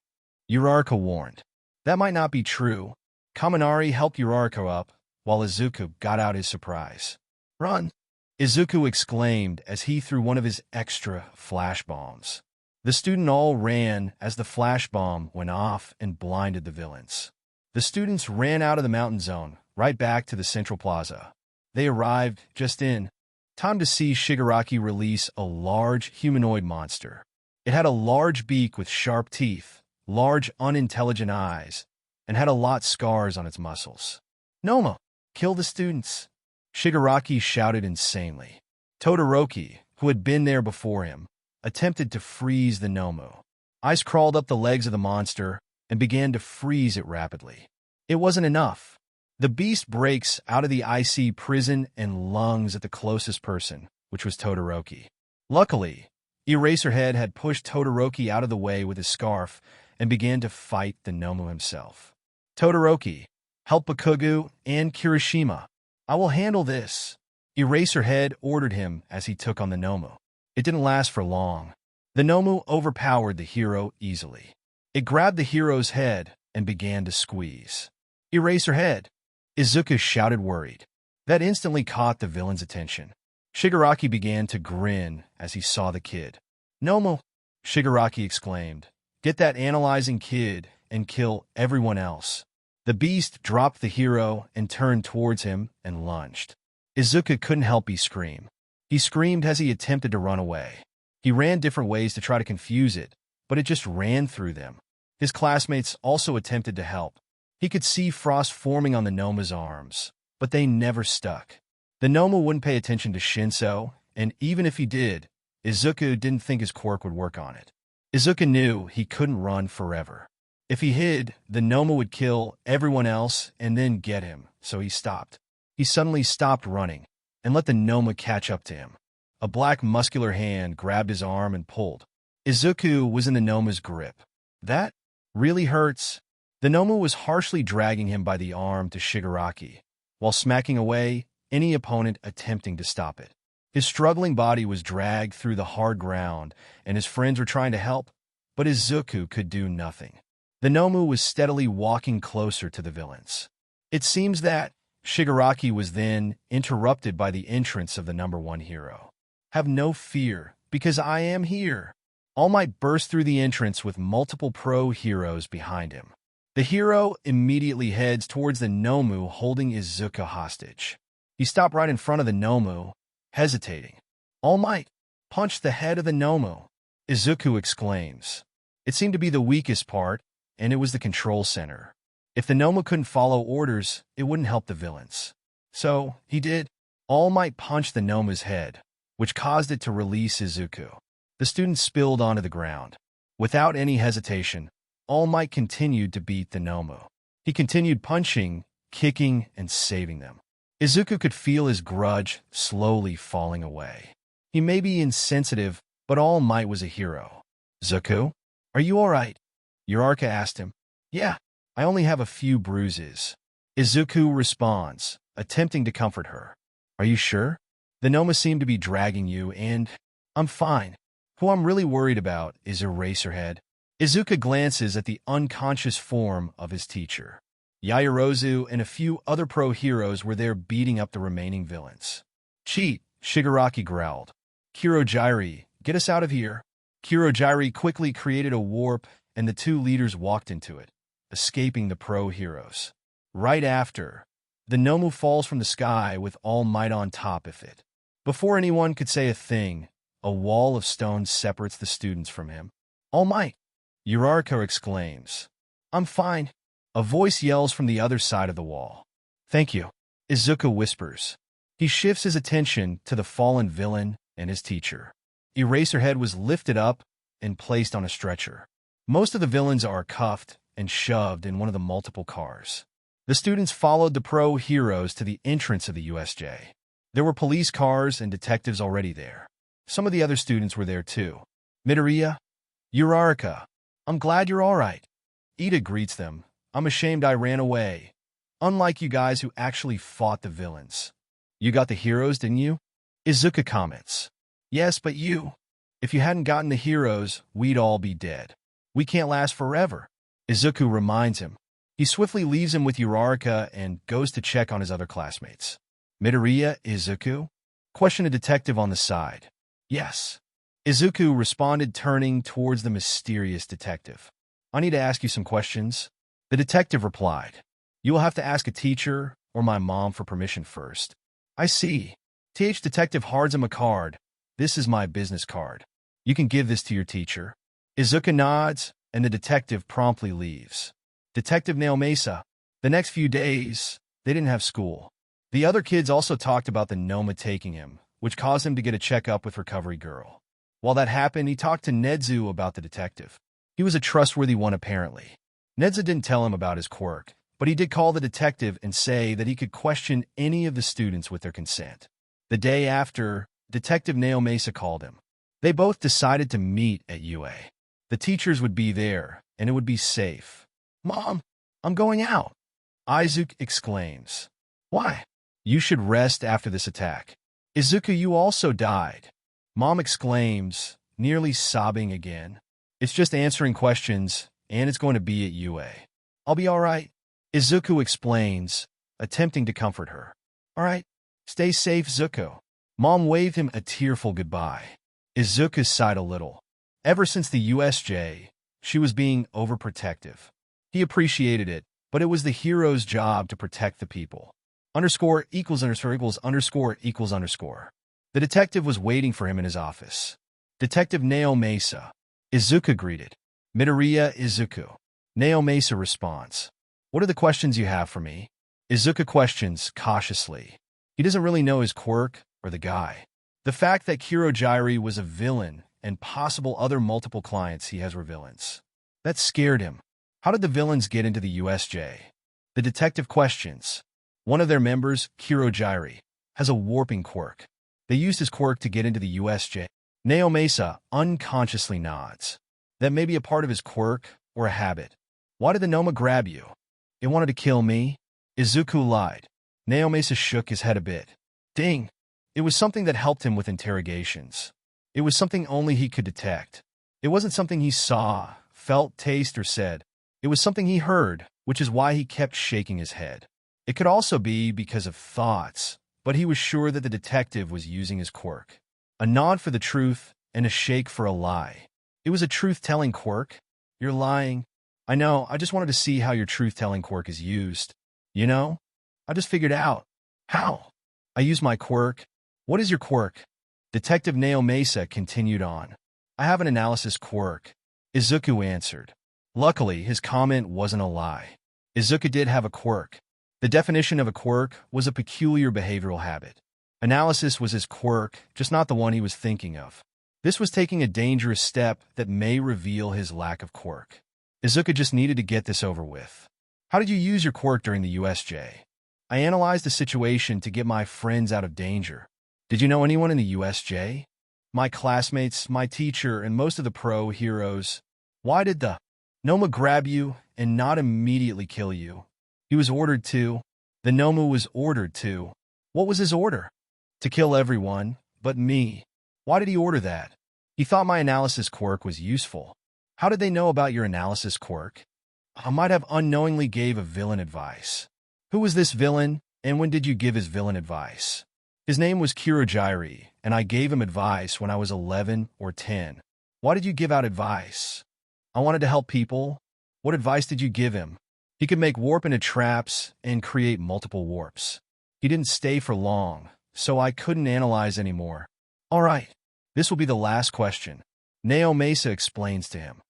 Uraraka warned. That might not be true. Kaminari helped Uraraka up, while Izuku got out his surprise. "Run!" Izuku exclaimed as he threw one of his extra flash bombs. The students all ran as the flash bomb went off and blinded the villains. The students ran out of the mountain zone, right back to the central plaza. They arrived just in time to see Shigaraki release a large humanoid monster. It had a large beak with sharp teeth, large unintelligent eyes, and had a lot of scars on its muscles. "Nomo, kill the students!" Shigaraki shouted insanely. Todoroki, who had been there before him, attempted to freeze the Nomu. Ice crawled up the legs of the monster and began to freeze it rapidly. It wasn't enough. The beast breaks out of the icy prison and lunges at the closest person, which was Todoroki. Luckily, Eraserhead had pushed Todoroki out of the way with his scarf and began to fight the Nomu himself. "Todoroki, help Bakugo and Kirishima. I will handle this," Eraserhead ordered him as he took on the Nomu. It didn't last for long. The Nomu overpowered the hero easily. It grabbed the hero's head and began to squeeze. "Eraserhead!" Izuku shouted, worried. That instantly caught the villain's attention. Shigaraki began to grin as he saw the kid. "Nomu!" Shigaraki exclaimed. "Get that analyzing kid and kill everyone else." The beast dropped the hero and turned towards him and lunged. Izuku couldn't help but scream. He screamed as he attempted to run away. He ran different ways to try to confuse it, but it just ran through them. His classmates also attempted to help. He could see frost forming on the Noma's arms, but they never stuck. The Noma wouldn't pay attention to Shinso, and even if he did, Izuku didn't think his quirk would work on it. Izuku knew he couldn't run forever. If he hid, the Noma would kill everyone else and then get him, so he stopped. He suddenly stopped running and let the Noma catch up to him. A black muscular hand grabbed his arm and pulled. Izuku was in the Noma's grip. "That really hurts." The Noma was harshly dragging him by the arm to Shigaraki, while smacking away any opponent attempting to stop it. His struggling body was dragged through the hard ground, and his friends were trying to help, but Izuku could do nothing. The Nomu was steadily walking closer to the villains. It seems that Shigaraki was then interrupted by the entrance of the #1 hero. "Have no fear, because I am here." All Might burst through the entrance with multiple pro heroes behind him. The hero immediately heads towards the Nomu holding Izuku hostage. He stopped right in front of the Nomu, hesitating. "All Might, punch the head of the Nomu," Izuku exclaims. It seemed to be the weakest part, and it was the control center. If the Nomu couldn't follow orders, it wouldn't help the villains. So, he did. All Might punched the Nomu's head, which caused it to release Izuku. The students spilled onto the ground. Without any hesitation, All Might continued to beat the Nomu. He continued punching, kicking, and saving them. Izuku could feel his grudge slowly falling away. He may be insensitive, but All Might was a hero. "Zuko, are you all right?" Uraraka asked him. "Yeah, I only have a few bruises." Izuku responds, attempting to comfort her. "Are you sure? The Noma seem to be dragging you, and I'm fine. Who I'm really worried about is Eraserhead." Izuku glances at the unconscious form of his teacher. Yaoyorozu and a few other pro-heroes were there beating up the remaining villains. "Cheat," Shigaraki growled. "Kirojiri, get us out of here." Kirojiri quickly created a warp, and the two leaders walked into it, escaping the pro-heroes. Right after, the Nomu falls from the sky with All Might on top of it. Before anyone could say a thing, a wall of stone separates the students from him. "All Might!" Uraraka exclaims. "I'm fine." A voice yells from the other side of the wall. "Thank you," Izuku whispers. He shifts his attention to the fallen villain and his teacher. Eraserhead was lifted up and placed on a stretcher. Most of the villains are cuffed and shoved in one of the multiple cars. The students followed the pro-heroes to the entrance of the USJ. There were police cars and detectives already there. Some of the other students were there too. "Midoriya, Uraraka, I'm glad you're all right." Ida greets them. "I'm ashamed I ran away. Unlike you guys who actually fought the villains." "You got the heroes, didn't you?" Izuku comments. "Yes, but you. If you hadn't gotten the heroes, we'd all be dead. We can't last forever," Izuku reminds him. He swiftly leaves him with Uraraka and goes to check on his other classmates. "Midoriya, Izuku?" questioned a detective on the side. "Yes." Izuku responded, turning towards the mysterious detective. "I need to ask you some questions." The detective replied. "You will have to ask a teacher or my mom for permission first." "I see." Detective hands him a card. "This is my business card. You can give this to your teacher." Izuku nods, and the detective promptly leaves. Detective Naomasa. The next few days, they didn't have school. The other kids also talked about the Noma taking him, which caused him to get a checkup with Recovery Girl. While that happened, he talked to Nedzu about the detective. He was a trustworthy one, apparently. Nedzu didn't tell him about his quirk, but he did call the detective and say that he could question any of the students with their consent. The day after, Detective Naomasa called him. They both decided to meet at UA. The teachers would be there, and it would be safe. "Mom, I'm going out," Izuku exclaims. "Why?" "You should rest after this attack." "Izuku, you also died," Mom exclaims, nearly sobbing again. "It's just answering questions, and it's going to be at UA. I'll be all right," Izuku explains, attempting to comfort her. "All right, stay safe, Zuko." Mom waved him a tearful goodbye. Izuku sighed a little. Ever since the USJ, she was being overprotective. He appreciated it, but it was the hero's job to protect the people. _= equals _. The detective was waiting for him in his office. Detective Naomasa. Izuku greeted. "Midoriya, Izuku." Naomasa responds. "What are the questions you have for me?" Izuku questions cautiously. He doesn't really know his quirk or the guy. The fact that Kirojiri was a villain and possible other multiple clients he has were villains. That scared him. How did the villains get into the USJ? The detective questions. One of their members, Kirojiri, has a warping quirk. They used his quirk to get into the USJ. Naomasa unconsciously nods. That may be a part of his quirk or a habit. "Why did the Noma grab you?" "It wanted to kill me." Izuku lied. Naomasa shook his head a bit. "Ding. It was something that helped him with interrogations. It was something only he could detect. It wasn't something he saw, felt, tasted, or said. It was something he heard, which is why he kept shaking his head. It could also be because of thoughts, but he was sure that the detective was using his quirk. A nod for the truth and a shake for a lie. It was a truth-telling quirk. "You're lying." "I know, I just wanted to see how your truth-telling quirk is used." "You know, I just figured out." "How?" "I use my quirk." "What is your quirk?" Detective Naomasa continued on. "I have an analysis quirk," Izuku answered. Luckily, his comment wasn't a lie. Izuku did have a quirk. The definition of a quirk was a peculiar behavioral habit. Analysis was his quirk, just not the one he was thinking of. This was taking a dangerous step that may reveal his lack of quirk. Izuku just needed to get this over with. "How did you use your quirk during the USJ?" I analyzed the situation to get my friends out of danger. Did you know anyone in the USJ? My classmates, my teacher, and most of the pro heroes. Why did the Noma grab you and not immediately kill you? He was ordered to. The Noma was ordered to. What was his order? To kill everyone, but me. Why did he order that? He thought my analysis quirk was useful. How did they know about your analysis quirk? I might have unknowingly gave a villain advice. Who was this villain, and when did you give his villain advice? His name was Kirojiri, and I gave him advice when I was 11 or 10. Why did you give out advice? I wanted to help people. What advice did you give him? He could make warp into traps and create multiple warps. He didn't stay for long, so I couldn't analyze anymore. All right, this will be the last question. Nao Mesa explains to him.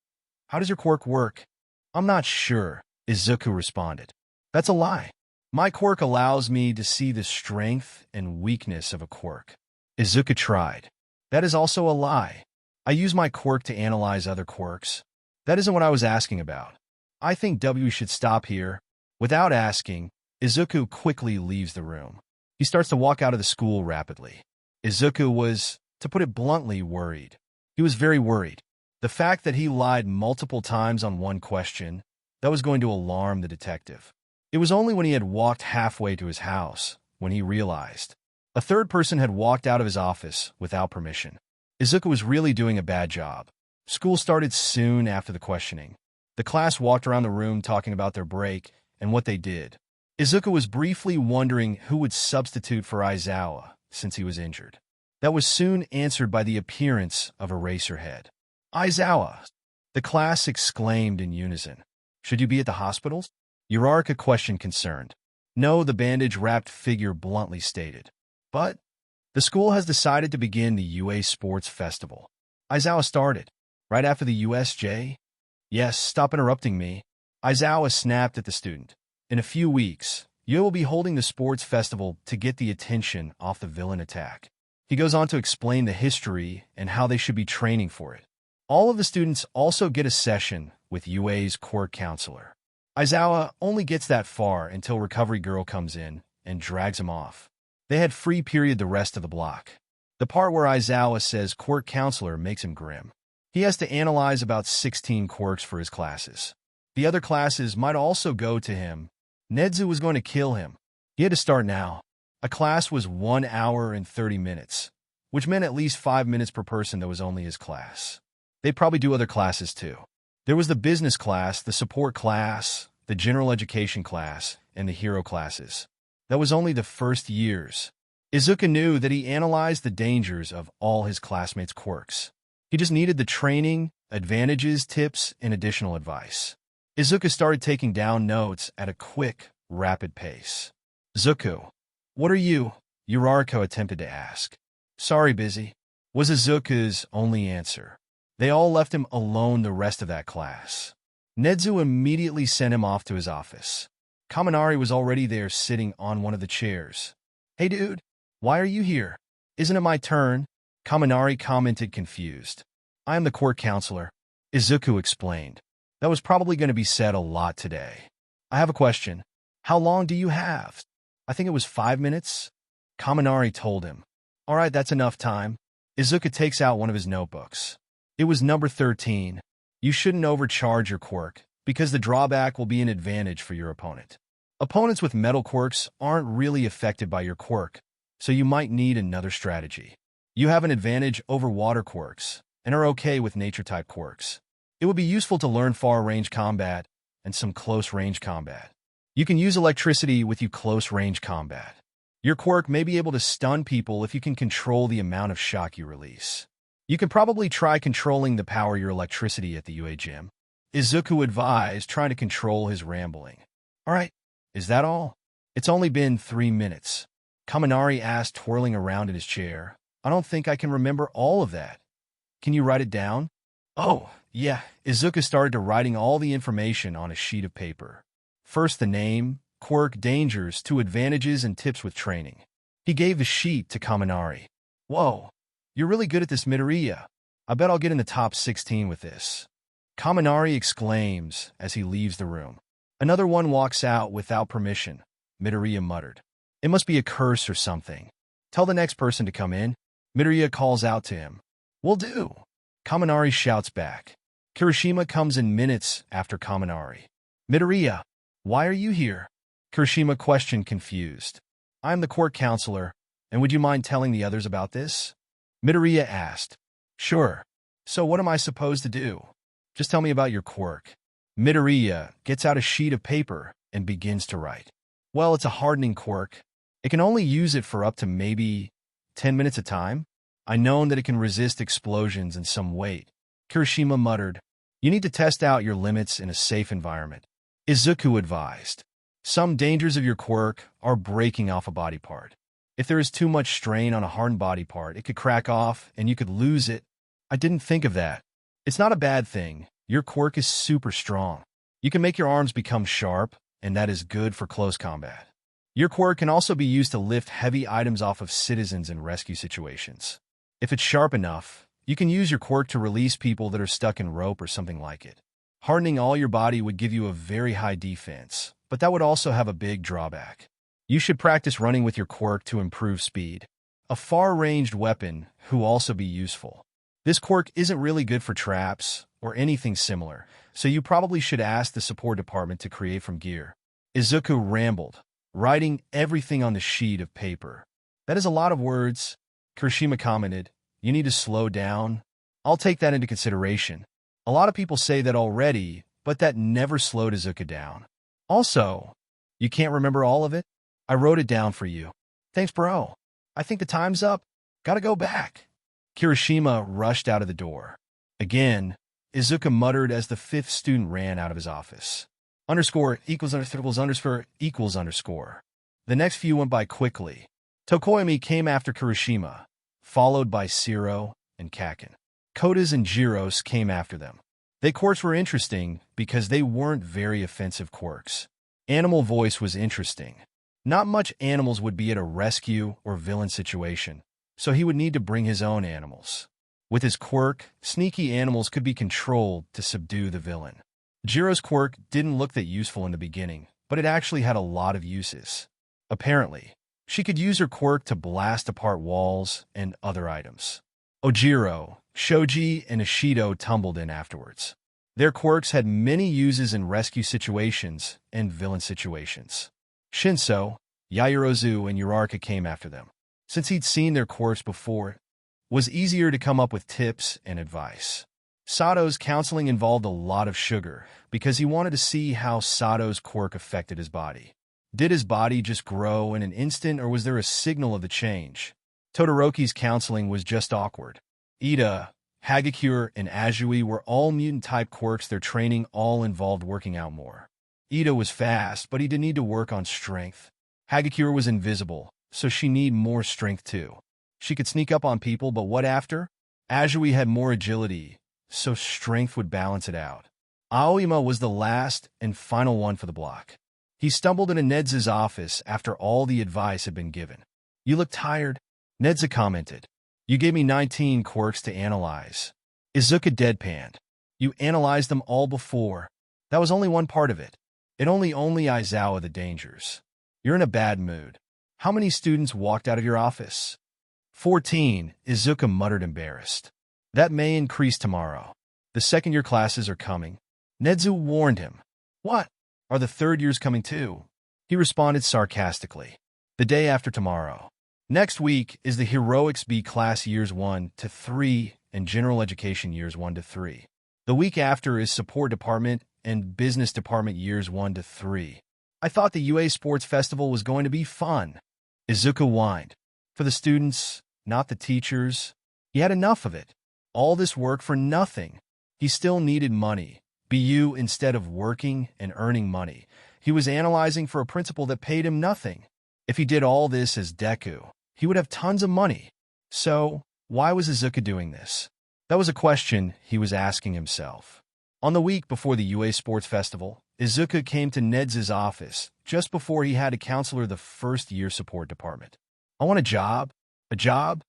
How does your quirk work? I'm not sure, Izuku responded. That's a lie. My quirk allows me to see the strength and weakness of a quirk. Izuku tried. That is also a lie. I use my quirk to analyze other quirks. That isn't what I was asking about. I think W should stop here. Without asking, Izuku quickly leaves the room. He starts to walk out of the school rapidly. Izuku was, to put it bluntly, worried. He was very worried. The fact that he lied multiple times on one question, that was going to alarm the detective. It was only when he had walked halfway to his house when he realized a third person had walked out of his office without permission. Izuku was really doing a bad job. School started soon after the questioning. The class walked around the room talking about their break and what they did. Izuku was briefly wondering who would substitute for Aizawa since he was injured. That was soon answered by the appearance of Eraserhead. Aizawa! The class exclaimed in unison. Should you be at the hospitals? Uraraka questioned concerned. No, the bandage-wrapped figure bluntly stated. But the school has decided to begin the UA Sports Festival. Aizawa started. Right after the USJ? Yes, stop interrupting me. Aizawa snapped at the student. In a few weeks, UA will be holding the sports festival to get the attention off the villain attack. He goes on to explain the history and how they should be training for it. All of the students also get a session with UA's court counselor. Aizawa only gets that far until Recovery Girl comes in and drags him off. They had free period the rest of the block. The part where Aizawa says court counselor makes him grim. He has to analyze about 16 quirks for his classes. The other classes might also go to him. Nedzu was going to kill him. He had to start now. A class was 1 hour and 30 minutes, which meant at least 5 minutes per person that was only his class. They'd probably do other classes too. There was the business class, the support class, the general education class, and the hero classes. That was only the first years. Izuku knew that he analyzed the dangers of all his classmates' quirks. He just needed the training, advantages, tips, and additional advice. Izuku started taking down notes at a quick, rapid pace. Zuku, what are you? Urarako attempted to ask. Sorry, busy, was Izuku's only answer. They all left him alone the rest of that class. Nedzu immediately sent him off to his office. Kaminari was already there sitting on one of the chairs. Hey dude, why are you here? Isn't it my turn? Kaminari commented confused. I am the court counselor, Izuku explained. That was probably going to be said a lot today. I have a question. How long do you have? I think it was 5 minutes? Kaminari told him. All right, that's enough time. Izuku takes out one of his notebooks. It was number 13. You shouldn't overcharge your quirk, because the drawback will be an advantage for your opponent. Opponents with metal quirks aren't really affected by your quirk, so you might need another strategy. You have an advantage over water quirks, and are okay with nature-type quirks. It would be useful to learn far-range combat and some close-range combat. You can use electricity with you close-range combat. Your quirk may be able to stun people if you can control the amount of shock you release. You can probably try controlling the power of your electricity at the UA gym. Izuku advised, trying to control his rambling. All right, is that all? It's only been 3 minutes. Kaminari asked, twirling around in his chair. I don't think I can remember all of that. Can you write it down? Oh, yeah. Izuku started to writing all the information on a sheet of paper. First the name, quirk, dangers, 2 advantages, and tips with training. He gave the sheet to Kaminari. Whoa. You're really good at this, Midoriya. I bet I'll get in the top 16 with this. Kaminari exclaims as he leaves the room. Another one walks out without permission. Midoriya muttered. It must be a curse or something. Tell the next person to come in. Midoriya calls out to him. Will do. Kaminari shouts back. Kirishima comes in minutes after Kaminari. Midoriya, why are you here? Kirishima questioned, confused. I am the court counselor, and would you mind telling the others about this? Midoriya asked. Sure. So what am I supposed to do? Just tell me about your quirk. Midoriya gets out a sheet of paper and begins to write. Well, it's a hardening quirk. It can only use it for up to maybe 10 minutes at a time. I know that it can resist explosions and some weight. Kirishima muttered. You need to test out your limits in a safe environment. Izuku advised. Some dangers of your quirk are breaking off a body part. If there is too much strain on a hardened body part, it could crack off and you could lose it. I didn't think of that. It's not a bad thing. Your quirk is super strong. You can make your arms become sharp, and that is good for close combat. Your quirk can also be used to lift heavy items off of citizens in rescue situations. If it's sharp enough, you can use your quirk to release people that are stuck in rope or something like it. Hardening all your body would give you a very high defense, but that would also have a big drawback. You should practice running with your quirk to improve speed. A far-ranged weapon will also be useful. This quirk isn't really good for traps or anything similar, so you probably should ask the support department to create from gear. Izuku rambled, writing everything on the sheet of paper. That is a lot of words. Kirishima commented. You need to slow down. I'll take that into consideration. A lot of people say that already, but that never slowed Izuku down. Also, you can't remember all of it? I wrote it down for you. Thanks, bro. I think the time's up. Gotta go back. Kirishima rushed out of the door. Again, Izuku muttered as the fifth student ran out of his office. Underscore equals underscore equals underscore. The next few went by quickly. Tokoyami came after Kirishima, followed by Siro and Kakin. Kotas and Jiros came after them. Their quirks were interesting because they weren't very offensive quirks. Animal voice was interesting. Not much animals would be at a rescue or villain situation, so he would need to bring his own animals. With his quirk, sneaky animals could be controlled to subdue the villain. Jiro's quirk didn't look that useful in the beginning, but it actually had a lot of uses. Apparently, she could use her quirk to blast apart walls and other items. Ojiro, Shoji, and Ishido tumbled in afterwards. Their quirks had many uses in rescue situations and villain situations. Shinso, Yaoyorozu, and Uraraka came after them. Since he'd seen their quirks before, it was easier to come up with tips and advice. Sato's counseling involved a lot of sugar because he wanted to see how Sato's quirk affected his body. Did his body just grow in an instant, or was there a signal of the change? Todoroki's counseling was just awkward. Ida, Hagakure, and Azui were all mutant-type quirks. Their training all involved working out more. Ida was fast, but he did need to work on strength. Hagakure was invisible, so she needed more strength too. She could sneak up on people, but what after? Azui had more agility, so strength would balance it out. Aoyama was the last and final one for the block. He stumbled into Nedza's office after all the advice had been given. You look tired, Nedza commented. You gave me 19 quirks to analyze. Izuku deadpanned. You analyzed them all before. That was only one part of it. It only Aizawa the dangers. You're in a bad mood. How many students walked out of your office? 14, Izuku muttered, embarrassed. That may increase tomorrow. The second-year classes are coming. Nedzu warned him. What? Are the third years coming too? He responded sarcastically. The day after tomorrow. Next week is the Heroics B class years 1 to 3 and General Education years 1 to 3. The week after is Support Department and Business Department years 1 to 3. I thought the UA Sports Festival was going to be fun. Izuku whined. For the students, not the teachers. He had enough of it. All this work for nothing. He still needed money. BU, instead of working and earning money, he was analyzing for a principal that paid him nothing. If he did all this as Deku, he would have tons of money. So, why was Izuku doing this? That was a question he was asking himself. On the week before the UA Sports Festival, Izuku came to Nedza's office just before he had to counselor the first-year support department. I want a job. A job?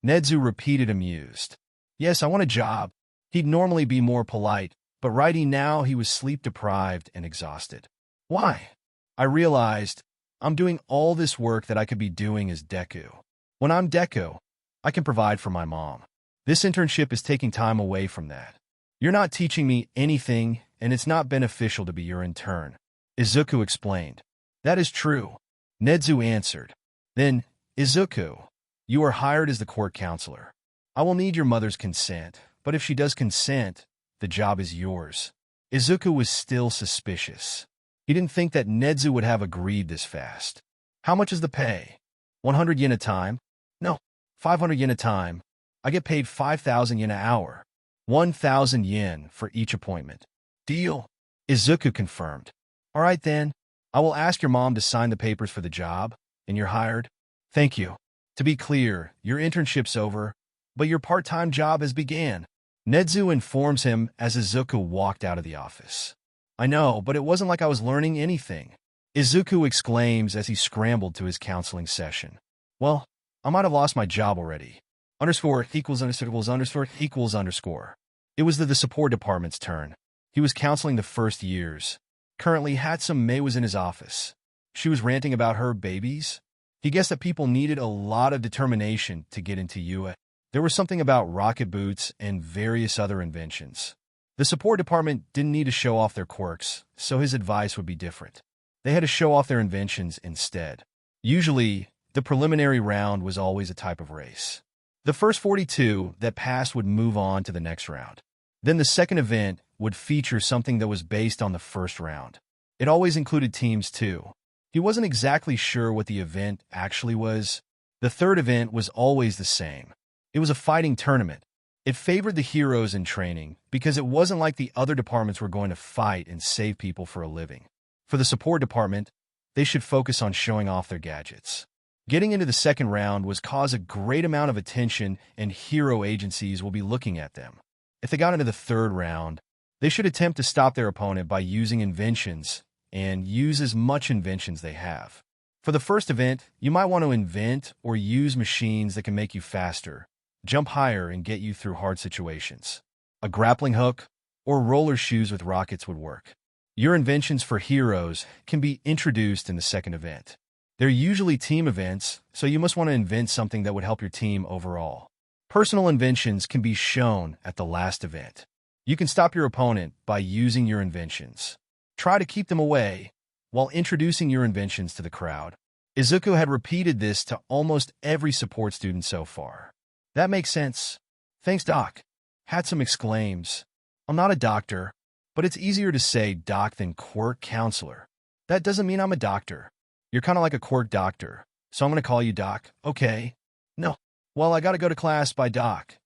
Nedzu repeated, amused. Yes, I want a job. He'd normally be more polite, but right now he was sleep-deprived and exhausted. Why? I realized I'm doing all this work that I could be doing as Deku. When I'm Deku, I can provide for my mom. This internship is taking time away from that. You're not teaching me anything, and it's not beneficial to be your intern, Izuku explained. That is true, Nezu answered. Then, Izuku, you are hired as the court counselor. I will need your mother's consent, but if she does consent, the job is yours. Izuku was still suspicious. He didn't think that Nezu would have agreed this fast. How much is the pay? 100 yen a time? No, 500 yen a time. I get paid 5,000 yen an hour. 1,000 yen for each appointment. Deal, Izuku confirmed. All right then, I will ask your mom to sign the papers for the job, and you're hired. Thank you. To be clear, your internship's over, but your part-time job has began. Nezu informs him as Izuku walked out of the office. I know, but it wasn't like I was learning anything, Izuku exclaims as he scrambled to his counseling session. Well, I might have lost my job already. Underscore equals underscore underscore equals underscore. It was the support department's turn. He was counseling the first years. Currently, Hatsum Mei was in his office. She was ranting about her babies. He guessed that people needed a lot of determination to get into UA. There was something about rocket boots and various other inventions. The support department didn't need to show off their quirks, so his advice would be different. They had to show off their inventions instead. Usually, the preliminary round was always a type of race. The first 42 that passed would move on to the next round. Then the second event would feature something that was based on the first round. It always included teams too. He wasn't exactly sure what the event actually was. The third event was always the same. It was a fighting tournament. It favored the heroes in training because it wasn't like the other departments were going to fight and save people for a living. For the support department, they should focus on showing off their gadgets. Getting into the second round was cause a great amount of attention, and hero agencies will be looking at them. If they got into the third round, they should attempt to stop their opponent by using inventions and use as much inventions they have. For the first event, you might want to invent or use machines that can make you faster, jump higher, and get you through hard situations. A grappling hook or roller shoes with rockets would work. Your inventions for heroes can be introduced in the second event. They're usually team events, so you must want to invent something that would help your team overall. Personal inventions can be shown at the last event. You can stop your opponent by using your inventions. Try to keep them away while introducing your inventions to the crowd. Izuku had repeated this to almost every support student so far. That makes sense. Thanks, Doc. Hatsum exclaims. I'm not a doctor, but it's easier to say doc than quirk counselor. That doesn't mean I'm a doctor. You're kind of like a quirk doctor, so I'm going to call you Doc, okay? No. Well, I got to go to class by Doc.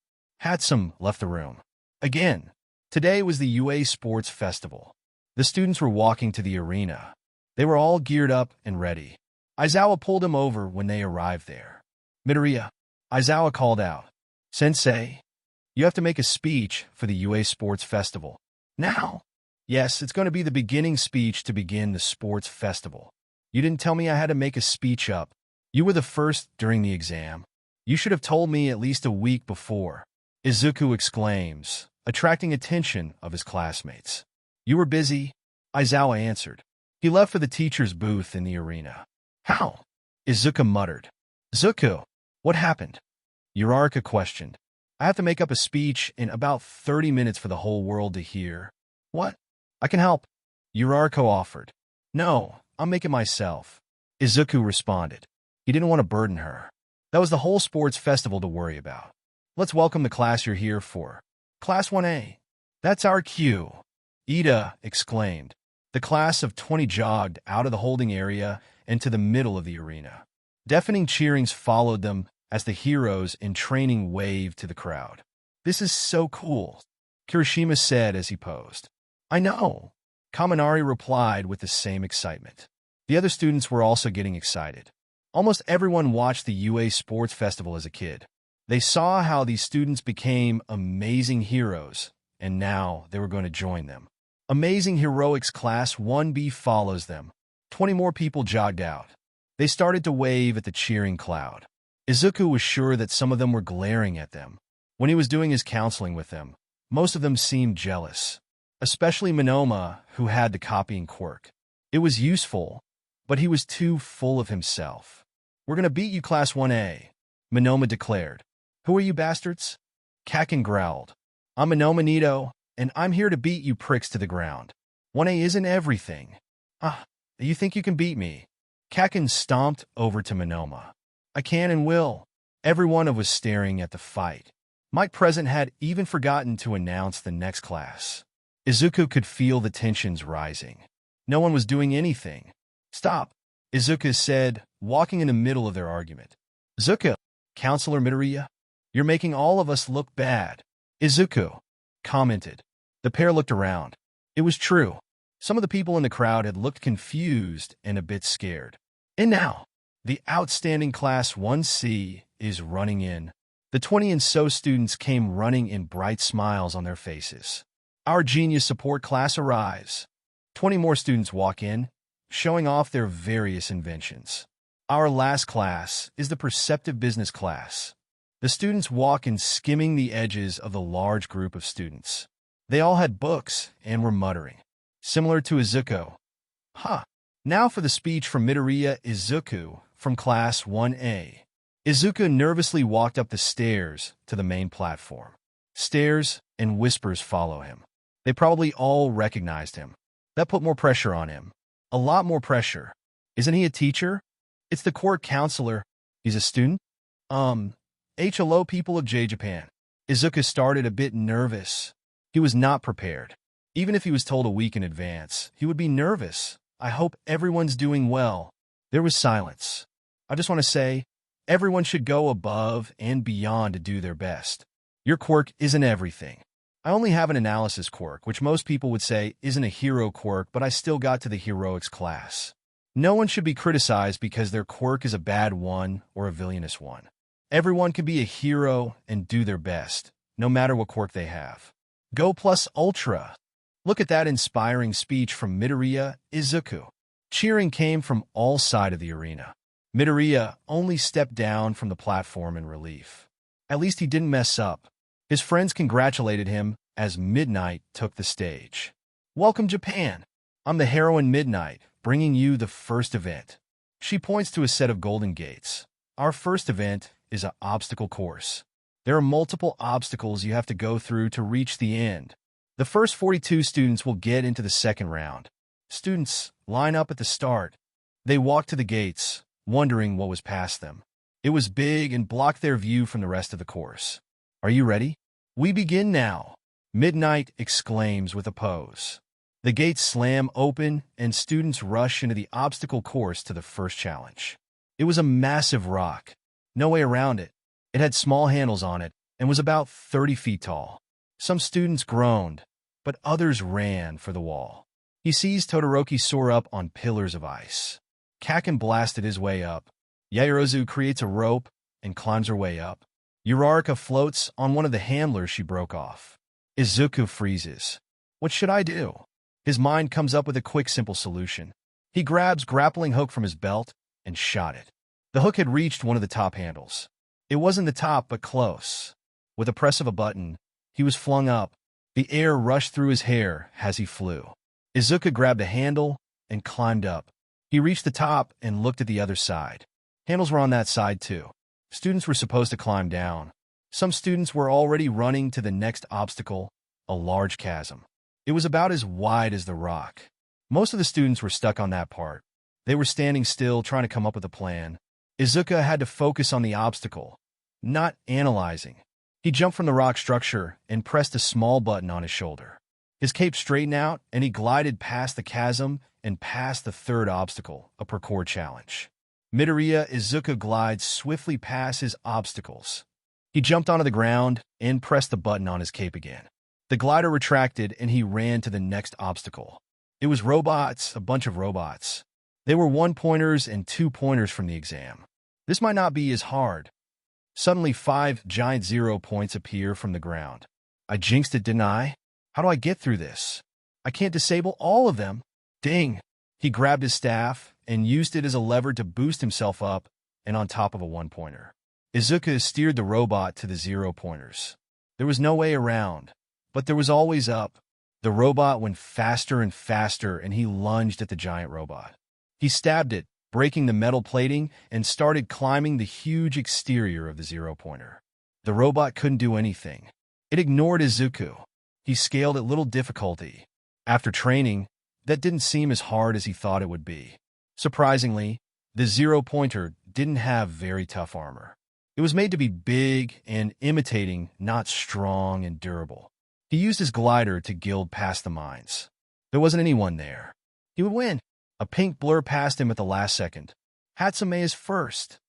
Hatsum left the room. Again, today was the UA Sports Festival. The students were walking to the arena. They were all geared up and ready. Aizawa pulled him over when they arrived there. Midoriya, Aizawa called out. Sensei, you have to make a speech for the UA Sports Festival. Now? Yes, it's going to be the beginning speech to begin the sports festival. You didn't tell me I had to make a speech up. You were the first during the exam. You should have told me at least a week before, Izuku exclaims, attracting attention of his classmates. You were busy, Aizawa answered. He left for the teacher's booth in the arena. How? Izuku muttered. Zuku, what happened? Uraraka questioned. I have to make up a speech in about 30 minutes for the whole world to hear. What? I can help, Uraraka offered. No, I'll make it myself, Izuku responded. He didn't want to burden her. That was the whole sports festival to worry about. Let's welcome the class you're here for. Class 1A. That's our cue, Ida exclaimed. The class of 20 jogged out of the holding area and to the middle of the arena. Deafening cheerings followed them as the heroes in training waved to the crowd. This is so cool, Kirishima said as he posed. I know, Kaminari replied with the same excitement. The other students were also getting excited. Almost everyone watched the UA Sports Festival as a kid. They saw how these students became amazing heroes, and now they were going to join them. Amazing Heroics Class 1B follows them. 20 more people jogged out. They started to wave at the cheering cloud. Izuku was sure that some of them were glaring at them. When he was doing his counseling with them, most of them seemed jealous, especially Minoma, who had the copying quirk. It was useful, but he was too full of himself. "We're gonna beat you, Class 1A, Monoma declared. "Who are you bastards?" Kaken growled. "I'm Monoma Nito, and I'm here to beat you pricks to the ground. 1A isn't everything. You think you can beat me?" Kaken stomped over to Monoma. "I can and will." Everyone was staring at the fight. Mike Present had even forgotten to announce the next class. Izuku could feel the tensions rising. No one was doing anything. "Stop," Izuku said, walking in the middle of their argument. "Izuku, Counselor Midoriya, you're making all of us look bad," Izuku commented. The pair looked around. It was true. Some of the people in the crowd had looked confused and a bit scared. And now, the outstanding Class 1C is running in. The 20 and so students came running in, bright smiles on their faces. "Our genius support class arrives." 20 more students walk in, showing off their various inventions. "Our last class is the perceptive business class." The students walk in, skimming the edges of the large group of students. They all had books and were muttering. Similar to Izuku. Now for the speech from Midoriya Izuku from Class 1A. Izuku nervously walked up the stairs to the main platform. Stares and whispers follow him. They probably all recognized him. That put more pressure on him. A lot more pressure. Isn't he a teacher? It's the court counselor. He's a student? Hello people of Japan. Izuku started a bit nervous. He was not prepared. Even if he was told a week in advance, he would be nervous. "I hope everyone's doing well." There was silence. "I just want to say, everyone should go above and beyond to do their best. Your quirk isn't everything. I only have an analysis quirk, which most people would say isn't a hero quirk, but I still got to the heroics class. No one should be criticized because their quirk is a bad one or a villainous one. Everyone can be a hero and do their best, no matter what quirk they have. Go plus ultra." Look at that inspiring speech from Midoriya Izuku. Cheering came from all sides of the arena. Midoriya only stepped down from the platform in relief. At least he didn't mess up. His friends congratulated him as Midnight took the stage. "Welcome, Japan. I'm the heroine Midnight, bringing you the first event." She points to a set of golden gates. "Our first event is an obstacle course. There are multiple obstacles you have to go through to reach the end. The first 42 students will get into the second round. Students line up at the start. They walk to the gates, wondering what was past them. It was big and blocked their view from the rest of the course. Are you ready? We begin now," Midnight exclaims with a pose. The gates slam open and students rush into the obstacle course to the first challenge. It was a massive rock. No way around it. It had small handles on it and was about 30 feet tall. Some students groaned, but others ran for the wall. He sees Todoroki soar up on pillars of ice. Kaken blasted his way up. Yaoyorozu creates a rope and climbs her way up. Uraraka floats on one of the handlers she broke off. Izuku freezes. What should I do? His mind comes up with a quick, simple solution. He grabs grappling hook from his belt and shot it. The hook had reached one of the top handles. It wasn't the top, but close. With a press of a button, he was flung up. The air rushed through his hair as he flew. Izuku grabbed a handle and climbed up. He reached the top and looked at the other side. Handles were on that side too. Students were supposed to climb down. Some students were already running to the next obstacle, a large chasm. It was about as wide as the rock. Most of the students were stuck on that part. They were standing still, trying to come up with a plan. Izuku had to focus on the obstacle, not analyzing. He jumped from the rock structure and pressed a small button on his shoulder. His cape straightened out, and he glided past the chasm and past the third obstacle, a parkour challenge. Midoriya Izuku glides swiftly past his obstacles. He jumped onto the ground and pressed the button on his cape again. The glider retracted, and he ran to the next obstacle. It was robots, a bunch of robots. They were 1-pointers and 2-pointers from the exam. This might not be as hard. Suddenly, 5 giant 0 points appear from the ground. I jinxed it, didn't I? How do I get through this? I can't disable all of them. Ding! He grabbed his staff and used it as a lever to boost himself up and on top of a 1-pointer. Izuku steered the robot to the 0-pointers. There was no way around, but there was always up. The robot went faster and faster, and he lunged at the giant robot. He stabbed it, breaking the metal plating, and started climbing the huge exterior of the zero-pointer. The robot couldn't do anything. It ignored Izuku. He scaled at little difficulty. After training, that didn't seem as hard as he thought it would be. Surprisingly, the zero-pointer didn't have very tough armor. It was made to be big and imitating, not strong and durable. He used his glider to gild past the mines. There wasn't anyone there. He would win. A pink blur passed him at the last second. Hatsume is first.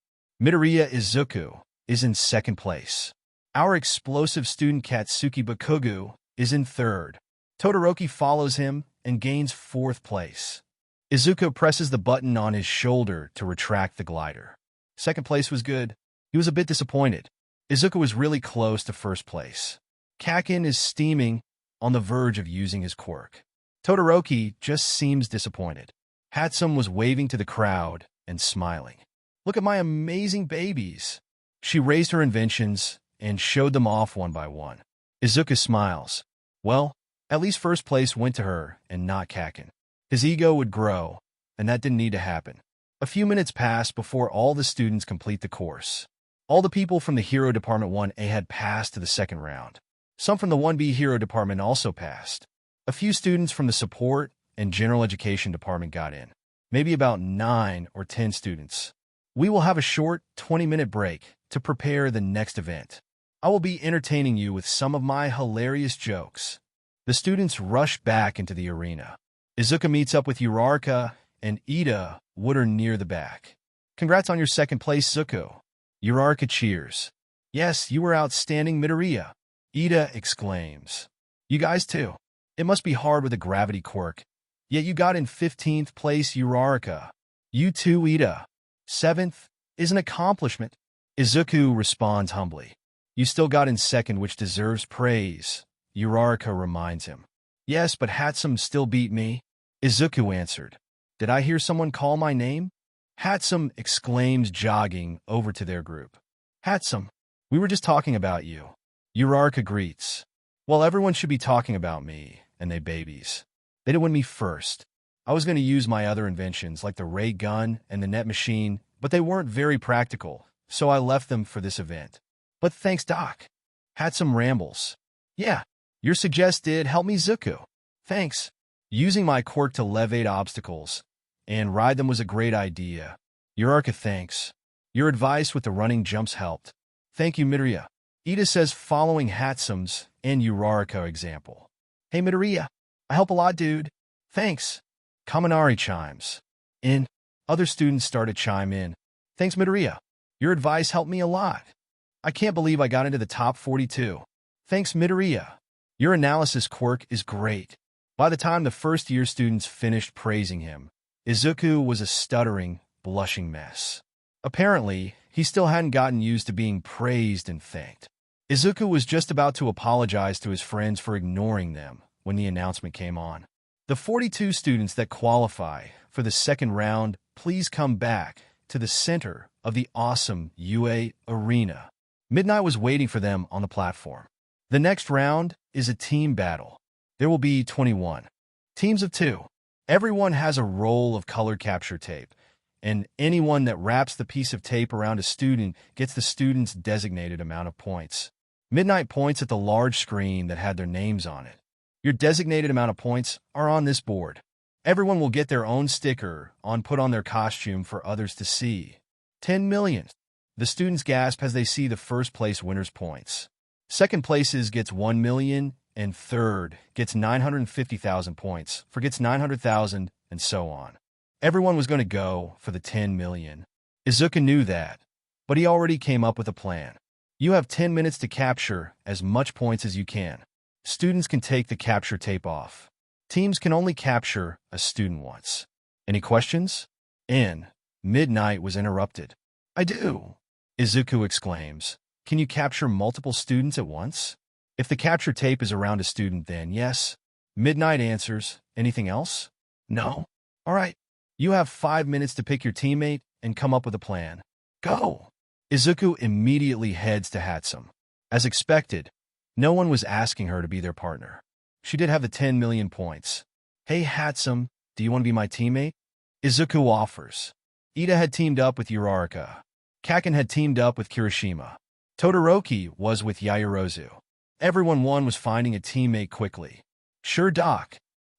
Midoriya Izuku is in second place. Our explosive student Katsuki Bakugu is in third. Todoroki follows him and gains fourth place. Izuku presses the button on his shoulder to retract the glider. Second place was good. He was a bit disappointed. Izuku was really close to first place. Kakin is steaming, on the verge of using his quirk. Todoroki just seems disappointed. Hatsume was waving to the crowd and smiling. "Look at my amazing babies." She raised her inventions and showed them off one by one. Izuku smiles. Well, at least first place went to her and not Kakin. His ego would grow, and that didn't need to happen. A few minutes passed before all the students complete the course. All the people from the Hero Department 1A had passed to the second round. Some from the 1B Hero Department also passed. A few students from the Support and General Education Department got in. Maybe about 9 or 10 students. We will have a short 20-minute break to prepare the next event. I will be entertaining you with some of my hilarious jokes. The students rush back into the arena. Izuku meets up with Uraraka and Ida Wooder near the back. "Congrats on your second place, Izuku." Uraraka cheers. "Yes, you were outstanding, Midoriya." Ida exclaims. "You guys too. It must be hard with a gravity quirk. Yet you got in 15th place, Uraraka." "You too, Ida. 7th is an accomplishment." Izuku responds humbly. "You still got in second, which deserves praise," Uraraka reminds him. "Yes, but Hatsume still beat me," Izuku answered. "Did I hear someone call my name?" Hatsume exclaims, jogging over to their group. "Hatsume, we were just talking about you." Uraraka greets. "Well, everyone should be talking about me and they babies. They didn't win me first. I was going to use my other inventions like the ray gun and the net machine, but they weren't very practical, so I left them for this event. But thanks, Doc." Hatsume rambles. "Yeah, your suggest did help me, Izuku. Thanks. Using my quirk to levate obstacles and ride them was a great idea. Uraraka, thanks. Your advice with the running jumps helped. Thank you, Midoriya." Ida says, following Hatsume's and Uraraka example. "Hey, Midoriya, I help a lot, dude. Thanks." Kaminari chimes in. Other students start to chime in. "Thanks, Midoriya. Your advice helped me a lot. I can't believe I got into the top 42. Thanks, Midoriya. Your analysis quirk is great." By the time the first-year students finished praising him, Izuku was a stuttering, blushing mess. Apparently, he still hadn't gotten used to being praised and thanked. Izuku was just about to apologize to his friends for ignoring them when the announcement came on. "The 42 students that qualify for the second round, please come back to the center of the awesome UA arena." Midnight was waiting for them on the platform. The next round is a team battle. There will be 21 teams of 2. Everyone has a roll of color capture tape, and anyone that wraps the piece of tape around a student gets the student's designated amount of points. Midnight points at the large screen that had their names on it. Your designated amount of points are on this board. Everyone will get their own sticker put on their costume for others to see. 10 million. The students gasp as they see the first place winner's points. Second places gets 1 million, and third gets 950,000 points, for gets 900,000, and so on. Everyone was going to go for the 10 million. Izuku knew that, but he already came up with a plan. You have 10 minutes to capture as much points as you can. Students can take the capture tape off. Teams can only capture a student once. Any questions? And Midnight was interrupted. "I do," Izuku exclaims. "Can you capture multiple students at once?" "If the capture tape is around a student, then yes." Midnight answers. "Anything else?" "No." "All right. You have 5 minutes to pick your teammate and come up with a plan. Go." Izuku immediately heads to Hatsume. As expected, no one was asking her to be their partner. She did have the 10 million points. "Hey, Hatsume, do you want to be my teammate?" Izuku offers. Ida had teamed up with Uraraka. Kaken had teamed up with Kirishima. Todoroki was with Yaoyorozu. Everyone was finding a teammate quickly. Sure, Doc.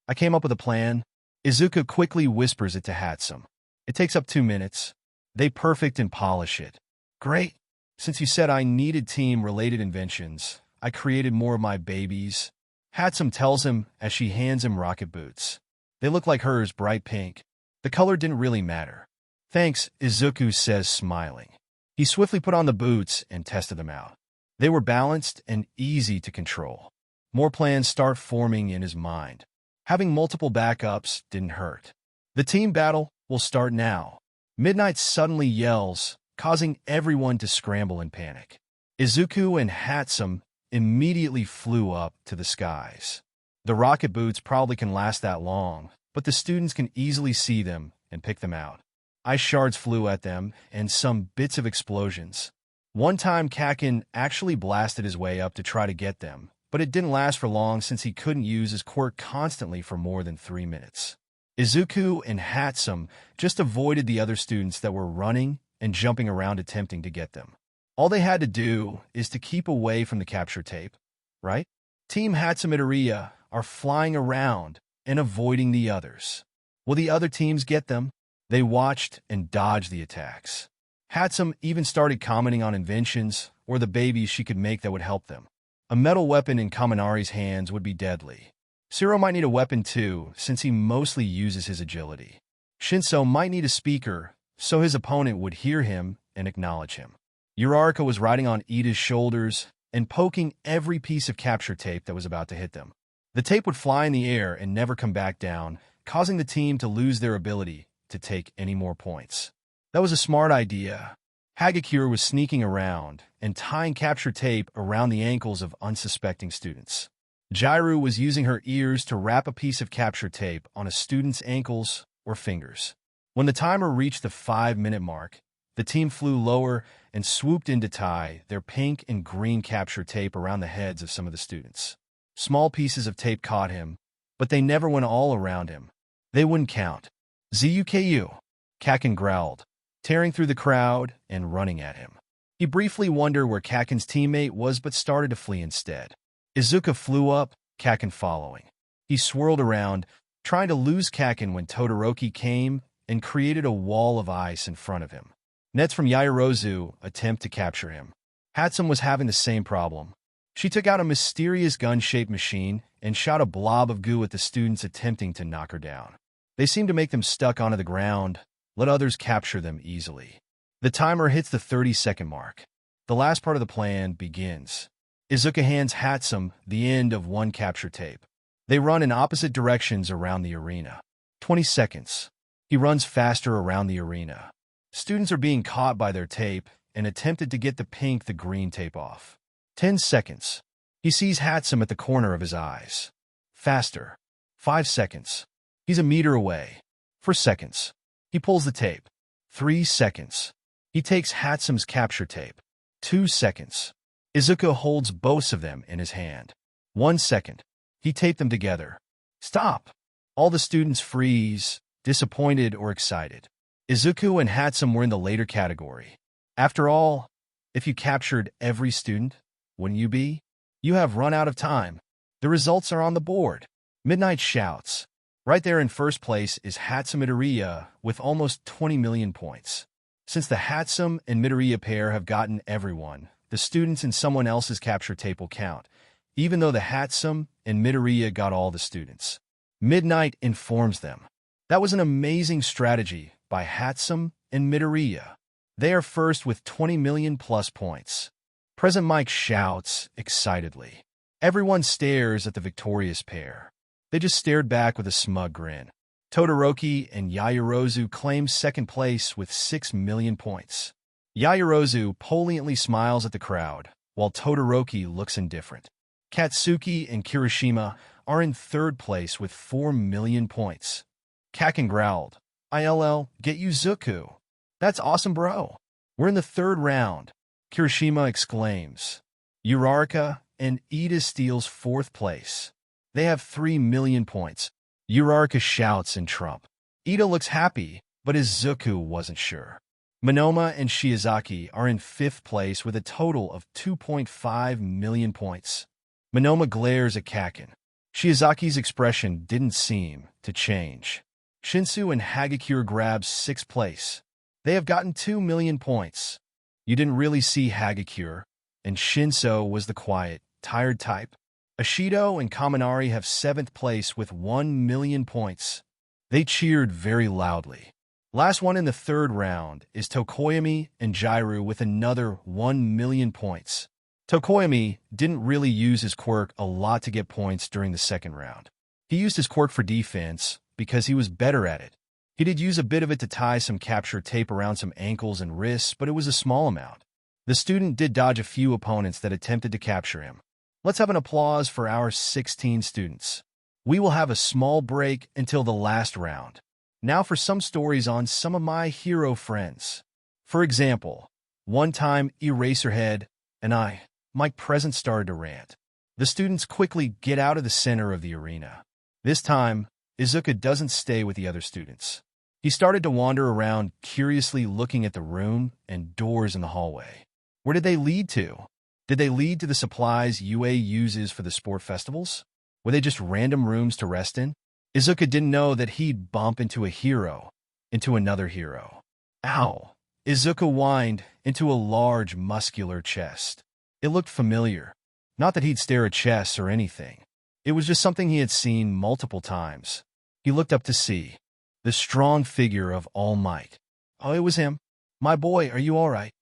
I came up with a plan. Izuku quickly whispers it to Hatsum. It takes up 2 minutes. They perfect and polish it. Great. Since you said I needed team-related inventions, I created more of my babies. Hatsum tells him as she hands him rocket boots. They look like hers, bright pink. The color didn't really matter. Thanks, Izuku says, smiling. He swiftly put on the boots and tested them out. They were balanced and easy to control. More plans start forming in his mind. Having multiple backups didn't hurt. The team battle will start now. Midnight suddenly yells, causing everyone to scramble in panic. Izuku and Hatsum immediately flew up to the skies. The rocket boots probably can last that long, but the students can easily see them and pick them out. Ice shards flew at them, and some bits of explosions. One time Kaken actually blasted his way up to try to get them, but it didn't last for long since he couldn't use his quirk constantly for more than 3 minutes. Izuku and Hatsum just avoided the other students that were running and jumping around attempting to get them. All they had to do is to keep away from the capture tape, right? Team Hatsum Midoriya are flying around and avoiding the others. Will the other teams get them? They watched and dodged the attacks. Hatsum even started commenting on inventions or the babies she could make that would help them. A metal weapon in Kaminari's hands would be deadly. Siro might need a weapon too, since he mostly uses his agility. Shinso might need a speaker, so his opponent would hear him and acknowledge him. Uraraka was riding on Ida's shoulders and poking every piece of capture tape that was about to hit them. The tape would fly in the air and never come back down, causing the team to lose their ability to take any more points. That was a smart idea. Hagakure was sneaking around and tying capture tape around the ankles of unsuspecting students. Jairu was using her ears to wrap a piece of capture tape on a student's ankles or fingers. When the timer reached the 5-minute mark, the team flew lower and swooped in to tie their pink and green capture tape around the heads of some of the students. Small pieces of tape caught him, but they never went all around him. They wouldn't count. Zuku, Kaken growled, tearing through the crowd and running at him. He briefly wondered where Kaken's teammate was but started to flee instead. Izuku flew up, Kaken following. He swirled around, trying to lose Kaken when Todoroki came and created a wall of ice in front of him. Nets from Yaoyorozu attempt to capture him. Hatsum was having the same problem. She took out a mysterious gun-shaped machine and shot a blob of goo at the students attempting to knock her down. They seemed to make them stuck onto the ground, let others capture them easily. The timer hits the 30-second mark. The last part of the plan begins. Izuku hands Hatsum the end of one capture tape. They run in opposite directions around the arena. 20 seconds. He runs faster around the arena. Students are being caught by their tape and attempted to get the green tape off. 10 seconds. He sees Hatsum at the corner of his eyes. Faster. 5 seconds. He's a meter away. 4 seconds. He pulls the tape. 3 seconds. He takes Hatsum's capture tape. 2 seconds. Izuku holds both of them in his hand. 1 second. He taped them together. Stop! All the students freeze, disappointed or excited. Izuku and Hatsum were in the later category. After all, if you captured every student, wouldn't you be? You have run out of time. The results are on the board. Midnight shouts. Right there in first place is Hatsum Midoriya with almost 20 million points. Since the Hatsum and Midoriya pair have gotten everyone, the students in someone else's capture tape will count, even though the Hatsum and Midoriya got all the students. Midnight informs them. That was an amazing strategy by Hatsum and Midoriya. They are first with 20 million plus points. Present Mike shouts excitedly. Everyone stares at the victorious pair. They just stared back with a smug grin. Todoroki and Yaoyorozu claim second place with 6 million points. Yaoyorozu politely smiles at the crowd, while Todoroki looks indifferent. Katsuki and Kirishima are in third place with 4 million points. Kaken growled, ILL, get you Zuku. That's awesome, bro. We're in the third round. Kirishima exclaims. Uraraka and Ida steals fourth place. They have 3 million points. Uraraka shouts in Trump. Ida looks happy, but Izuku wasn't sure. Monoma and Shiozaki are in 5th place with a total of 2.5 million points. Monoma glares at Kaken. Shiozaki's expression didn't seem to change. Shinso and Hagakure grabs 6th place. They have gotten 2 million points. You didn't really see Hagakure, and Shinso was the quiet, tired type. Ashido and Kaminari have 7th place with 1 million points. They cheered very loudly. Last one in the 3rd round is Tokoyami and Jairu with another 1 million points. Tokoyami didn't really use his quirk a lot to get points during the 2nd round. He used his quirk for defense because he was better at it. He did use a bit of it to tie some capture tape around some ankles and wrists, but it was a small amount. The student did dodge a few opponents that attempted to capture him. Let's have an applause for our 16 students. We will have a small break until the last round. Now for some stories on some of my hero friends. For example, one time Eraserhead and Mike Present started to rant. The students quickly get out of the center of the arena. This time, Izuku doesn't stay with the other students. He started to wander around, curiously looking at the room and doors in the hallway. Where did they lead to? Did they lead to the supplies UA uses for the sport festivals? Were they just random rooms to rest in? Izuku didn't know that he'd bump into another hero. Ow! Izuku whined into a large, muscular chest. It looked familiar. Not that he'd stare at chests or anything. It was just something he had seen multiple times. He looked up to see the strong figure of All Might. Oh, it was him. My boy, are you all right?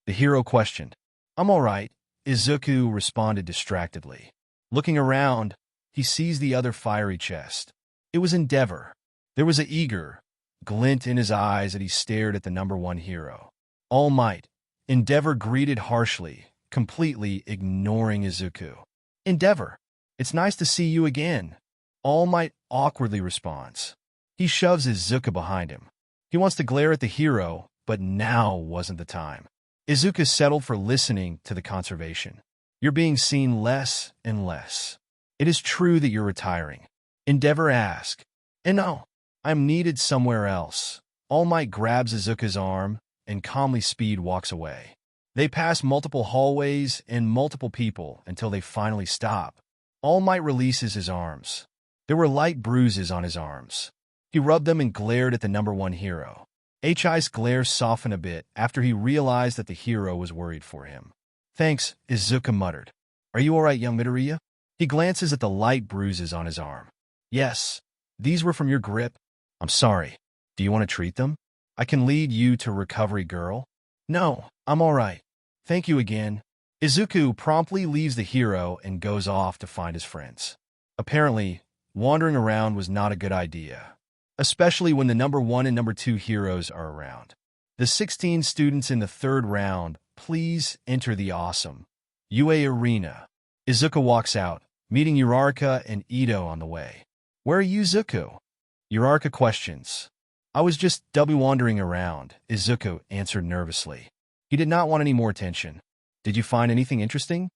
The hero questioned. I'm all right, Izuku responded distractedly. Looking around, he sees the other fiery chest. It was Endeavor. There was an eager glint in his eyes as he stared at the #1 hero. All Might. Endeavor greeted harshly, completely ignoring Izuku. Endeavor, it's nice to see you again. All Might awkwardly responds. He shoves Izuku behind him. He wants to glare at the hero, but now wasn't the time. Izuku settled for listening to the conservation. You're being seen less and less. It is true that you're retiring. Endeavor asks. And no, I'm needed somewhere else. All Might grabs Izuku's arm and calmly speed walks away. They pass multiple hallways and multiple people until they finally stop. All Might releases his arms. There were light bruises on his arms. He rubbed them and glared at the #1 hero. HI's glare softened a bit after he realized that the hero was worried for him. Thanks, Izuku muttered. Are you all right, young Midoriya? He glances at the light bruises on his arm. Yes, these were from your grip. I'm sorry. Do you want to treat them? I can lead you to recovery, girl. No, I'm all right. Thank you again. Izuku promptly leaves the hero and goes off to find his friends. Apparently, wandering around was not a good idea, especially when the #1 and #2 heroes are around. The 16 students in the 3rd round, please enter the awesome UA arena. Izuku walks out, meeting Uraraka and Ito on the way. Where are you, Izuku? Uraraka questions. I was just wandering around, Izuku answered nervously. He did not want any more attention. Did you find anything interesting?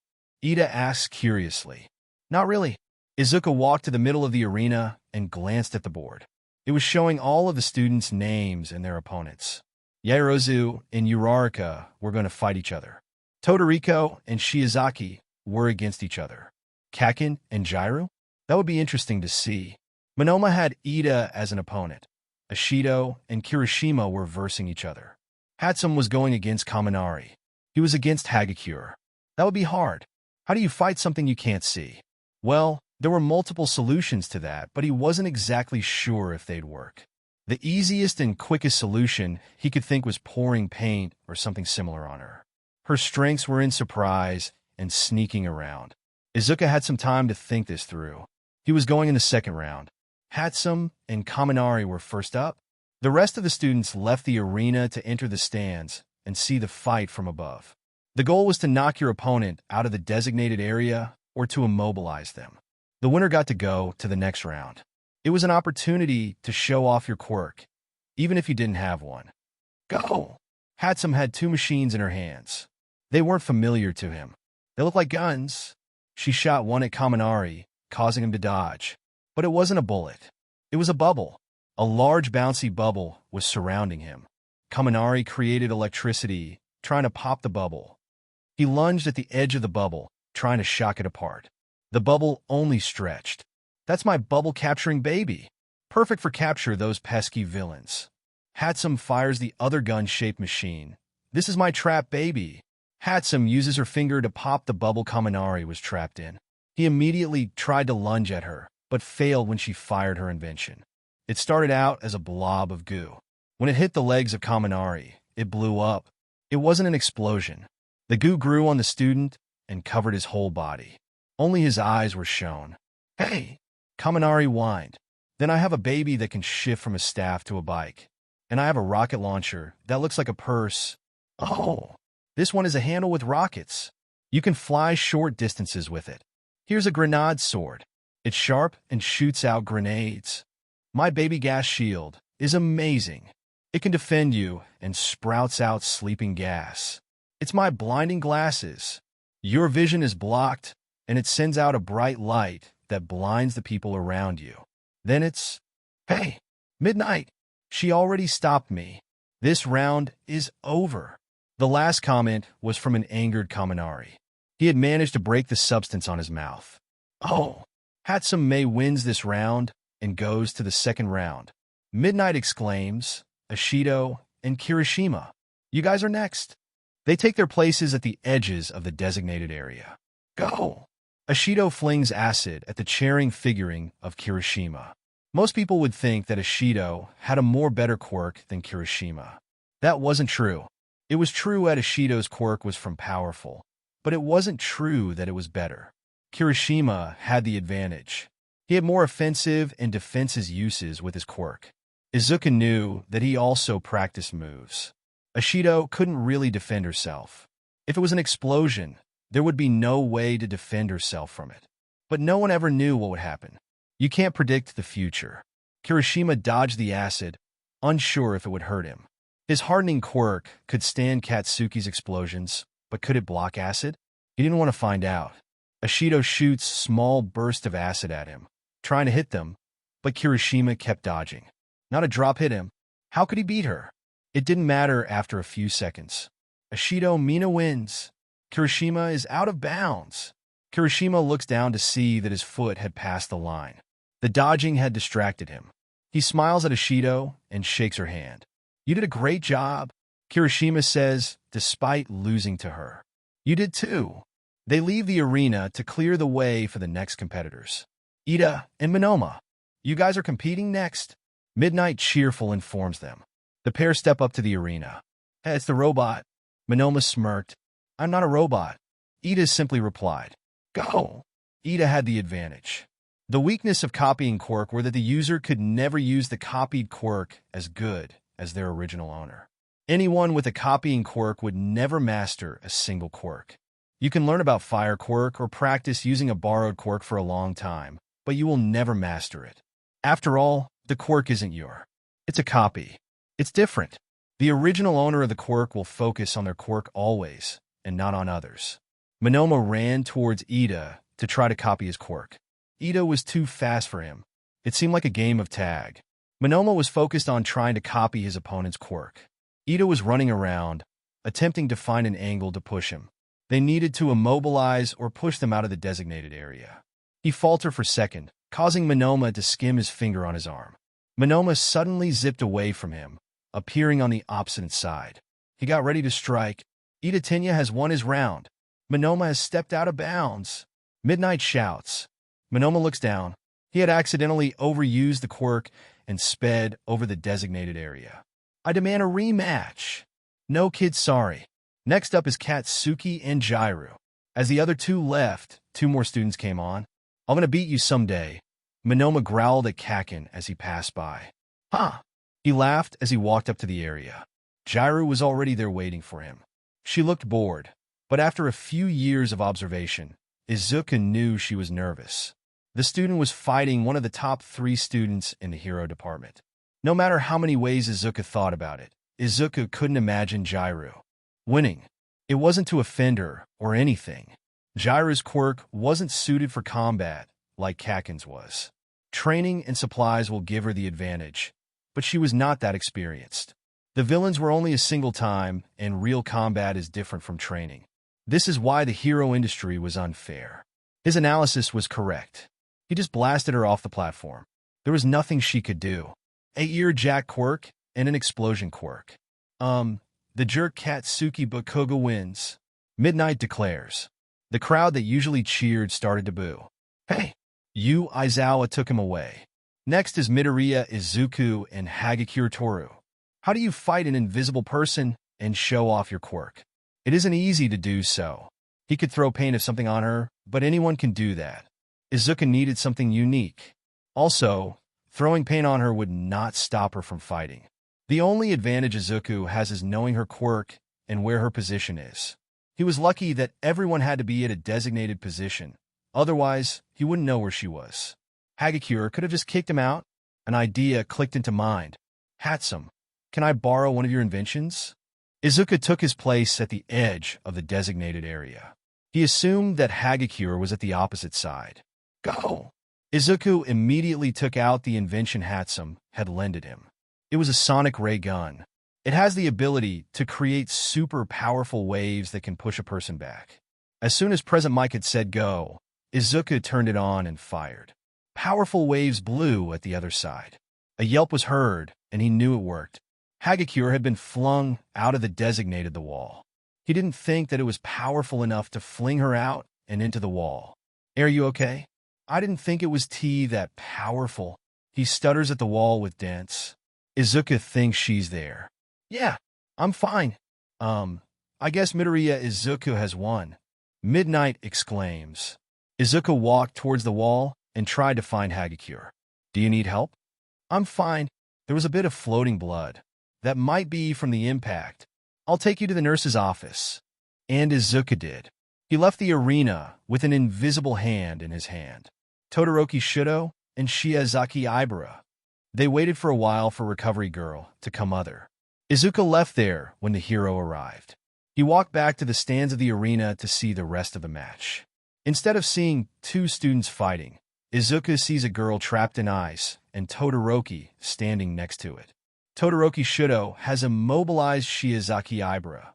Ida asked curiously. Not really. Izuku walked to the middle of the arena and glanced at the board. It was showing all of the students' names and their opponents. Yaozu and Uraraka were going to fight each other. Todoroki and Shiozaki were against each other. Kaken and Jairu? That would be interesting to see. Monoma had Ida as an opponent. Ashido and Kirishima were versing each other. Hatsum was going against Kaminari. He was against Hagakure. That would be hard. How do you fight something you can't see? Well, there were multiple solutions to that, but he wasn't exactly sure if they'd work. The easiest and quickest solution he could think was pouring paint or something similar on her. Her strengths were in surprise and sneaking around. Izuku had some time to think this through. He was going in the 2nd round. Hatsum and Kaminari were first up. The rest of the students left the arena to enter the stands and see the fight from above. The goal was to knock your opponent out of the designated area or to immobilize them. The winner got to go to the next round. It was an opportunity to show off your quirk, even if you didn't have one. Go! Hatsum had 2 machines in her hands. They weren't familiar to him. They looked like guns. She shot one at Kaminari, causing him to dodge. But it wasn't a bullet. It was a bubble. A large bouncy bubble was surrounding him. Kaminari created electricity, trying to pop the bubble. He lunged at the edge of the bubble, trying to shock it apart. The bubble only stretched. That's my bubble-capturing baby. Perfect for capture those pesky villains. Hatsum fires the other gun-shaped machine. This is my trap baby. Hatsum uses her finger to pop the bubble Kaminari was trapped in. He immediately tried to lunge at her, but failed when she fired her invention. It started out as a blob of goo. When it hit the legs of Kaminari, it blew up. It wasn't an explosion. The goo grew on the student and covered his whole body. Only his eyes were shown. Hey! Kaminari whined. Then I have a baby that can shift from a staff to a bike. And I have a rocket launcher that looks like a purse. Oh! This one is a handle with rockets. You can fly short distances with it. Here's a grenade sword. It's sharp and shoots out grenades. My baby gas shield is amazing. It can defend you and sprouts out sleeping gas. It's my blinding glasses. Your vision is blocked, and it sends out a bright light that blinds the people around you. Then it's, hey, midnight. She already stopped me. This round is over. The last comment was from an angered Kaminari. He had managed to break the substance on his mouth. Oh, Hatsum Mei wins this round and goes to the second round. Midnight exclaims, Ashido and Kirishima, you guys are next. They take their places at the edges of the designated area. Go! Ashido flings acid at the cheering figuring of Kirishima. Most people would think that Ashido had a more better quirk than Kirishima. That wasn't true. It was true that Ashido's quirk was from powerful, but it wasn't true that it was better. Kirishima had the advantage. He had more offensive and defensive uses with his quirk. Izuku knew that he also practiced moves. Ashido couldn't really defend herself. If it was an explosion, there would be no way to defend herself from it. But no one ever knew what would happen. You can't predict the future. Kirishima dodged the acid, unsure if it would hurt him. His hardening quirk could stand Katsuki's explosions, but could it block acid? He didn't want to find out. Ashido shoots small bursts of acid at him, trying to hit them, but Kirishima kept dodging. Not a drop hit him. How could he beat her? It didn't matter after a few seconds. Ashido Mina wins. Kirishima is out of bounds. Kirishima looks down to see that his foot had passed the line. The dodging had distracted him. He smiles at Ashido and shakes her hand. You did a great job, Kirishima says, despite losing to her. You did too. They leave the arena to clear the way for the next competitors. Ida and Monoma, you guys are competing next. Midnight Cheerful informs them. The pair step up to the arena. Hey, it's the robot. Monoma smirked. I'm not a robot. Ida simply replied. Go. Ida had the advantage. The weakness of copying quirk were that the user could never use the copied quirk as good as their original owner. Anyone with a copying quirk would never master a single quirk. You can learn about fire quirk or practice using a borrowed quirk for a long time, but you will never master it. After all, the quirk isn't yours. It's a copy. It's different. The original owner of the quirk will focus on their quirk always, and not on others. Monoma ran towards Ida to try to copy his quirk. Ida was too fast for him. It seemed like a game of tag. Monoma was focused on trying to copy his opponent's quirk. Ida was running around, attempting to find an angle to push him. They needed to immobilize or push them out of the designated area. He faltered for a second, causing Monoma to skim his finger on his arm. Monoma suddenly zipped away from him, appearing on the opposite side. He got ready to strike. Ida Tenya has won his round. Monoma has stepped out of bounds. Midnight shouts. Monoma looks down. He had accidentally overused the quirk and sped over the designated area. I demand a rematch. No kid, sorry. Next up is Katsuki and Jairu. As the other two left, two more students came on. I'm gonna beat you someday. Monoma growled at Kakin as he passed by. Huh. He laughed as he walked up to the area. Jairu was already there waiting for him. She looked bored, but after a few years of observation, Izuku knew she was nervous. The student was fighting one of the top 3 students in the hero department. No matter how many ways Izuku thought about it, Izuku couldn't imagine Jairu winning. It wasn't to offend her or anything. Jairu's quirk wasn't suited for combat like Kakin's was. Training and supplies will give her the advantage, but she was not that experienced. The villains were only a single time, and real combat is different from training. This is why the hero industry was unfair. His analysis was correct. He just blasted her off the platform. There was nothing she could do. 8-year Jack Quirk and an explosion Quirk. The jerk Katsuki Bakuga wins. Midnight declares. The crowd that usually cheered started to boo. Hey! Aizawa took him away. Next is Midoriya, Izuku, and Hagakure Toru. How do you fight an invisible person and show off your quirk? It isn't easy to do so. He could throw paint of something on her, but anyone can do that. Izuku needed something unique. Also, throwing paint on her would not stop her from fighting. The only advantage Izuku has is knowing her quirk and where her position is. He was lucky that everyone had to be at a designated position. Otherwise, he wouldn't know where she was. Hagakure could have just kicked him out. An idea clicked into mind. Hatsum, can I borrow one of your inventions? Izuku took his place at the edge of the designated area. He assumed that Hagakure was at the opposite side. Go! Izuku immediately took out the invention Hatsum had lended him. It was a sonic ray gun. It has the ability to create super powerful waves that can push a person back. As soon as Present Mike had said go, Izuku turned it on and fired. Powerful waves blew at the other side. A yelp was heard, and he knew it worked. Hagakure had been flung out of the designated the wall. He didn't think that it was powerful enough to fling her out and into the wall. Are you okay? I didn't think it was that powerful. He stutters at the wall with dents. Izuku thinks she's there. Yeah, I'm fine. I guess Midoriya Izuku has won. Midnight exclaims. Izuku walked towards the wall and tried to find Hagakure. Do you need help? I'm fine. There was a bit of floating blood. That might be from the impact. I'll take you to the nurse's office. And Izuku did. He left the arena with an invisible hand in his hand. Todoroki Shudo and Shiozaki Ibara. They waited for a while for Recovery Girl to come other. Izuku left there when the hero arrived. He walked back to the stands of the arena to see the rest of the match. Instead of seeing two students fighting, Izuku sees a girl trapped in ice and Todoroki standing next to it. Todoroki Shudo has immobilized Shiozaki Ibara.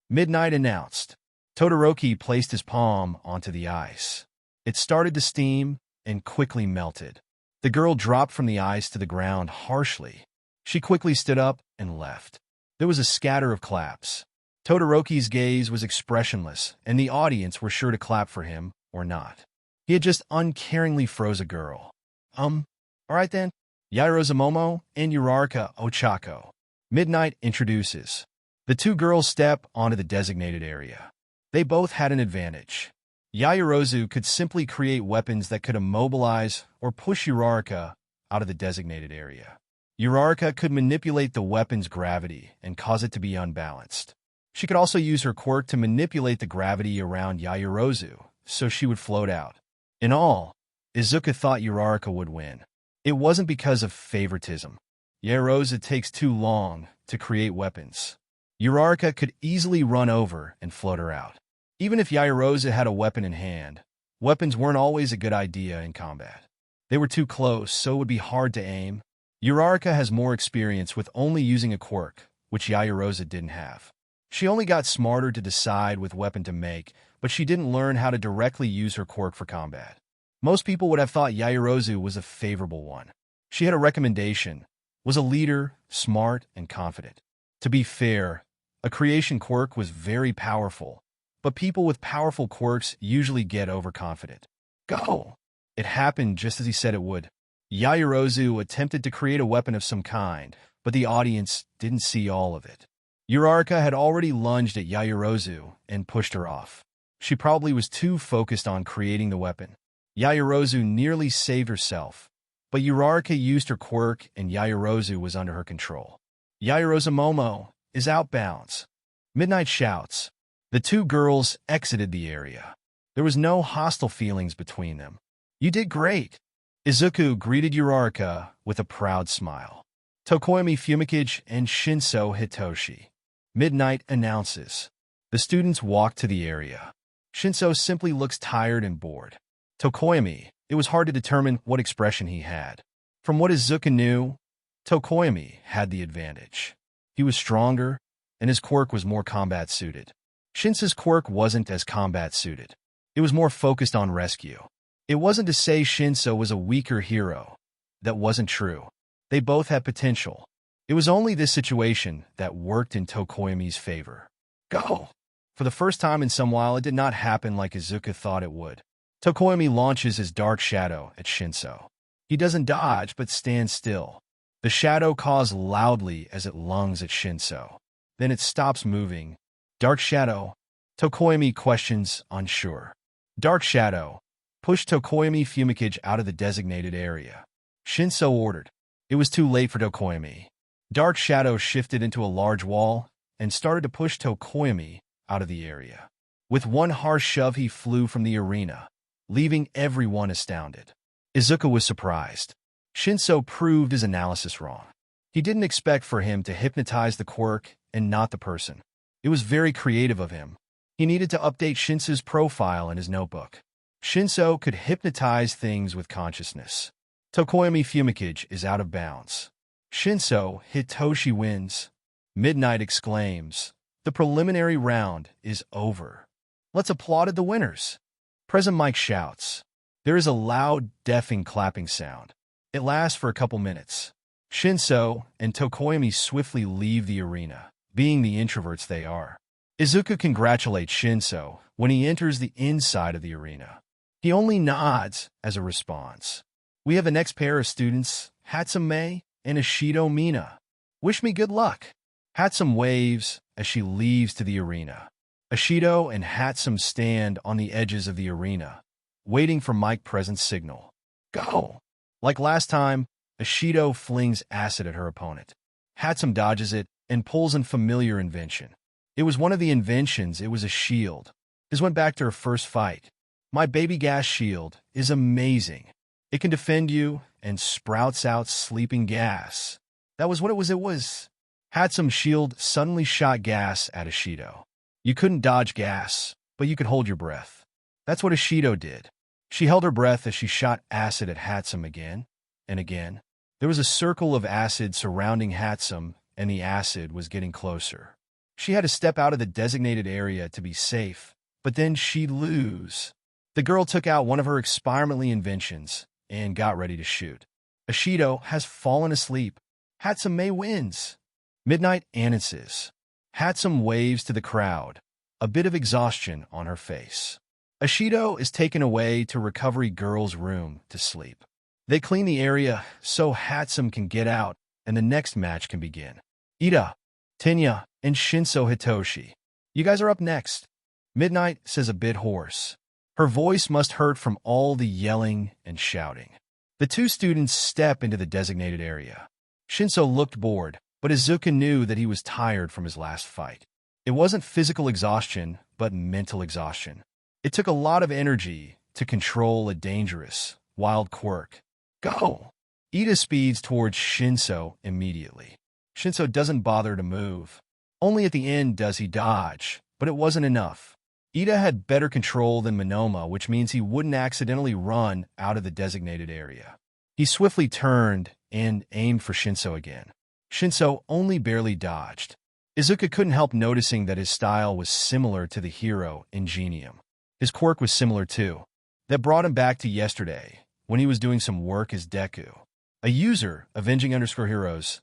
Midnight announced. Todoroki placed his palm onto the ice. It started to steam and quickly melted. The girl dropped from the ice to the ground harshly. She quickly stood up and left. There was a scatter of claps. Todoroki's gaze was expressionless, and the audience were sure to clap for him or not. He had just uncaringly froze a girl. All right then. Yairo Momo and Uraraka Ochako. Midnight introduces. The two girls step onto the designated area. They both had an advantage. Yaoyorozu could simply create weapons that could immobilize or push Uraraka out of the designated area. Uraraka could manipulate the weapon's gravity and cause it to be unbalanced. She could also use her quirk to manipulate the gravity around Yaoyorozu, so she would float out. In all, Izuku thought Uraraka would win. It wasn't because of favoritism. Yaoyorozu takes too long to create weapons. Uraraka could easily run over and float her out. Even if Yaoyorozu had a weapon in hand, weapons weren't always a good idea in combat. They were too close, so it would be hard to aim. Uraraka has more experience with only using a quirk, which Yaoyorozu didn't have. She only got smarter to decide which weapon to make, but she didn't learn how to directly use her quirk for combat. Most people would have thought Yaoyorozu was a favorable one. She had a recommendation, was a leader, smart, and confident. To be fair, a creation quirk was very powerful, but people with powerful quirks usually get overconfident. Go! It happened just as he said it would. Yaoyorozu attempted to create a weapon of some kind, but the audience didn't see all of it. Uraraka had already lunged at Yaoyorozu and pushed her off. She probably was too focused on creating the weapon. Yaoyorozu nearly saved herself, but Uraraka used her quirk and Yaoyorozu was under her control. Yaoyorozu Momo is outbounds. Midnight shouts. The two girls exited the area. There was no hostile feelings between them. You did great. Izuku greeted Uraraka with a proud smile. Tokoyami Fumikage and Shinso Hitoshi. Midnight announces. The students walk to the area. Shinso simply looks tired and bored. Tokoyami, it was hard to determine what expression he had. From what Izuku knew, Tokoyami had the advantage. He was stronger, and his quirk was more combat-suited. Shinso's quirk wasn't as combat-suited. It was more focused on rescue. It wasn't to say Shinso was a weaker hero. That wasn't true. They both had potential. It was only this situation that worked in Tokoyami's favor. Go! For the first time in some while, it did not happen like Izuku thought it would. Tokoyami launches his dark shadow at Shinso. He doesn't dodge, but stands still. The shadow caws loudly as it lunges at Shinso. Then it stops moving. Dark shadow. Tokoyami questions, unsure. Dark shadow. Push Tokoyami Fumikage out of the designated area. Shinso ordered. It was too late for Tokoyami. Dark shadow shifted into a large wall and started to push Tokoyami out of the area. With one harsh shove, he flew from the arena, leaving everyone astounded. Izuku was surprised. Shinso proved his analysis wrong. He didn't expect for him to hypnotize the quirk and not the person. It was very creative of him. He needed to update Shinso's profile in his notebook. Shinso could hypnotize things with consciousness. Tokoyami Fumikage is out of bounds. Shinso, Hitoshi wins. Midnight exclaims, "The preliminary round is over. Let's applaud the winners." President Mike shouts. There is a loud, deafening clapping sound. It lasts for a couple minutes. Shinso and Tokoyami swiftly leave the arena, being the introverts they are. Izuku congratulates Shinso when he enters the inside of the arena. He only nods as a response. We have the next pair of students, Hatsume and Ashido Mina. Wish me good luck. Hatsum waves as she leaves to the arena. Ashido and Hatsum stand on the edges of the arena, waiting for Mike Present's signal. Go! Like last time, Ashido flings acid at her opponent. Hatsum dodges it and pulls an familiar invention. It was one of the inventions, it was a shield. This went back to her first fight. My baby gas shield is amazing. It can defend you and sprouts out sleeping gas. That was what it was. Hatsum's shield suddenly shot gas at Ashido. You couldn't dodge gas, but you could hold your breath. That's what Ashido did. She held her breath as she shot acid at Hatsum again and again. There was a circle of acid surrounding Hatsum, and the acid was getting closer. She had to step out of the designated area to be safe, but then she'd lose. The girl took out one of her experimental inventions and got ready to shoot. Ashido has fallen asleep. Hatsume wins. Midnight announces. Hatsum waves to the crowd, a bit of exhaustion on her face. Ashido is taken away to Recovery Girl's room to sleep. They clean the area so Hatsum can get out and the next match can begin. Ida, Tenya, and Shinso Hitoshi. You guys are up next. Midnight says a bit hoarse. Her voice must hurt from all the yelling and shouting. The two students step into the designated area. Shinso looked bored, but Izuku knew that he was tired from his last fight. It wasn't physical exhaustion, but mental exhaustion. It took a lot of energy to control a dangerous, wild quirk. Go! Ida speeds towards Shinso immediately. Shinso doesn't bother to move. Only at the end does he dodge, but it wasn't enough. Ida had better control than Monoma, which means he wouldn't accidentally run out of the designated area. He swiftly turned and aimed for Shinso again. Shinso only barely dodged. Izuku couldn't help noticing that his style was similar to the hero Ingenium. His quirk was similar too. That brought him back to yesterday, when he was doing some work as Deku. A user, Avenging_Heroes,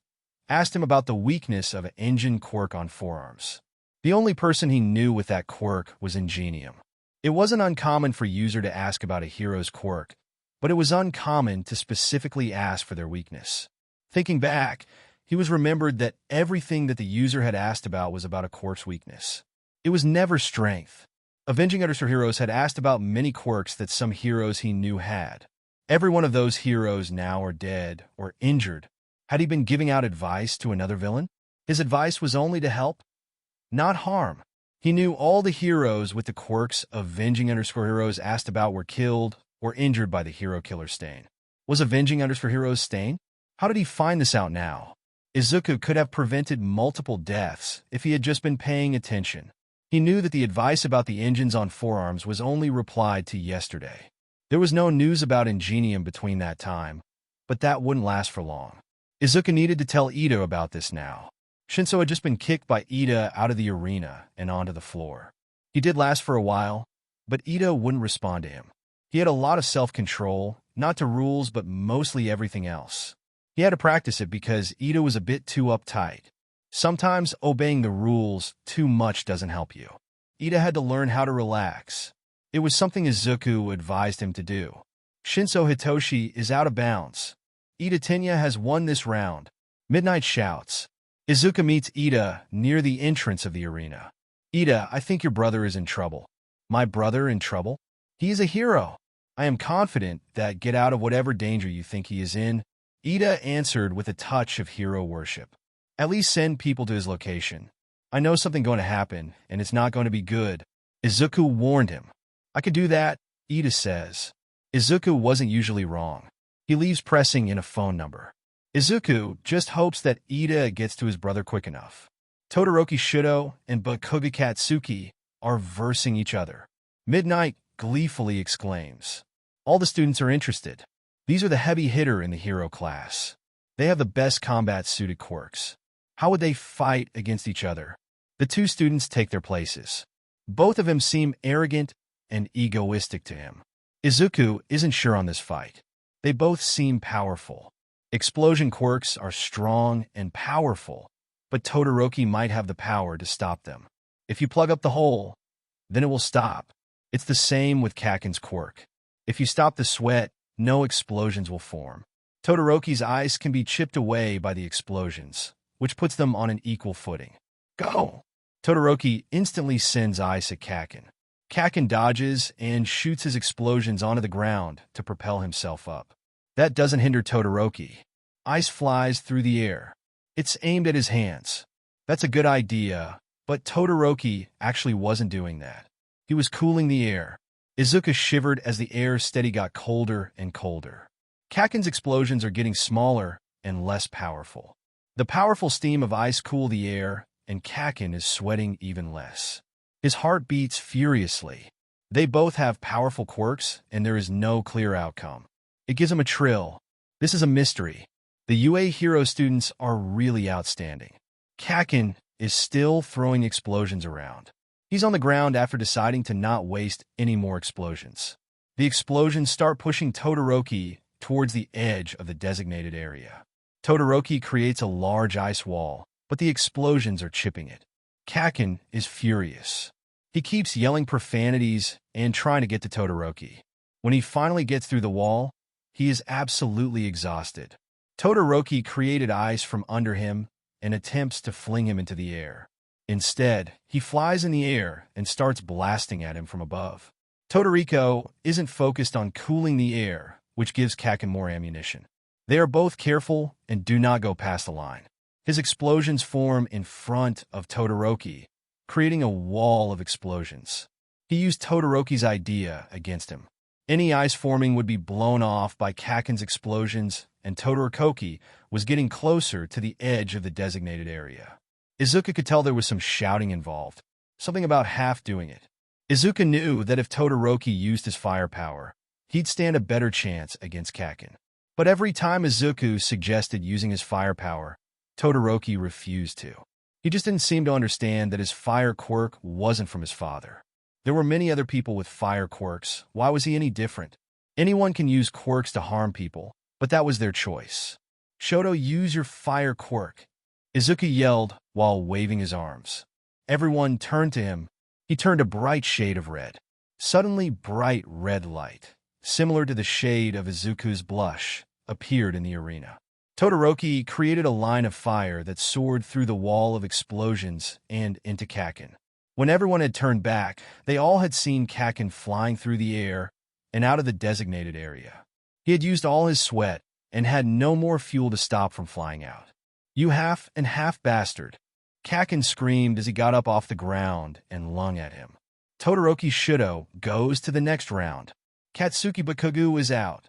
asked him about the weakness of an engine quirk on forearms. The only person he knew with that quirk was Ingenium. It wasn't uncommon for a user to ask about a hero's quirk, but it was uncommon to specifically ask for their weakness. Thinking back, he was remembered that everything that the user had asked about was about a quirk's weakness. It was never strength. Avenging_Heroes had asked about many quirks that some heroes he knew had. Every one of those heroes now are dead or injured. Had he been giving out advice to another villain? His advice was only to help, not harm. He knew all the heroes with the quirks Avenging_Heroes asked about were killed or injured by the hero killer stain. Was Avenging_Heroes stain? How did he find this out now? Izuku could have prevented multiple deaths if he had just been paying attention. He knew that the advice about the engines on forearms was only replied to yesterday. There was no news about Ingenium between that time, but that wouldn't last for long. Izuku needed to tell Ida about this now. Shinso had just been kicked by Ida out of the arena and onto the floor. He did last for a while, but Ida wouldn't respond to him. He had a lot of self-control, not to rules but mostly everything else. He had to practice it because Ida was a bit too uptight. Sometimes obeying the rules too much doesn't help you. Ida had to learn how to relax. It was something Izuku advised him to do. Shinso Hitoshi is out of bounds. Ida Tenya has won this round. Midnight shouts. Izuku meets Ida near the entrance of the arena. Ida, I think your brother is in trouble. My brother in trouble? He is a hero. I am confident that get out of whatever danger you think he is in. Ida answered with a touch of hero worship. At least send people to his location. I know something going to happen, and it's not going to be good. Izuku warned him. I could do that, Ida says. Izuku wasn't usually wrong. He leaves pressing in a phone number. Izuku just hopes that Ida gets to his brother quick enough. Todoroki Shudo and Bakuga Katsuki are versing each other. Midnight gleefully exclaims. All the students are interested. These are the heavy hitter in the hero class. They have the best combat-suited quirks. How would they fight against each other? The two students take their places. Both of them seem arrogant and egoistic to him. Izuku isn't sure on this fight. They both seem powerful. Explosion quirks are strong and powerful, but Todoroki might have the power to stop them. If you plug up the hole, then it will stop. It's the same with Kaken's quirk. If you stop the sweat, no explosions will form. Todoroki's ice can be chipped away by the explosions, which puts them on an equal footing. Go! Todoroki instantly sends ice at Kaken. Kaken dodges and shoots his explosions onto the ground to propel himself up. That doesn't hinder Todoroki. Ice flies through the air. It's aimed at his hands. That's a good idea, but Todoroki actually wasn't doing that. He was cooling the air. Izuku shivered as the air steady got colder and colder. Kaken's explosions are getting smaller and less powerful. The powerful steam of ice cooled the air, and Kaken is sweating even less. His heart beats furiously. They both have powerful quirks, and there is no clear outcome. It gives him a thrill. This is a mystery. The UA hero students are really outstanding. Kaken is still throwing explosions around. He's on the ground after deciding to not waste any more explosions. The explosions start pushing Todoroki towards the edge of the designated area. Todoroki creates a large ice wall, but the explosions are chipping it. Kaken is furious. He keeps yelling profanities and trying to get to Todoroki. When he finally gets through the wall, he is absolutely exhausted. Todoroki created ice from under him and attempts to fling him into the air. Instead, he flies in the air and starts blasting at him from above. Todoroki isn't focused on cooling the air, which gives Kaken more ammunition. They are both careful and do not go past the line. His explosions form in front of Todoroki, creating a wall of explosions. He used Todoroki's idea against him. Any ice forming would be blown off by Kaken's explosions, and Todoroki was getting closer to the edge of the designated area. Izuku could tell there was some shouting involved, something about half doing it. Izuku knew that if Todoroki used his firepower, he'd stand a better chance against Kaken. But every time Izuku suggested using his firepower, Todoroki refused to. He just didn't seem to understand that his fire quirk wasn't from his father. There were many other people with fire quirks. Why was he any different? Anyone can use quirks to harm people, but that was their choice. Shoto, use your fire quirk, Izuku yelled while waving his arms. Everyone turned to him. He turned a bright shade of red. Suddenly, bright red light, similar to the shade of Izuku's blush, appeared in the arena. Todoroki created a line of fire that soared through the wall of explosions and into Kaken. When everyone had turned back, they all had seen Kaken flying through the air and out of the designated area. He had used all his sweat and had no more fuel to stop from flying out. You half and half bastard, Kaken screamed as he got up off the ground and lunged at him. Todoroki Shudo goes to the next round. Katsuki Bakugu is out.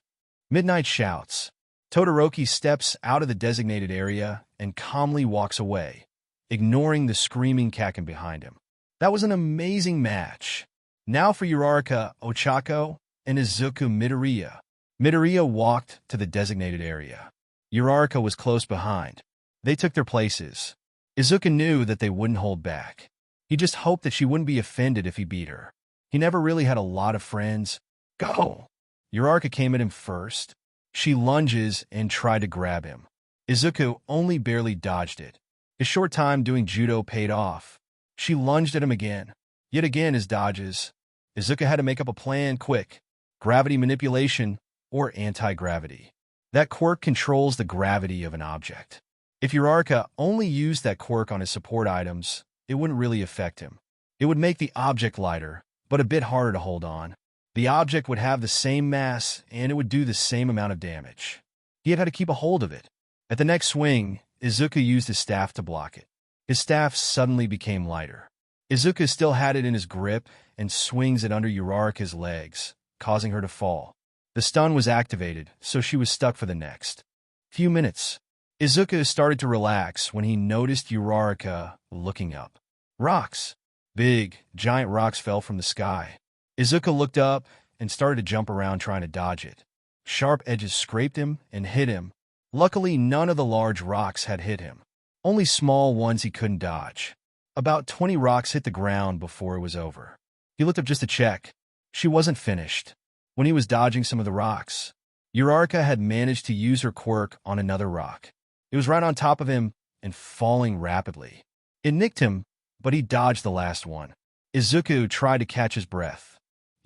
Midnight shouts. Todoroki steps out of the designated area and calmly walks away, ignoring the screaming Kaken behind him. That was an amazing match. Now for Uraraka Ochako and Izuku Midoriya. Midoriya walked to the designated area. Uraraka was close behind. They took their places. Izuku knew that they wouldn't hold back. He just hoped that she wouldn't be offended if he beat her. He never really had a lot of friends. Go! Uraraka came at him first. She lunges and tried to grab him. Izuku only barely dodged it. His short time doing judo paid off. She lunged at him again. Yet again his dodges. Izuku had to make up a plan quick. Gravity manipulation or anti-gravity. That quirk controls the gravity of an object. If Uraraka only used that quirk on his support items, it wouldn't really affect him. It would make the object lighter, but a bit harder to hold on. The object would have the same mass, and it would do the same amount of damage. He had to keep a hold of it. At the next swing, Izuku used his staff to block it. His staff suddenly became lighter. Izuku still had it in his grip and swings it under Uraraka's legs, causing her to fall. The stun was activated, so she was stuck for the next few minutes. Izuku started to relax when he noticed Uraraka looking up. Rocks. Big, giant rocks fell from the sky. Izuku looked up and started to jump around trying to dodge it. Sharp edges scraped him and hit him. Luckily, none of the large rocks had hit him. Only small ones he couldn't dodge. About 20 rocks hit the ground before it was over. He looked up just to check. She wasn't finished. When he was dodging some of the rocks, Uraraka had managed to use her quirk on another rock. It was right on top of him and falling rapidly. It nicked him, but he dodged the last one. Izuku tried to catch his breath.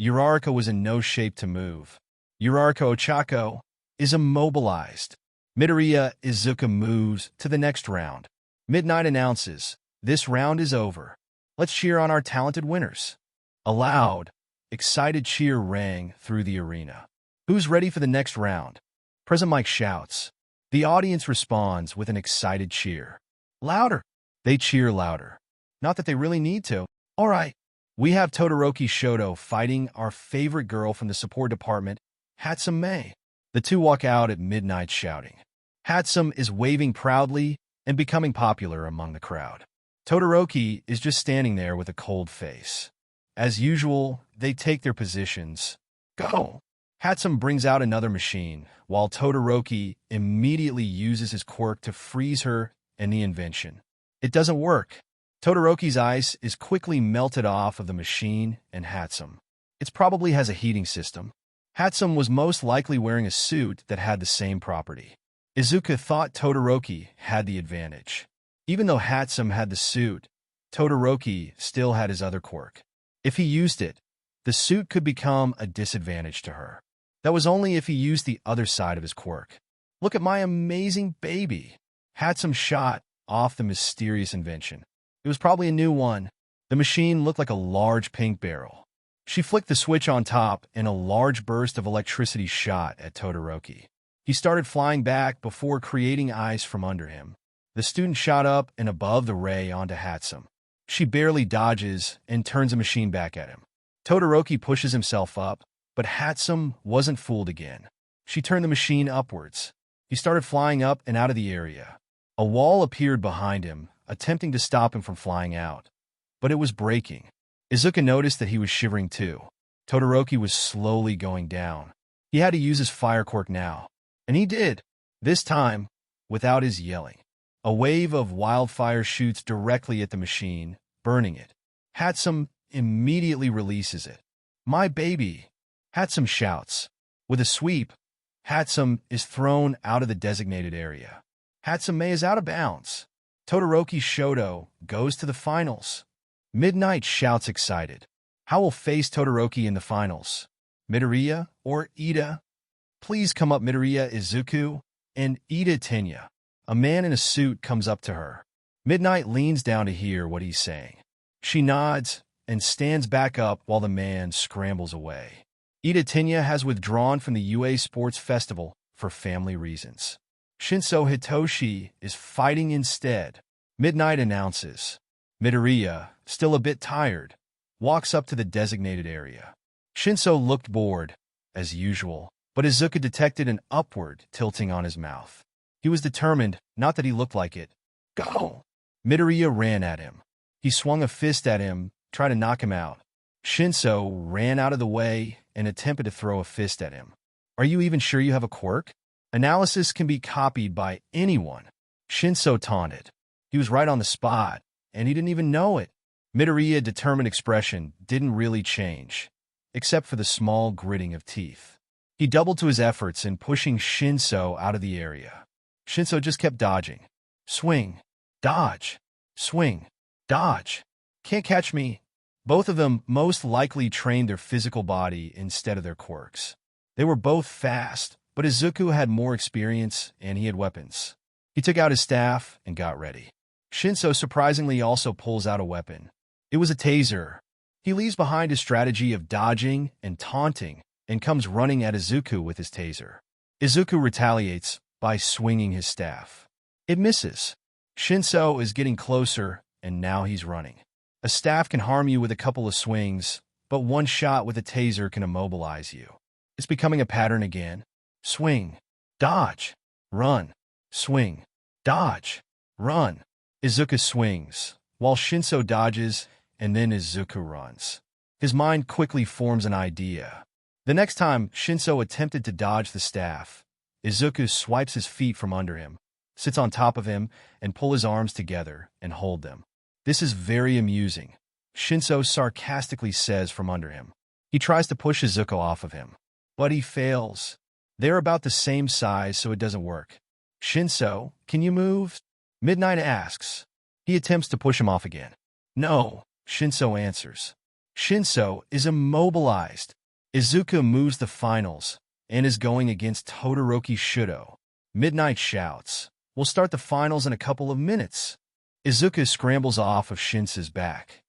Uraraka was in no shape to move. Uraraka Ochako is immobilized. Midoriya Izuku moves to the next round. Midnight announces, "This round is over. Let's cheer on our talented winners." A loud, excited cheer rang through the arena. "Who's ready for the next round?" President Mike shouts. The audience responds with an excited cheer. Louder! They cheer louder. Not that they really need to. All right. We have Todoroki Shoto fighting our favorite girl from the support department, Hatsume. The two walk out at midnight shouting. Hatsume is waving proudly and becoming popular among the crowd. Todoroki is just standing there with a cold face. As usual, they take their positions. Go! Hatsume brings out another machine, while Todoroki immediately uses his quirk to freeze her and the invention. It doesn't work. Todoroki's ice is quickly melted off of the machine and Hatsume. It probably has a heating system. Hatsume was most likely wearing a suit that had the same property. Izuku thought Todoroki had the advantage. Even though Hatsume had the suit, Todoroki still had his other quirk. If he used it, the suit could become a disadvantage to her. That was only if he used the other side of his quirk. Look at my amazing baby. Hatsume shot off the mysterious invention. It was probably a new one. The machine looked like a large pink barrel. She flicked the switch on top and a large burst of electricity shot at Todoroki. He started flying back before creating ice from under him. The student shot up and above the ray onto Hatsume. She barely dodges and turns the machine back at him. Todoroki pushes himself up, but Hatsume wasn't fooled again. She turned the machine upwards. He started flying up and out of the area. A wall appeared behind him, attempting to stop him from flying out. But it was breaking. Izuku noticed that he was shivering too. Todoroki was slowly going down. He had to use his fire quirk now. And he did. This time, without his yelling. A wave of wildfire shoots directly at the machine, burning it. Hatsume immediately releases it. My baby! Hatsume shouts. With a sweep, Hatsume is thrown out of the designated area. Hatsume is out of bounds. Todoroki Shoto goes to the finals. Midnight shouts excited. How will face Todoroki in the finals? Midoriya or Ida? Please come up Midoriya Izuku and Ida Tenya. A man in a suit comes up to her. Midnight leans down to hear what he's saying. She nods and stands back up while the man scrambles away. Ida Tenya has withdrawn from the UA Sports Festival for family reasons. Shinso Hitoshi is fighting instead. Midnight announces. Midoriya, still a bit tired, walks up to the designated area. Shinso looked bored, as usual, but Izuku detected an upward tilting on his mouth. He was determined, not that he looked like it. Go! Midoriya ran at him. He swung a fist at him, trying to knock him out. Shinso ran out of the way and attempted to throw a fist at him. Are you even sure you have a quirk? Analysis can be copied by anyone. Shinso taunted. He was right on the spot, and he didn't even know it. Midoriya's determined expression didn't really change, except for the small gritting of teeth. He doubled to his efforts in pushing Shinso out of the area. Shinso just kept dodging. Swing, dodge, swing, dodge. Can't catch me. Both of them most likely trained their physical body instead of their quirks. They were both fast, but Izuku had more experience and he had weapons. He took out his staff and got ready. Shinso surprisingly also pulls out a weapon. It was a taser. He leaves behind his strategy of dodging and taunting and comes running at Izuku with his taser. Izuku retaliates by swinging his staff. It misses. Shinso is getting closer, and now he's running. A staff can harm you with a couple of swings, but one shot with a taser can immobilize you. It's becoming a pattern again. Swing, dodge, run, swing, dodge, run. Izuku swings, while Shinso dodges, and then Izuku runs. His mind quickly forms an idea. The next time Shinso attempted to dodge the staff, Izuku swipes his feet from under him, sits on top of him, and pulls his arms together and hold them. This is very amusing, Shinso sarcastically says from under him. He tries to push Izuku off of him, but he fails. They're about the same size, so it doesn't work. Shinso, can you move? Midnight asks. He attempts to push him off again. No, Shinso answers. Shinso is immobilized. Izuku moves the finals and is going against Todoroki Shudo. Midnight shouts, "We'll start the finals in a couple of minutes." Izuku scrambles off of Shinso's back.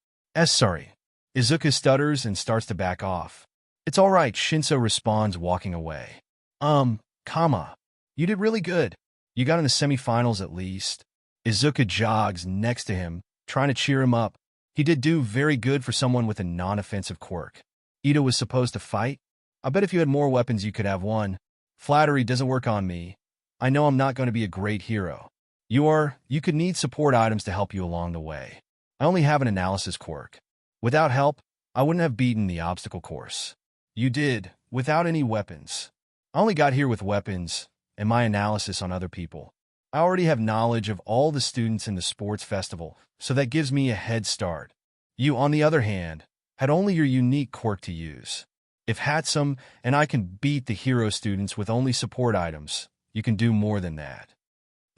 Sorry. Izuku stutters and starts to back off. It's all right, Shinso responds, walking away. You did really good. You got in the semifinals at least. Izuku jogs next to him, trying to cheer him up. He did do very good for someone with a non-offensive quirk. Ito was supposed to fight? I bet if you had more weapons you could have won. Flattery doesn't work on me. I know I'm not going to be a great hero. You could need support items to help you along the way. I only have an analysis quirk. Without help, I wouldn't have beaten the obstacle course. You did, without any weapons. I only got here with weapons and my analysis on other people. I already have knowledge of all the students in the sports festival, so that gives me a head start. You, on the other hand, had only your unique quirk to use. If Hatsum and I can beat the hero students with only support items, you can do more than that.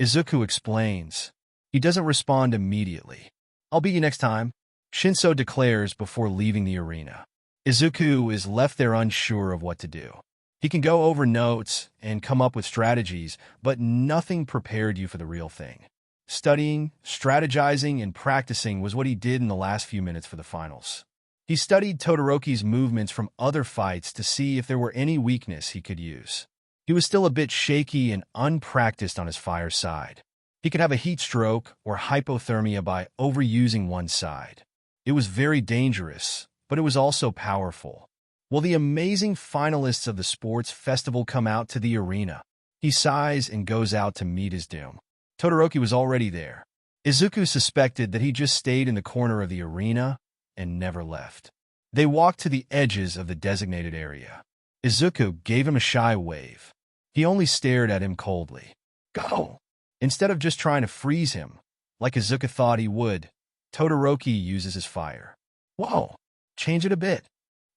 Izuku explains. He doesn't respond immediately. I'll beat you next time, Shinso declares before leaving the arena. Izuku is left there unsure of what to do. He can go over notes and come up with strategies, but nothing prepared you for the real thing. Studying, strategizing, and practicing was what he did in the last few minutes for the finals. He studied Todoroki's movements from other fights to see if there were any weakness he could use. He was still a bit shaky and unpracticed on his fire side. He could have a heat stroke or hypothermia by overusing one side. It was very dangerous, but it was also powerful. Will the amazing finalists of the sports festival come out to the arena? He sighs and goes out to meet his doom. Todoroki was already there. Izuku suspected that he just stayed in the corner of the arena and never left. They walked to the edges of the designated area. Izuku gave him a shy wave. He only stared at him coldly. Go! Instead of just trying to freeze him, like Izuku thought he would, Todoroki uses his fire. Whoa! Change it a bit.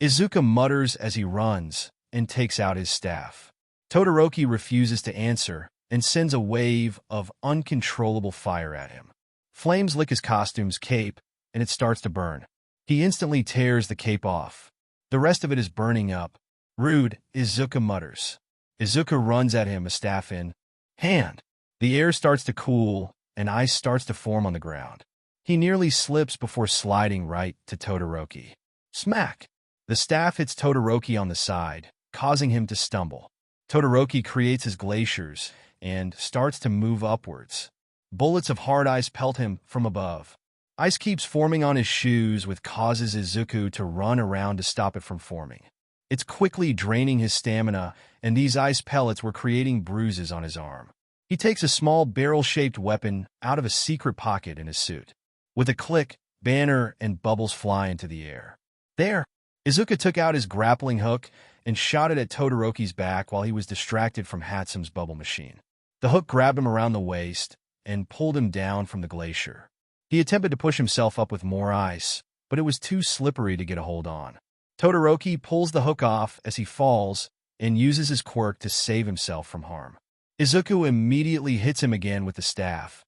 Izuku mutters as he runs and takes out his staff. Todoroki refuses to answer and sends a wave of uncontrollable fire at him. Flames lick his costume's cape, and it starts to burn. He instantly tears the cape off. The rest of it is burning up. Rude, Izuku mutters. Izuku runs at him, a staff in hand. The air starts to cool, and ice starts to form on the ground. He nearly slips before sliding right to Todoroki. Smack! The staff hits Todoroki on the side, causing him to stumble. Todoroki creates his glaciers and starts to move upwards. Bullets of hard ice pelt him from above. Ice keeps forming on his shoes, which causes Izuku to run around to stop it from forming. It's quickly draining his stamina, and these ice pellets were creating bruises on his arm. He takes a small barrel-shaped weapon out of a secret pocket in his suit. With a click, banner and bubbles fly into the air. There! Izuku took out his grappling hook and shot it at Todoroki's back while he was distracted from Hatsume's bubble machine. The hook grabbed him around the waist and pulled him down from the glacier. He attempted to push himself up with more ice, but it was too slippery to get a hold on. Todoroki pulls the hook off as he falls and uses his quirk to save himself from harm. Izuku immediately hits him again with the staff,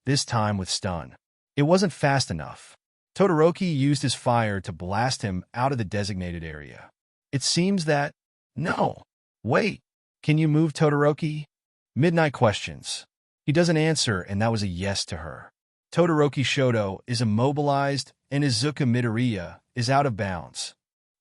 this time with stun. It wasn't fast enough. Todoroki used his fire to blast him out of the designated area. It seems that... No! Wait! Can you move, Todoroki? Midnight questions. He doesn't answer, and that was a yes to her. Todoroki Shoto is immobilized, and Izuku Midoriya is out of bounds.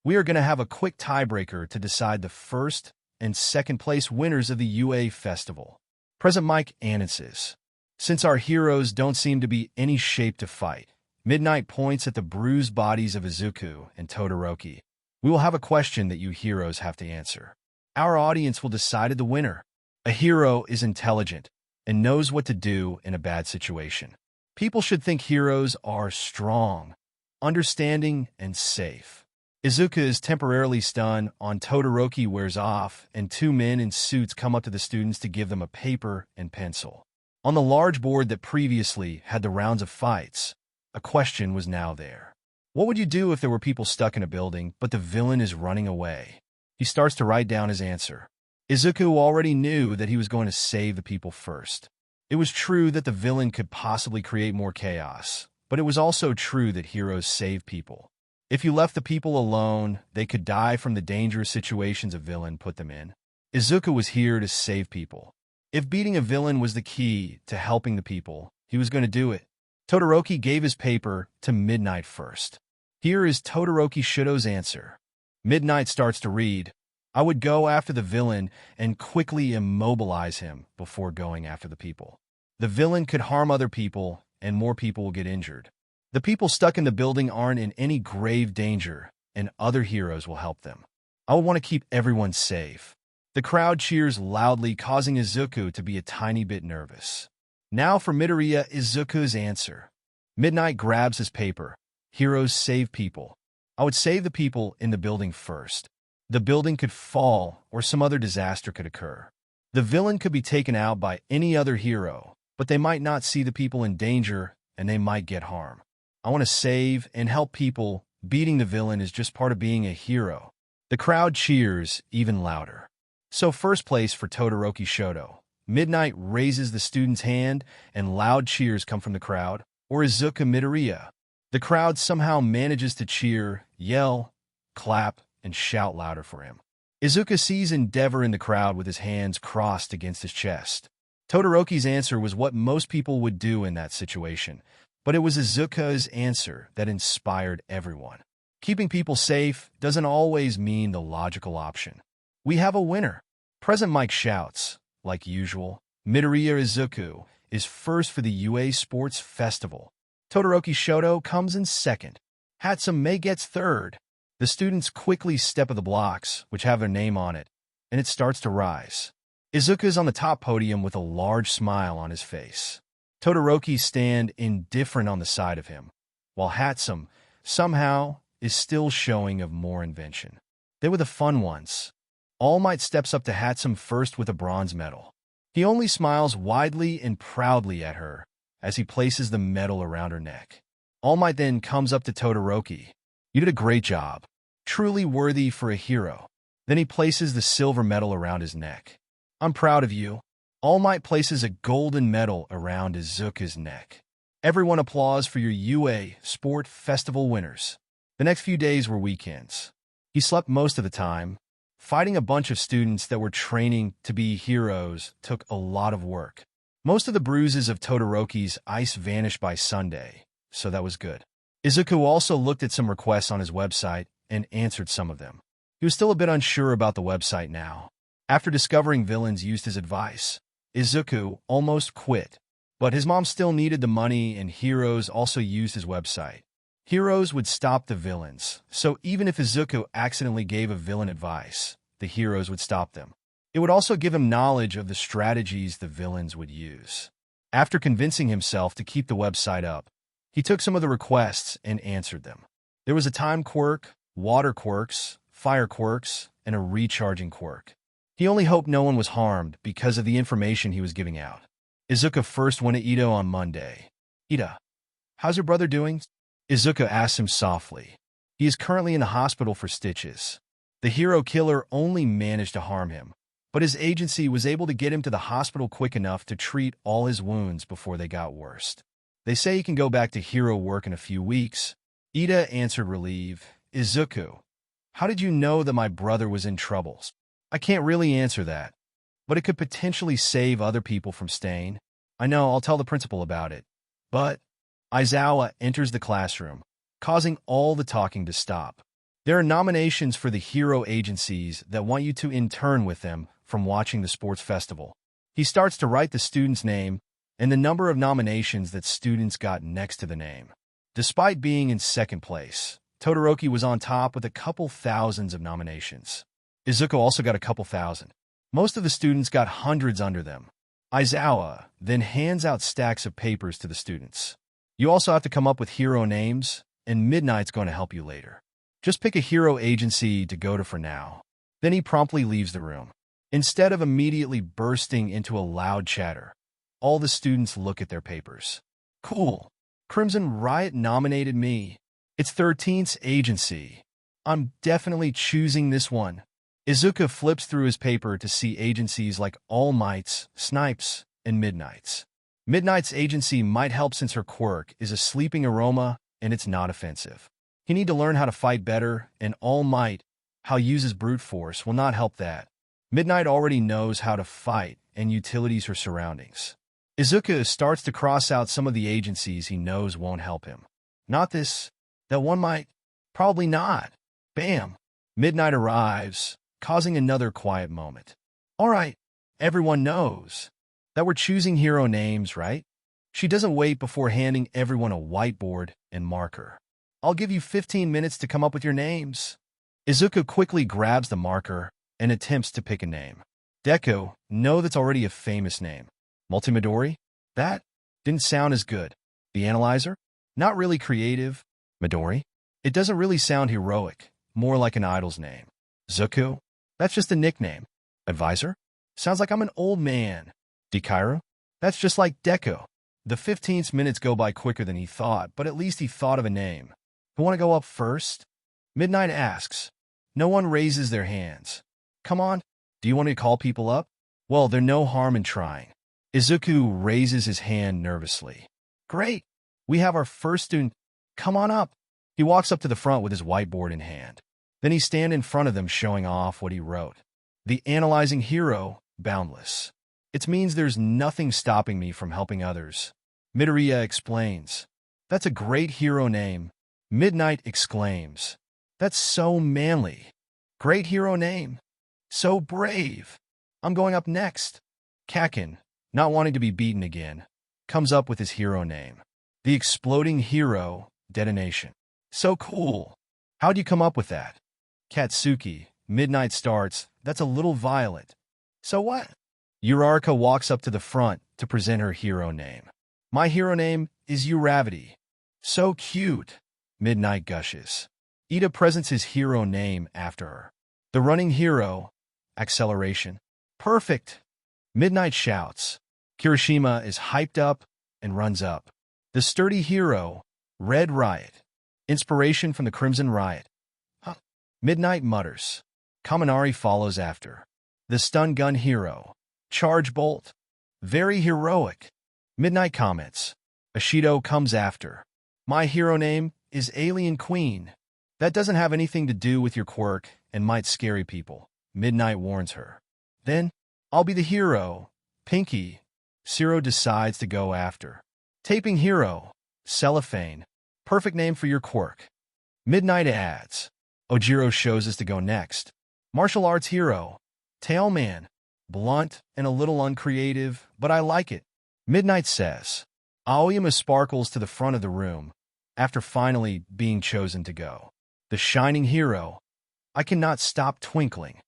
We are going to have a quick tiebreaker to decide the first and second place winners of the UA Festival. Present Mike announces. Since our heroes don't seem to be any shape to fight, Midnight points at the bruised bodies of Izuku and Todoroki. We will have a question that you heroes have to answer. Our audience will decide the winner. A hero is intelligent and knows what to do in a bad situation. People should think heroes are strong, understanding, and safe. Izuku is temporarily stunned on Todoroki wears off, and two men in suits come up to the students to give them a paper and pencil. On the large board that previously had the rounds of fights, a question was now there. What would you do if there were people stuck in a building, but the villain is running away? He starts to write down his answer. Izuku already knew that he was going to save the people first. It was true that the villain could possibly create more chaos, but it was also true that heroes save people. If you left the people alone, they could die from the dangerous situations a villain put them in. Izuku was here to save people. If beating a villain was the key to helping the people, he was going to do it. Todoroki gave his paper to Midnight first. Here is Todoroki Shoto's answer. Midnight starts to read, I would go after the villain and quickly immobilize him before going after the people. The villain could harm other people, and more people will get injured. The people stuck in the building aren't in any grave danger, and other heroes will help them. I will want to keep everyone safe. The crowd cheers loudly, causing Izuku to be a tiny bit nervous. Now for Midoriya, Izuku's answer. Midnight grabs his paper. Heroes save people. I would save the people in the building first. The building could fall, or some other disaster could occur. The villain could be taken out by any other hero, but they might not see the people in danger, and they might get harm. I want to save and help people. Beating the villain is just part of being a hero. The crowd cheers even louder. So first place for Todoroki Shoto. Midnight raises the student's hand, and loud cheers come from the crowd, or Izuku Midoriya. The crowd somehow manages to cheer, yell, clap, and shout louder for him. Izuku sees endeavor in the crowd with his hands crossed against his chest. Todoroki's answer was what most people would do in that situation, but it was Izuku's answer that inspired everyone. Keeping people safe doesn't always mean the logical option. We have a winner. Present Mike shouts. Like usual, Midoriya Izuku is first for the UA Sports Festival. Todoroki Shoto comes in second. Hatsume gets third. The students quickly step of the blocks, which have their name on it, and it starts to rise. Izuku is on the top podium with a large smile on his face. Todoroki stand indifferent on the side of him, while Hatsume, somehow, is still showing of more invention. They were the fun ones. All Might steps up to Hatsume first with a bronze medal. He only smiles widely and proudly at her as he places the medal around her neck. All Might then comes up to Todoroki. You did a great job. Truly worthy for a hero. Then he places the silver medal around his neck. I'm proud of you. All Might places a golden medal around Izuku's neck. Everyone applauds for your UA Sport Festival winners. The next few days were weekends. He slept most of the time. Fighting a bunch of students that were training to be heroes took a lot of work. Most of the bruises of Todoroki's ice vanished by Sunday, so that was good. Izuku also looked at some requests on his website and answered some of them. He was still a bit unsure about the website now. After discovering villains used his advice, Izuku almost quit. But his mom still needed the money, and heroes also used his website. Heroes would stop the villains, so even if Izuku accidentally gave a villain advice, the heroes would stop them. It would also give him knowledge of the strategies the villains would use. After convincing himself to keep the website up, he took some of the requests and answered them. There was a time Quirk water quirks, fire quirks, and a recharging quirk. He only hoped no one was harmed because of the information he was giving out. Izuku first went to Ito on Monday. "Ida, how's your brother doing?" Izuku asked him softly. "He is currently in the hospital for stitches. The hero killer only managed to harm him, but his agency was able to get him to the hospital quick enough to treat all his wounds before they got worse. They say he can go back to hero work in a few weeks." Ida answered relieved. "Izuku, how did you know that my brother was in troubles?" "I can't really answer that, but it could potentially save other people from staying." "I know, I'll tell the principal about it." But Aizawa enters the classroom, causing all the talking to stop. There are nominations for the hero agencies that want you to intern with them from watching the sports festival. He starts to write the student's name and the number of nominations that students got next to the name. Despite being in second place, Todoroki was on top with a couple thousands of nominations. Izuku also got a couple thousand. Most of the students got hundreds under them. Aizawa then hands out stacks of papers to the students. "You also have to come up with hero names, and Midnight's going to help you later. Just pick a hero agency to go to for now." Then he promptly leaves the room. Instead of immediately bursting into a loud chatter, all the students look at their papers. "Cool. Crimson Riot nominated me. It's 13th agency. I'm definitely choosing this one." Izuku flips through his paper to see agencies like All Might's, Snipes, and Midnight's. Midnight's agency might help since her quirk is a sleeping aroma and it's not offensive. He need to learn how to fight better, and All Might, how uses brute force, will not help that. Midnight already knows how to fight and utilities her surroundings. Izuku starts to cross out some of the agencies he knows won't help him. Not this, that one might, probably not. Bam! Midnight arrives, causing another quiet moment. "All right, everyone knows that we're choosing hero names, right?" She doesn't wait before handing everyone a whiteboard and marker. "I'll give you 15 minutes to come up with your names." Izuku quickly grabs the marker and attempts to pick a name. Deku, no, that's already a famous name. Midoriya? That didn't sound as good. The Analyzer? Not really creative. Midori? It doesn't really sound heroic, more like an idol's name. Zuku? That's just a nickname. Advisor? Sounds like I'm an old man. Dikairu? That's just like Deku. The 15 minutes go by quicker than he thought, but at least he thought of a name. "Who want to go up first?" Midnight asks. No one raises their hands. "Come on, do you want to call people up?" "Well, there's no harm in trying." Izuku raises his hand nervously. "Great, we have our first student. Come on up." He walks up to the front with his whiteboard in hand. Then he stands in front of them showing off what he wrote. "The analyzing hero, boundless. It means there's nothing stopping me from helping others." Midoriya explains. "That's a great hero name." Midnight exclaims. "That's so manly. Great hero name. So brave." "I'm going up next." Kakin, not wanting to be beaten again, comes up with his hero name. "The exploding hero, detonation." "So cool. How'd you come up with that?" Katsuki, Midnight starts. "That's a little violent." "So what?" Uraraka walks up to the front to present her hero name. "My hero name is Uravity." "So cute." Midnight gushes. Ida presents his hero name after her. "The running hero, acceleration." "Perfect." Midnight shouts. Kirishima is hyped up and runs up. "The sturdy hero, Red Riot. Inspiration from the Crimson Riot." "Huh." Midnight mutters. Kaminari follows after. "The stun gun hero, Charge Bolt. Very heroic." Midnight comments. Ashido comes after. "My hero name is Alien Queen." "That doesn't have anything to do with your quirk and might scare people," Midnight warns her. "Then, I'll be the hero, Pinky." Zero decides to go after. "Taping hero, Cellophane. Perfect name for your quirk." Midnight adds. Ojiro shows us to go next. "Martial arts hero, Tailman. Blunt and a little uncreative, but I like it." Midnight says. Aoyama sparkles to the front of the room, after finally being chosen to go. "The shining hero. I cannot stop twinkling."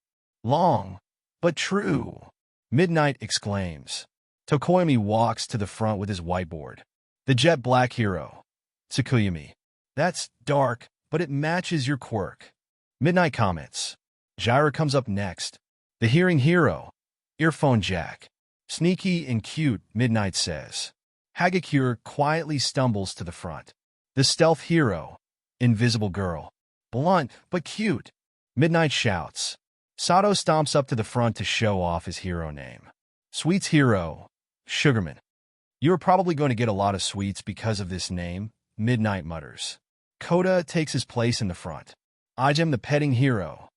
"Long, but true," Midnight exclaims. Tokoyami walks to the front with his whiteboard. "The jet black hero, Tsukuyami. That's dark, but it matches your quirk." Midnight comments. Jaira comes up next. The hearing hero. Earphone jack. Sneaky and cute, Midnight says. Hagakure quietly stumbles to the front. The stealth hero. Invisible girl. Blunt but cute. Midnight shouts. Sato stomps up to the front to show off his hero name. Sweets hero. Sugarman. You are probably going to get a lot of sweets because of this name, Midnight mutters. Koda takes his place in the front. Ijem the petting hero.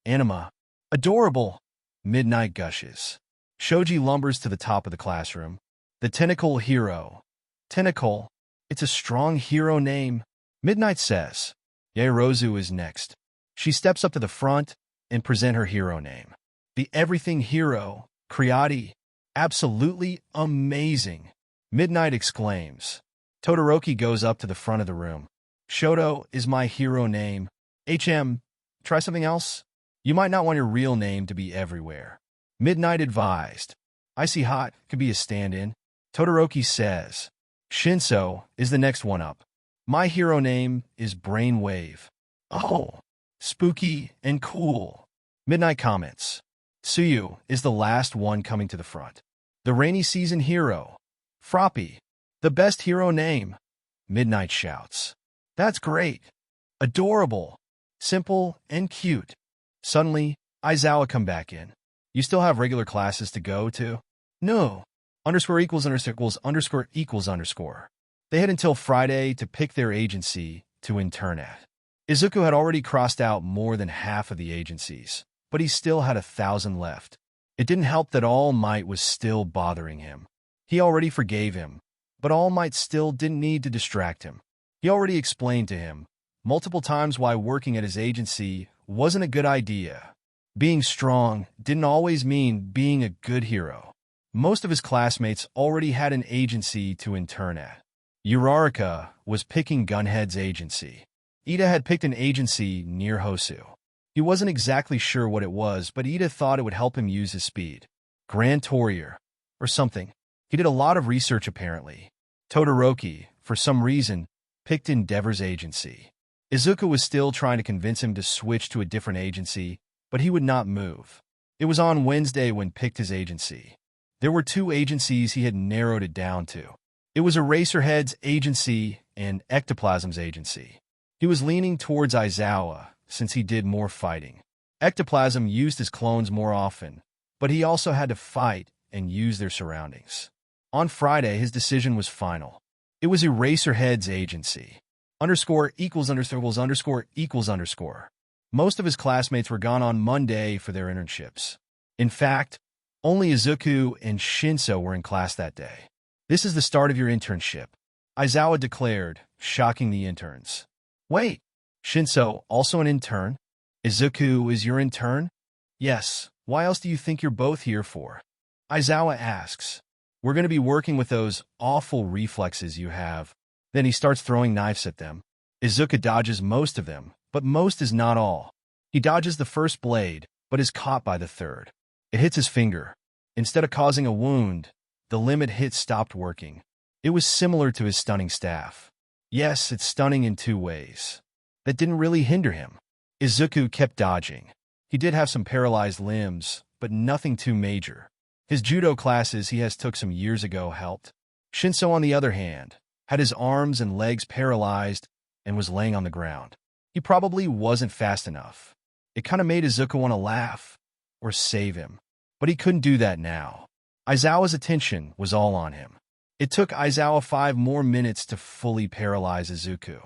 Anima. Adorable. Midnight gushes. Shoji lumbers to the top of the classroom. The tentacle hero. Tentacle. It's a strong hero name. Midnight says. Yaerozu is next. She steps up to the front and present her hero name. The everything hero. Kriati. Absolutely amazing. Midnight exclaims. Todoroki goes up to the front of the room. Shoto is my hero name. Try something else? You might not want your real name to be everywhere. Midnight advised. Icy Hot could be a stand-in. Todoroki says. Shinso is the next one up. My hero name is Brainwave. Oh, spooky and cool. Midnight comments. Tsuyu is the last one coming to the front. The rainy season hero. Froppy. The best hero name. Midnight shouts. That's great. Adorable. Simple and cute. Suddenly, Aizawa come back in. You still have regular classes to go to? No. _equals_equals_. They had until Friday to pick their agency to intern at. Izuku had already crossed out more than half of the agencies, but he still had 1,000 left. It didn't help that All Might was still bothering him. He already forgave him, but All Might still didn't need to distract him. He already explained to him multiple times why working at his agency wasn't a good idea. Being strong didn't always mean being a good hero. Most of his classmates already had an agency to intern at. Uraraka was picking Gunhead's agency. Ida had picked an agency near Hosu. He wasn't exactly sure what it was, but Ida thought it would help him use his speed. Grand Torier, or something. He did a lot of research apparently. Todoroki, for some reason, picked Endeavor's agency. Izuku was still trying to convince him to switch to a different agency, but he would not move. It was on Wednesday when picked his agency. There were 2 agencies he had narrowed it down to. It was Eraserhead's agency and Ectoplasm's agency. He was leaning towards Aizawa, since he did more fighting. Ectoplasm used his clones more often, but he also had to fight and use their surroundings. On Friday, his decision was final. It was Eraserhead's agency. _equals_equals_. Most of his classmates were gone on Monday for their internships. In fact, only Izuku and Shinso were in class that day. This is the start of your internship, Aizawa declared, shocking the interns. Wait, Shinso also an intern? Izuku is your intern? Yes, why else do you think you're both here for? Aizawa asks. We're going to be working with those awful reflexes you have. Then he starts throwing knives at them. Izuku dodges most of them, but most is not all. He dodges the first blade, but is caught by the third. It hits his finger. Instead of causing a wound, the limit hit stopped working. It was similar to his stunning staff. Yes, it's stunning in 2 ways. That didn't really hinder him. Izuku kept dodging. He did have some paralyzed limbs, but nothing too major. His judo classes he has took some years ago helped. Shinso, on the other hand, had his arms and legs paralyzed and was laying on the ground. He probably wasn't fast enough. It kind of made Izuku want to laugh or save him, but he couldn't do that now. Aizawa's attention was all on him. It took Aizawa 5 more minutes to fully paralyze Izuku.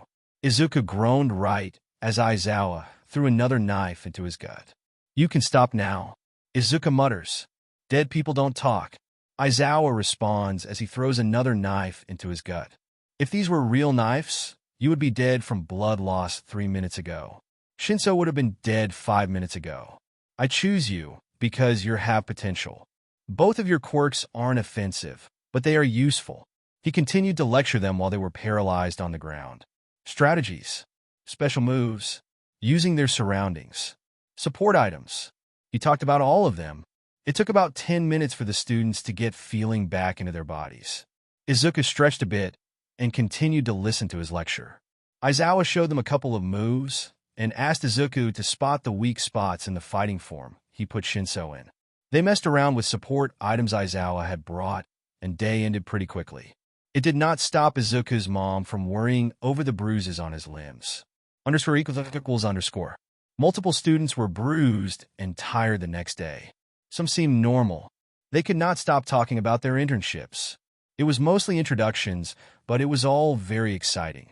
Izuku groaned right as Aizawa threw another knife into his gut. You can stop now, Izuku mutters. Dead people don't talk. Aizawa responds as he throws another knife into his gut. If these were real knives, you would be dead from blood loss 3 minutes ago. Shinso would have been dead 5 minutes ago. I choose you because you have potential. Both of your quirks aren't offensive, but they are useful. He continued to lecture them while they were paralyzed on the ground. Strategies, special moves, using their surroundings, support items. He talked about all of them. It took about 10 minutes for the students to get feeling back into their bodies. Izuku stretched a bit and continued to listen to his lecture. Aizawa showed them a couple of moves, and asked Izuku to spot the weak spots in the fighting form he put Shinso in. They messed around with support items Aizawa had brought, and day ended pretty quickly. It did not stop Izuku's mom from worrying over the bruises on his limbs. ______. Multiple students were bruised and tired the next day. Some seemed normal. They could not stop talking about their internships. It was mostly introductions, but it was all very exciting.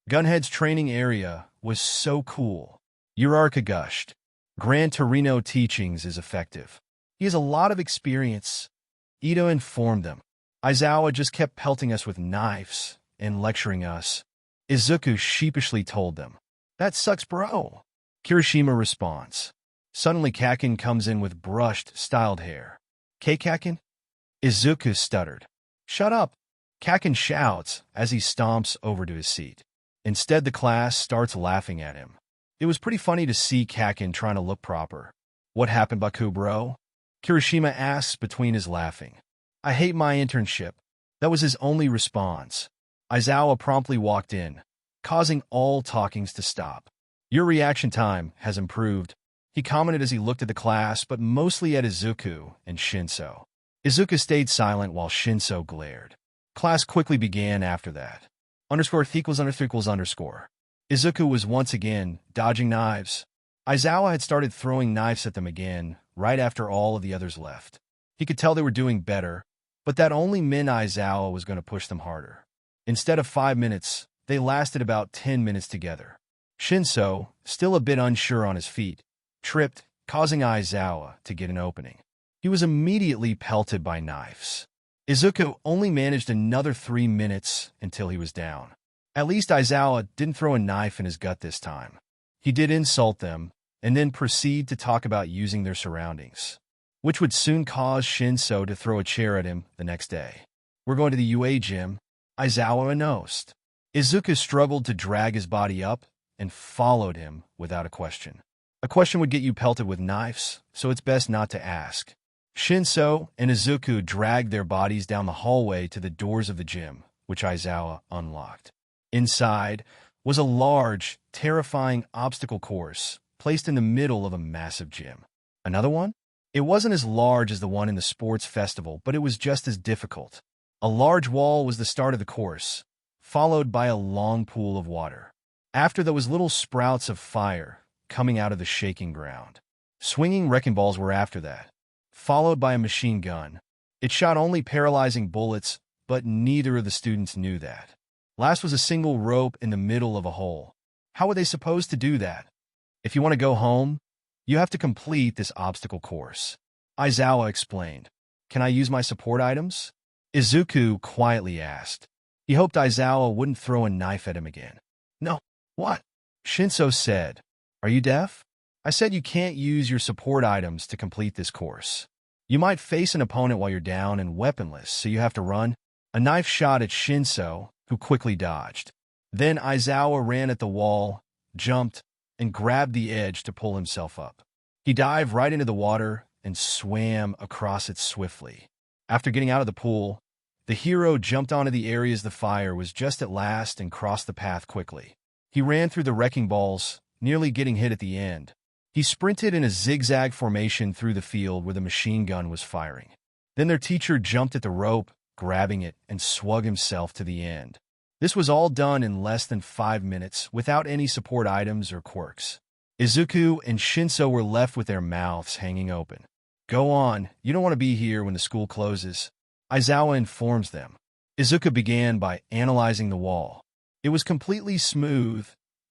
Gunhead's training area was so cool. Urarka gushed. Gran Torino teachings is effective. He has a lot of experience. Ito informed them. Aizawa just kept pelting us with knives and lecturing us. Izuku sheepishly told them. That sucks, bro. Kirishima responds. Suddenly Kakin comes in with brushed, styled hair. Kakin? Izuku stuttered. Shut up. Kakin shouts as he stomps over to his seat. Instead, the class starts laughing at him. It was pretty funny to see Kakin trying to look proper. What happened, Baku, bro? Kirishima asks between his laughing. I hate my internship. That was his only response. Aizawa promptly walked in, causing all talkings to stop. Your reaction time has improved, he commented as he looked at the class, but mostly at Izuku and Shinso. Izuku stayed silent while Shinso glared. Class quickly began after that. ______. Izuku was once again dodging knives. Aizawa had started throwing knives at them again, right after all of the others left. He could tell they were doing better, but that only meant Aizawa was going to push them harder. Instead of 5 minutes, they lasted about 10 minutes together. Shinso, still a bit unsure on his feet, tripped, causing Aizawa to get an opening. He was immediately pelted by knives. Izuku only managed another 3 minutes until he was down. At least Aizawa didn't throw a knife in his gut this time. He did insult them, and then proceed to talk about using their surroundings, which would soon cause Shinso to throw a chair at him the next day. We're going to the UA gym, Aizawa announced. Izuku struggled to drag his body up and followed him without a question. A question would get you pelted with knives, so it's best not to ask. Shinso and Izuku dragged their bodies down the hallway to the doors of the gym, which Aizawa unlocked. Inside was a large, terrifying obstacle course placed in the middle of a massive gym. Another one? It wasn't as large as the one in the sports festival, but it was just as difficult. A large wall was the start of the course, followed by a long pool of water. After there was little sprouts of fire coming out of the shaking ground. Swinging wrecking balls were after that, followed by a machine gun. It shot only paralyzing bullets, but neither of the students knew that. Last was a single rope in the middle of a hole. How were they supposed to do that? If you want to go home, you have to complete this obstacle course. Aizawa explained. Can I use my support items? Izuku quietly asked. He hoped Aizawa wouldn't throw a knife at him again. No. What? Shinso said. Are you deaf? I said you can't use your support items to complete this course. You might face an opponent while you're down and weaponless, so you have to run. A knife shot at Shinso, who quickly dodged. Then Aizawa ran at the wall, jumped, and grabbed the edge to pull himself up. He dived right into the water and swam across it swiftly. After getting out of the pool, the hero jumped onto the areas the fire was just at last and crossed the path quickly. He ran through the wrecking balls, nearly getting hit at the end. He sprinted in a zigzag formation through the field where the machine gun was firing. Then their teacher jumped at the rope, grabbing it, and swung himself to the end. This was all done in less than 5 minutes without any support items or quirks. Izuku and Shinso were left with their mouths hanging open. Go on, you don't want to be here when the school closes. Aizawa informs them. Izuku began by analyzing the wall. It was completely smooth,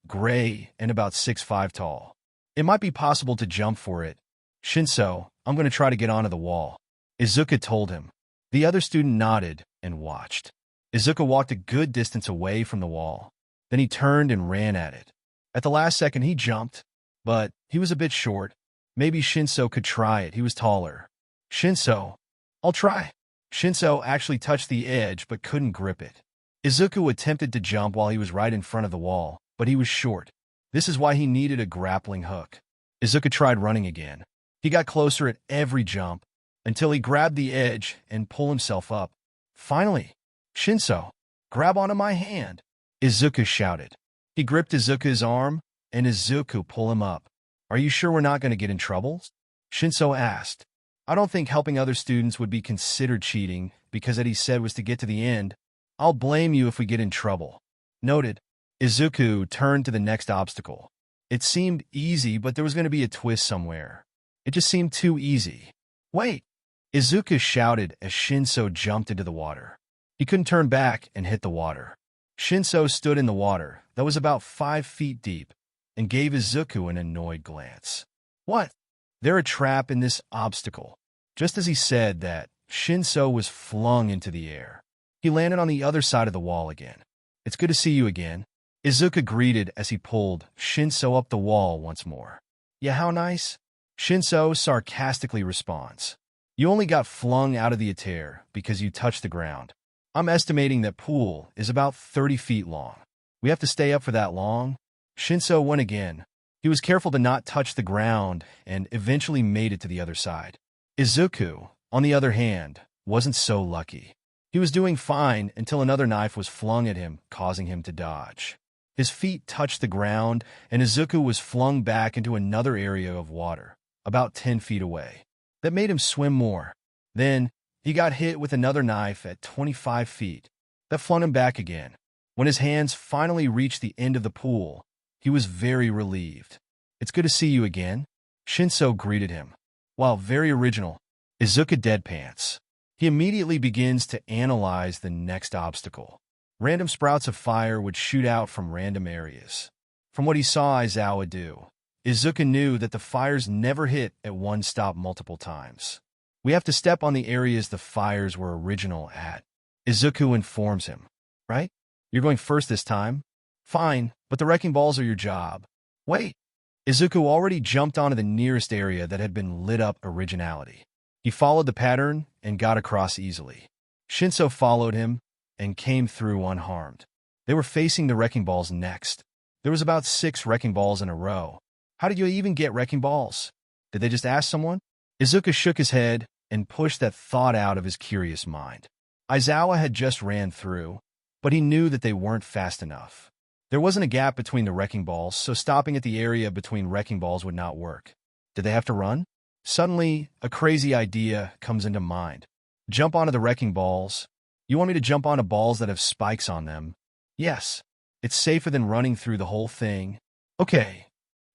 gray, and about 6'5" tall. It might be possible to jump for it. Shinso, I'm going to try to get onto the wall. Izuku told him. The other student nodded and watched. Izuku walked a good distance away from the wall. Then he turned and ran at it. At the last second, he jumped, but he was a bit short. Maybe Shinso could try it. He was taller. Shinso, I'll try. Shinso actually touched the edge but couldn't grip it. Izuku attempted to jump while he was right in front of the wall, but he was short. This is why he needed a grappling hook. Izuku tried running again. He got closer at every jump until he grabbed the edge and pulled himself up. Finally, Shinso, grab onto my hand, Izuku shouted. He gripped Izuku's arm, and Izuku pull him up. Are you sure we're not going to get in trouble? Shinso asked. I don't think helping other students would be considered cheating because what he said was to get to the end. I'll blame you if we get in trouble. Noted. Izuku turned to the next obstacle. It seemed easy, but there was going to be a twist somewhere. It just seemed too easy. Wait! Izuku shouted as Shinso jumped into the water. He couldn't turn back and hit the water. Shinso stood in the water that was about 5 feet deep and gave Izuku an annoyed glance. What? They're a trap in this obstacle. Just as he said that, Shinso was flung into the air. He landed on the other side of the wall again. It's good to see you again. Izuku greeted as he pulled Shinso up the wall once more. Yeah, how nice? Shinso sarcastically responds. You only got flung out of the air because you touched the ground. I'm estimating that pool is about 30 feet long. We have to stay up for that long? Shinso went again. He was careful to not touch the ground and eventually made it to the other side. Izuku, on the other hand, wasn't so lucky. He was doing fine until another knife was flung at him, causing him to dodge. His feet touched the ground, and Izuku was flung back into another area of water, about 10 feet away. That made him swim more. Then, he got hit with another knife at 25 feet. That flung him back again. When his hands finally reached the end of the pool, he was very relieved. It's good to see you again. Shinso greeted him. While very original, Izuku deadpants. He immediately begins to analyze the next obstacle. Random sprouts of fire would shoot out from random areas. From what he saw Aizawa do, Izuku knew that the fires never hit at one stop multiple times. We have to step on the areas the fires were original at. Izuku informs him. Right? You're going first this time? Fine, but the wrecking balls are your job. Wait. Izuku already jumped onto the nearest area that had been lit up originality. He followed the pattern and got across easily. Shinso followed him and came through unharmed. They were facing the wrecking balls next. There was about 6 wrecking balls in a row. How did you even get wrecking balls? Did they just ask someone? Izuku shook his head and pushed that thought out of his curious mind. Aizawa had just ran through, but he knew that they weren't fast enough. There wasn't a gap between the wrecking balls, so stopping at the area between wrecking balls would not work. Did they have to run? Suddenly, a crazy idea comes into mind. Jump onto the wrecking balls. You want me to jump onto balls that have spikes on them? Yes. It's safer than running through the whole thing. Okay.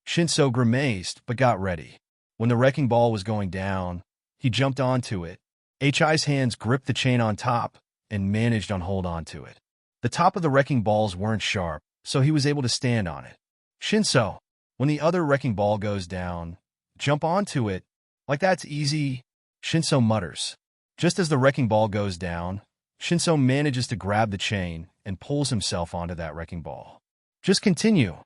Shinso grimaced, but got ready. When the wrecking ball was going down, he jumped onto it. HI's hands gripped the chain on top and managed to hold onto it. The top of the wrecking balls weren't sharp, so he was able to stand on it. Shinso, when the other wrecking ball goes down, jump onto it. Like that's easy, Shinso mutters. Just as the wrecking ball goes down, Shinso manages to grab the chain and pulls himself onto that wrecking ball. Just continue,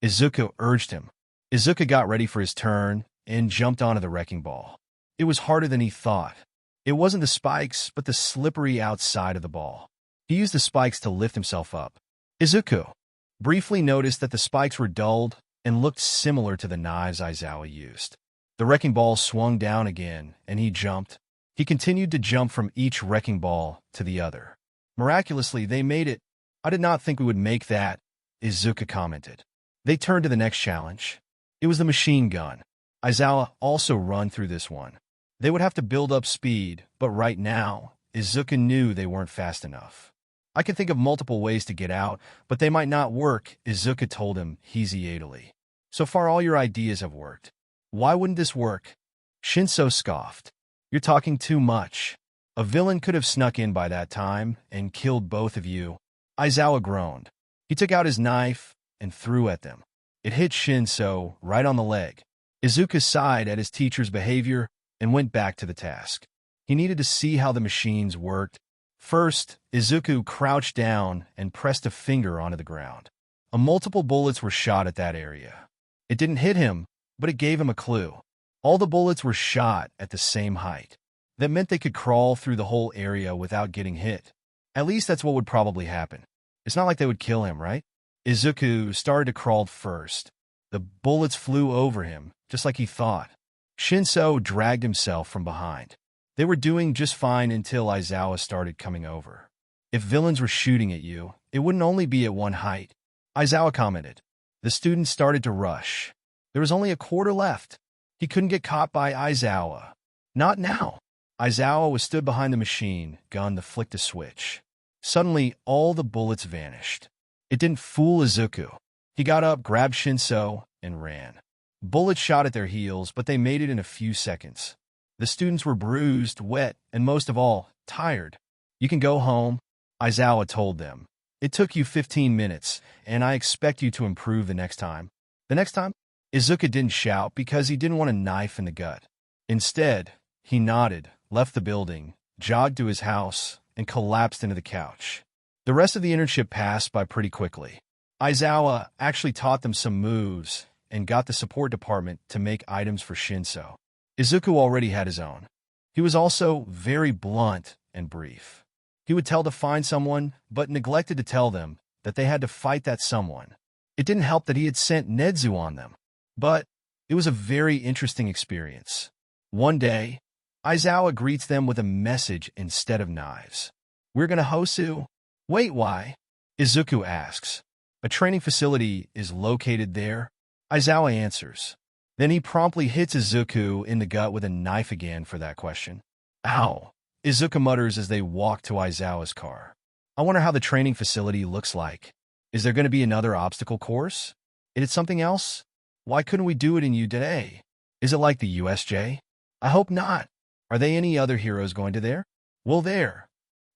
Izuku urged him. Izuku got ready for his turn and jumped onto the wrecking ball. It was harder than he thought. It wasn't the spikes, but the slippery outside of the ball. He used the spikes to lift himself up. Izuku briefly noticed that the spikes were dulled and looked similar to the knives Aizawa used. The wrecking ball swung down again, and he jumped. He continued to jump from each wrecking ball to the other. Miraculously, they made it. I did not think we would make that, Izuku commented. They turned to the next challenge. It was the machine gun. Aizawa also run through this one. They would have to build up speed, but right now, Izuku knew they weren't fast enough. I can think of multiple ways to get out, but they might not work, Izuku told him hesitantly. So far all your ideas have worked. Why wouldn't this work? Shinso scoffed. You're talking too much. A villain could have snuck in by that time and killed both of you. Aizawa groaned. He took out his knife and threw at them. It hit Shinso right on the leg. Izuku sighed at his teacher's behavior and went back to the task. He needed to see how the machines worked. First, Izuku crouched down and pressed a finger onto the ground. Multiple bullets were shot at that area. It didn't hit him, but it gave him a clue. All the bullets were shot at the same height. That meant they could crawl through the whole area without getting hit. At least that's what would probably happen. It's not like they would kill him, right? Izuku started to crawl first. The bullets flew over him, just like he thought. Shinso dragged himself from behind. They were doing just fine until Aizawa started coming over. If villains were shooting at you, it wouldn't only be at one height. Aizawa commented. The students started to rush. There was only a quarter left. He couldn't get caught by Aizawa. Not now. Aizawa was stood behind the machine gun that flicked a switch. Suddenly, all the bullets vanished. It didn't fool Izuku. He got up, grabbed Shinso, and ran. Bullets shot at their heels, but they made it in a few seconds. The students were bruised, wet, and most of all, tired. "You can go home," Aizawa told them. "It took you 15 minutes, and I expect you to improve the next time." The next time? Izuku didn't shout because he didn't want a knife in the gut. Instead, he nodded, left the building, jogged to his house, and collapsed into the couch. The rest of the internship passed by pretty quickly. Aizawa actually taught them some moves and got the support department to make items for Shinso. Izuku already had his own. He was also very blunt and brief. He would tell to find someone, but neglected to tell them that they had to fight that someone. It didn't help that he had sent Nedzu on them. But it was a very interesting experience. One day, Aizawa greets them with a message instead of knives. "We're gonna Hosu." "Wait, why?" Izuku asks. "A training facility is located there," Aizawa answers. Then he promptly hits Izuku in the gut with a knife again for that question. "Ow," Izuku mutters as they walk to Aizawa's car. "I wonder how the training facility looks like. Is there going to be another obstacle course? Is it something else? Why couldn't we do it in U today? Is it like the USJ? I hope not. Are there any other heroes going to there?" "Well, there.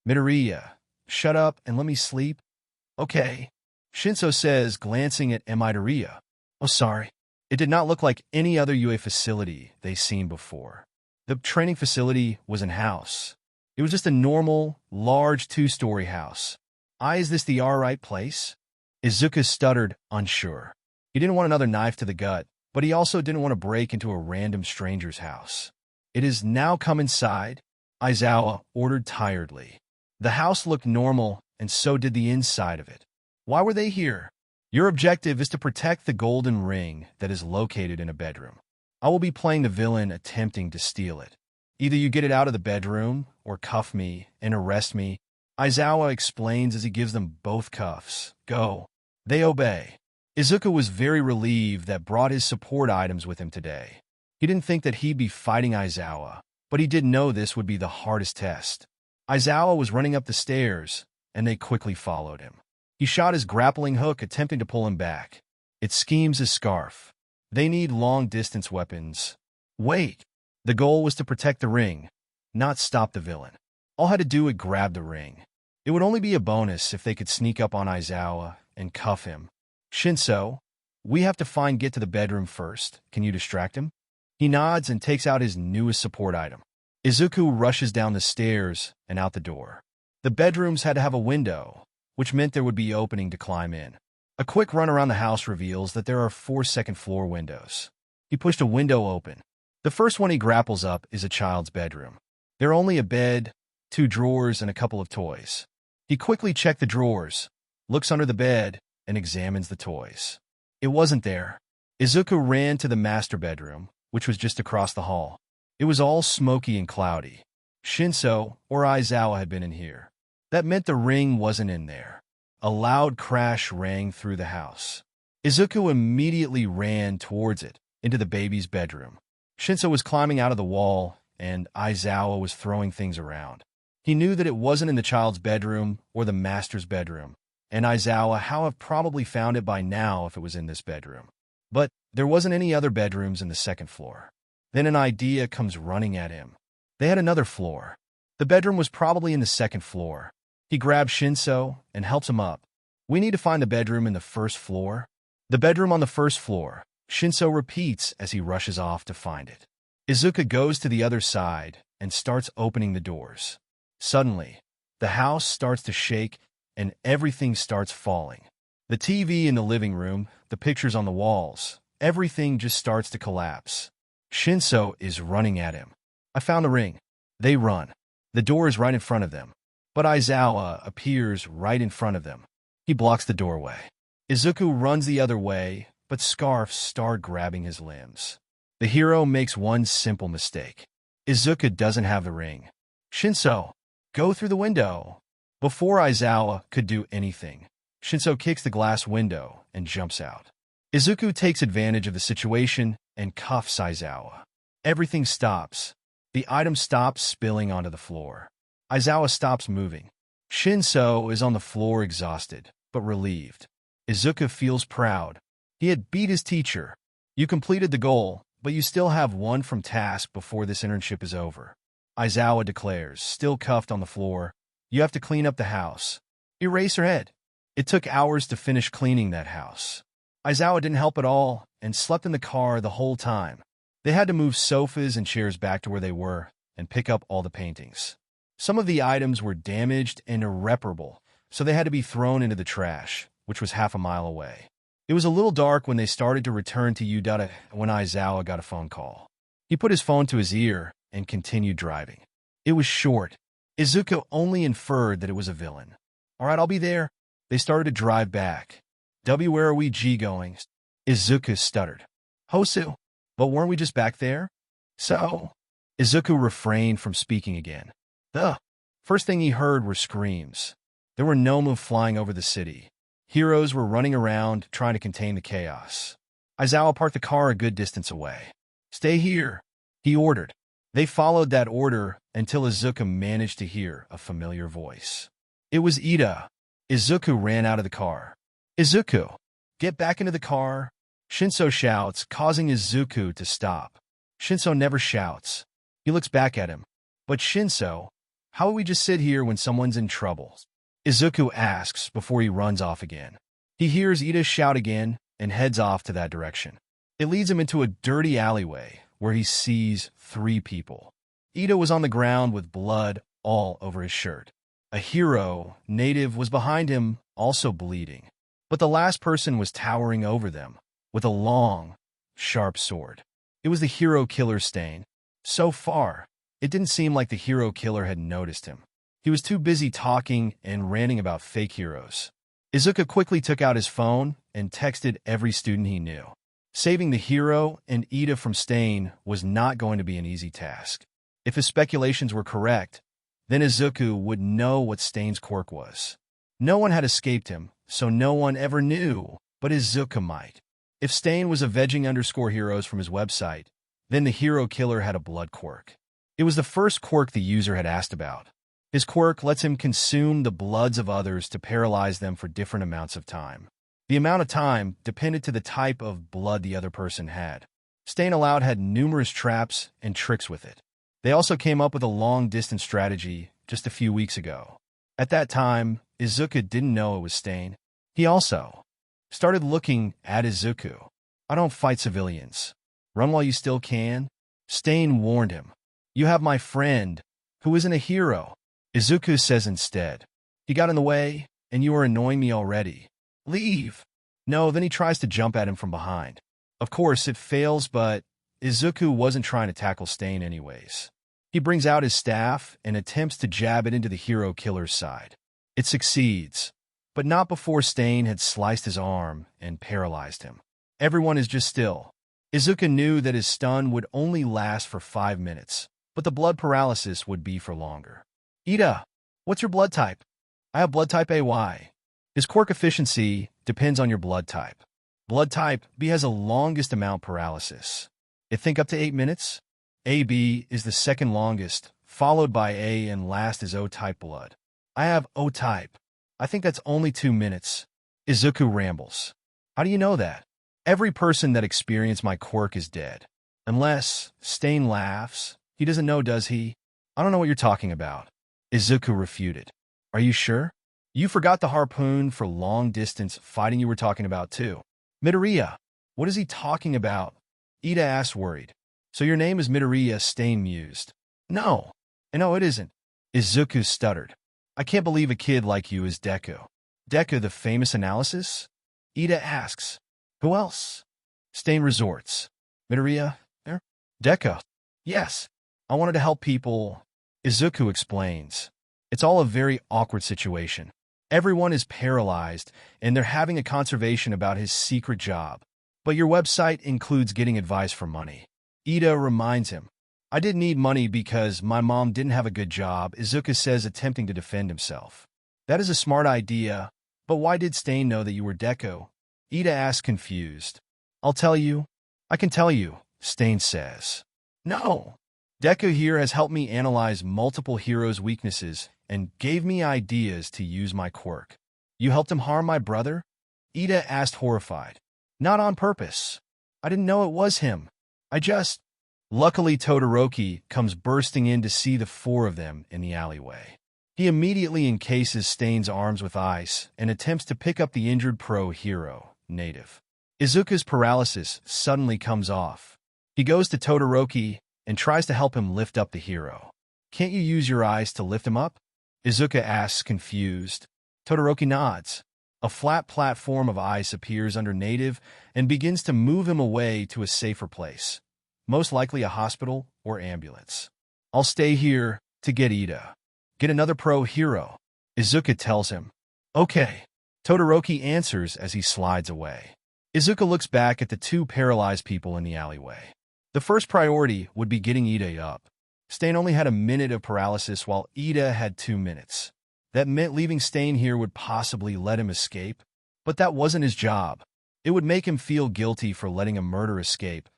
Midoriya, shut up and let me sleep." "Okay," Shinso says, glancing at Midoriya. "Oh, sorry." It did not look like any other UA facility they'd seen before. The training facility was in-house. It was just a normal, large 2-story house. "Is this the alright place?" Izuku stuttered, unsure. He didn't want another knife to the gut, but he also didn't want to break into a random stranger's house. "It is now come inside," Aizawa ordered tiredly. The house looked normal, and so did the inside of it. "Why were they here?" "Your objective is to protect the golden ring that is located in a bedroom. I will be playing the villain attempting to steal it. Either you get it out of the bedroom, or cuff me and arrest me," Aizawa explains as he gives them both cuffs. "Go." They obey. Izuku was very relieved that brought his support items with him today. He didn't think that he'd be fighting Aizawa, but he did know this would be the hardest test. Aizawa was running up the stairs, and they quickly followed him. He shot his grappling hook, attempting to pull him back. It schemes his scarf. They need long-distance weapons. Wait. The goal was to protect the ring, not stop the villain. All had to do was grab the ring. It would only be a bonus if they could sneak up on Aizawa and cuff him. "Shinso, we have to get to the bedroom first. Can you distract him?" He nods and takes out his newest support item. Izuku rushes down the stairs and out the door. The bedrooms had to have a window, which meant there would be opening to climb in. A quick run around the house reveals that there are 4 second-floor windows. He pushed a window open. The first one he grapples up is a child's bedroom. There are only a bed, 2 drawers, and a couple of toys. He quickly checked the drawers, looks under the bed, and examines the toys. It wasn't there. Izuku ran to the master bedroom, which was just across the hall. It was all smoky and cloudy. Shinso or Aizawa had been in here. That meant the ring wasn't in there. A loud crash rang through the house. Izuku immediately ran towards it, into the baby's bedroom. Shinso was climbing out of the wall, and Aizawa was throwing things around. He knew that it wasn't in the child's bedroom or the master's bedroom, and Aizawa have probably found it by now if it was in this bedroom. But there wasn't any other bedrooms in the second floor. Then an idea comes running at him. They had another floor. The bedroom was probably in the second floor. He grabs Shinso and helps him up. "We need to find the bedroom in the first floor." "The bedroom on the first floor," Shinso repeats as he rushes off to find it. Izuku goes to the other side and starts opening the doors. Suddenly, the house starts to shake and everything starts falling. The TV in the living room, the pictures on the walls, everything just starts to collapse. Shinso is running at him. "I found the ring." They run. The door is right in front of them. But Aizawa appears right in front of them. He blocks the doorway. Izuku runs the other way, but scarves start grabbing his limbs. The hero makes one simple mistake. Izuku doesn't have the ring. "Shinso, go through the window." Before Aizawa could do anything, Shinso kicks the glass window and jumps out. Izuku takes advantage of the situation and cuffs Aizawa. Everything stops. The item stops spilling onto the floor. Aizawa stops moving. Shinso is on the floor exhausted, but relieved. Izuku feels proud. He had beat his teacher. You completed the goal, but you still have one from task before this internship is over. Aizawa declares, still cuffed on the floor. You have to clean up the house. Eraserhead. It took hours to finish cleaning that house. Aizawa didn't help at all and slept in the car the whole time. They had to move sofas and chairs back to where they were and pick up all the paintings. Some of the items were damaged and irreparable, so they had to be thrown into the trash, which was half a mile away. It was a little dark when they started to return to Udata when Aizawa got a phone call. He put his phone to his ear and continued driving. It was short. Izuku only inferred that it was a villain. All right, I'll be there. They started to drive back. Where are we going? Izuku stuttered. Hosu, but weren't we just back there? So? Izuku refrained from speaking again. The first thing he heard were screams. There were Nomu flying over the city. Heroes were running around, trying to contain the chaos. Aizawa parked the car a good distance away. Stay here, he ordered. They followed that order until Izuku managed to hear a familiar voice. It was Ida. Izuku ran out of the car. Izuku, get back into the car. Shinso shouts, causing Izuku to stop. Shinso never shouts. He looks back at him. But Shinso, how would we just sit here when someone's in trouble? Izuku asks before he runs off again. He hears Ida shout again and heads off to that direction. It leads him into a dirty alleyway where he sees 3 people. Ida was on the ground with blood all over his shirt. A hero, native, was behind him, also bleeding. But the last person was towering over them with a long, sharp sword. It was the hero killer Stain. So far, it didn't seem like the hero killer had noticed him. He was too busy talking and ranting about fake heroes. Izuku quickly took out his phone and texted every student he knew. Saving the hero and Ida from Stain was not going to be an easy task. If his speculations were correct, then Izuku would know what Stain's quirk was. No one had escaped him, so no one ever knew, but Izuku might. If Stain was a vegging_heroes from his website, then the hero killer had a blood quirk. It was the first quirk the user had asked about. His quirk lets him consume the bloods of others to paralyze them for different amounts of time. The amount of time depended to the type of blood the other person had. Stain Aloud had numerous traps and tricks with it. They also came up with a long-distance strategy just a few weeks ago. At that time, Izuku didn't know it was Stain. He also started looking at Izuku. I don't fight civilians. Run while you still can. Stain warned him. You have my friend, who isn't a hero. Izuku says instead. He got in the way, and you are annoying me already. Leave. No, then he tries to jump at him from behind. Of course, it fails, but Izuku wasn't trying to tackle Stain anyways. He brings out his staff and attempts to jab it into the hero killer's side. It succeeds, but not before Stain had sliced his arm and paralyzed him. Everyone is just still. Izuku knew that his stun would only last for 5 minutes, but the blood paralysis would be for longer. Ida, what's your blood type? I have blood type AY. His quirk efficiency depends on your blood type. Blood type B has the longest amount paralysis. I think up to 8 minutes. AB is the second longest, followed by A, and last is O-type blood. I have O-type. I think that's only 2 minutes. Izuku rambles. How do you know that? Every person that experienced my quirk is dead. Unless, Stain laughs. He doesn't know, does he? I don't know what you're talking about. Izuku refuted. Are you sure? You forgot the harpoon for long-distance fighting you were talking about, too. Midoriya. What is he talking about? Ida asked, worried. So your name is Midoriya, Stain mused. No. No, it isn't. Izuku stuttered. I can't believe a kid like you is Deku. Deku, the famous analysis? Ida asks. Who else? Stain resorts. Midoriya? Deku. Yes. I wanted to help people. Izuku explains. It's all a very awkward situation. Everyone is paralyzed, and they're having a conversation about his secret job. But your website includes getting advice for money. Ida reminds him. I didn't need money because my mom didn't have a good job, Izuku says, attempting to defend himself. That is a smart idea, but why did Stain know that you were Deku? Ida asks confused. I'll tell you. I can tell you, Stain says. No. Deku here has helped me analyze multiple heroes' weaknesses and gave me ideas to use my quirk. You helped him harm my brother? Ida asked horrified. Not on purpose. I didn't know it was him. Luckily, Todoroki comes bursting in to see the four of them in the alleyway. He immediately encases Stain's arms with ice and attempts to pick up the injured pro-hero, Native. Izuku's paralysis suddenly comes off. He goes to Todoroki and tries to help him lift up the hero. Can't you use your eyes to lift him up? Izuku asks, confused. Todoroki nods. A flat platform of ice appears under Native and begins to move him away to a safer place, most likely a hospital or ambulance. I'll stay here to get Ida. Get another pro-hero, Izuku tells him. Okay. Todoroki answers as he slides away. Izuku looks back at the two paralyzed people in the alleyway. The first priority would be getting Ida up. Stain only had a minute of paralysis while Ida had 2 minutes. That meant leaving Stain here would possibly let him escape, but that wasn't his job. It would make him feel guilty for letting a murder escape,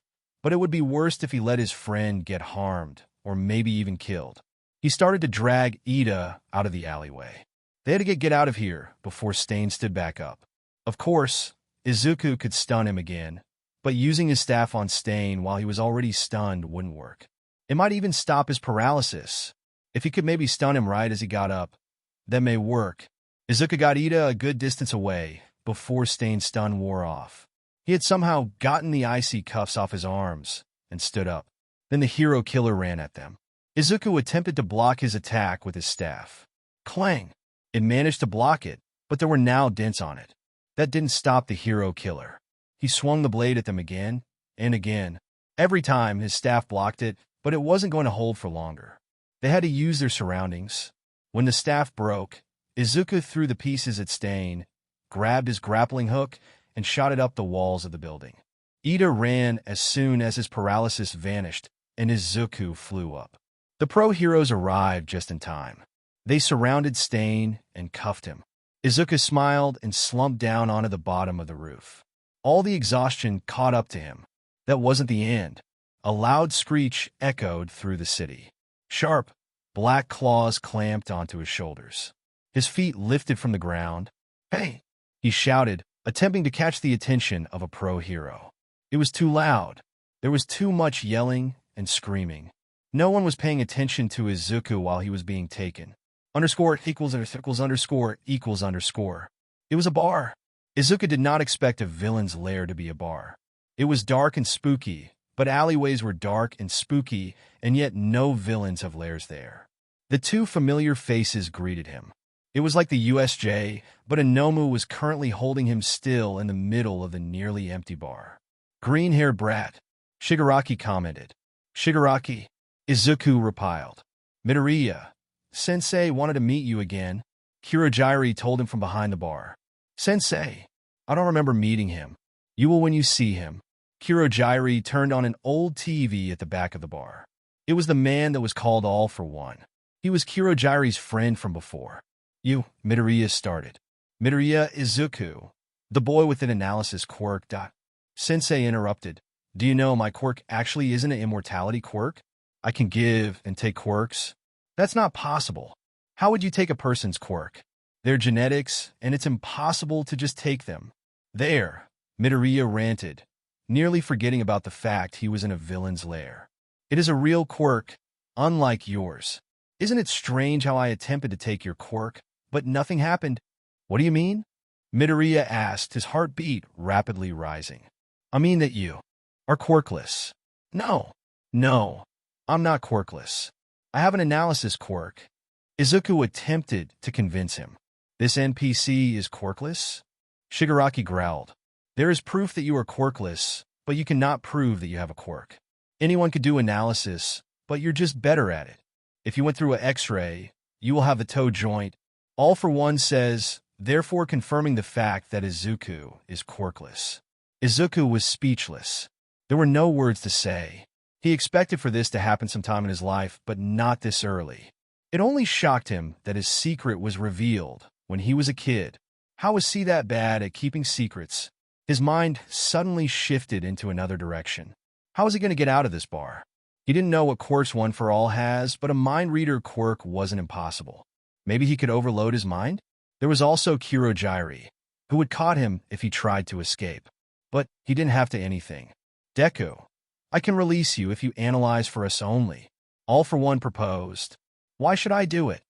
but it would be worse if he let his friend get harmed, or maybe even killed. He started to drag Ida out of the alleyway. They had to get out of here before Stain stood back up. Of course, Izuku could stun him again, but using his staff on Stain while he was already stunned wouldn't work. It might even stop his paralysis. If he could maybe stun him right as he got up, that may work. Izuku got Ida a good distance away before Stain's stun wore off. He had somehow gotten the icy cuffs off his arms and stood up. Then the hero killer ran at them. Izuku attempted to block his attack with his staff. Clang! It managed to block it, but there were now dents on it. That didn't stop the hero killer. He swung the blade at them again and again. Every time his staff blocked it, but it wasn't going to hold for longer. They had to use their surroundings. When the staff broke, Izuku threw the pieces at Stain, grabbed his grappling hook, and shot it up the walls of the building. Ida ran as soon as his paralysis vanished, and Izuku flew up. The pro-heroes arrived just in time. They surrounded Stain and cuffed him. Izuku smiled and slumped down onto the bottom of the roof. All the exhaustion caught up to him. That wasn't the end. A loud screech echoed through the city. Sharp, black claws clamped onto his shoulders. His feet lifted from the ground. Hey! He shouted, attempting to catch the attention of a pro-hero. It was too loud. There was too much yelling and screaming. No one was paying attention to Izuku while he was being taken. Underscore equals underscore equals underscore. It was a bar. Izuku did not expect a villain's lair to be a bar. It was dark and spooky, but alleyways were dark and spooky, and yet no villains have lairs there. The two familiar faces greeted him. It was like the USJ, but a Nomu was currently holding him still in the middle of the nearly empty bar. Green-haired brat, Shigaraki commented. Shigaraki, Izuku replied. Midoriya, Sensei wanted to meet you again, Kurogiri told him from behind the bar. Sensei, I don't remember meeting him. You will when you see him. Kurogiri turned on an old TV at the back of the bar. It was the man that was called All for One. He was Kurogiri's friend from before. You, Midoriya started. Midoriya Izuku, the boy with an analysis quirk. Sensei interrupted. Do you know my quirk actually isn't an immortality quirk? I can give and take quirks. That's not possible. How would you take a person's quirk? They're genetics, and it's impossible to just take them. There, Midoriya ranted, nearly forgetting about the fact he was in a villain's lair. It is a real quirk, unlike yours. Isn't it strange how I attempted to take your quirk, but nothing happened? What do you mean? Midoriya asked, his heartbeat rapidly rising. I mean that you are quirkless. No, I'm not quirkless. I have an analysis quirk. Izuku attempted to convince him. This NPC is quirkless? Shigaraki growled. There is proof that you are quirkless, but you cannot prove that you have a quirk. Anyone could do analysis, but you're just better at it. If you went through an X-ray, you will have the toe joint. All for One says, therefore confirming the fact that Izuku is quirkless. Izuku was speechless. There were no words to say. He expected for this to happen sometime in his life, but not this early. It only shocked him that his secret was revealed when he was a kid. How was he that bad at keeping secrets? His mind suddenly shifted into another direction. How was he going to get out of this bar? He didn't know what Quirk's One for All has, but a mind reader Quirk wasn't impossible. Maybe he could overload his mind? There was also Kurogiri, who would caught him if he tried to escape. But he didn't have to anything. Deku, I can release you if you analyze for us only. All for One proposed. Why should I do it?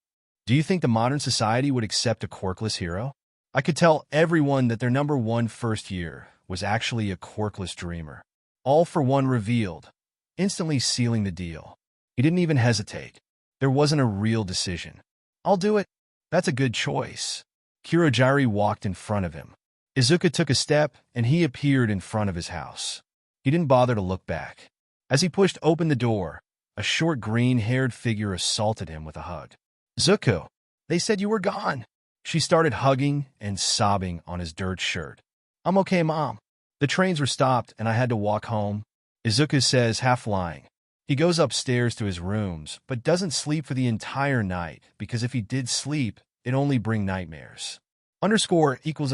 Do you think the modern society would accept a quirkless hero? I could tell everyone that their number one first year was actually a quirkless dreamer. All for One revealed, instantly sealing the deal. He didn't even hesitate. There wasn't a real decision. I'll do it. That's a good choice. Kurogiri walked in front of him. Izuku took a step, and he appeared in front of his house. He didn't bother to look back. As he pushed open the door, a short green-haired figure assaulted him with a hug. Izuku, they said you were gone. She started hugging and sobbing on his dirt shirt. I'm okay, Mom. The trains were stopped, and I had to walk home. Izuku says, half lying. He goes upstairs to his rooms, but doesn't sleep for the entire night, because if he did sleep, it'd only bring nightmares. Underscore equals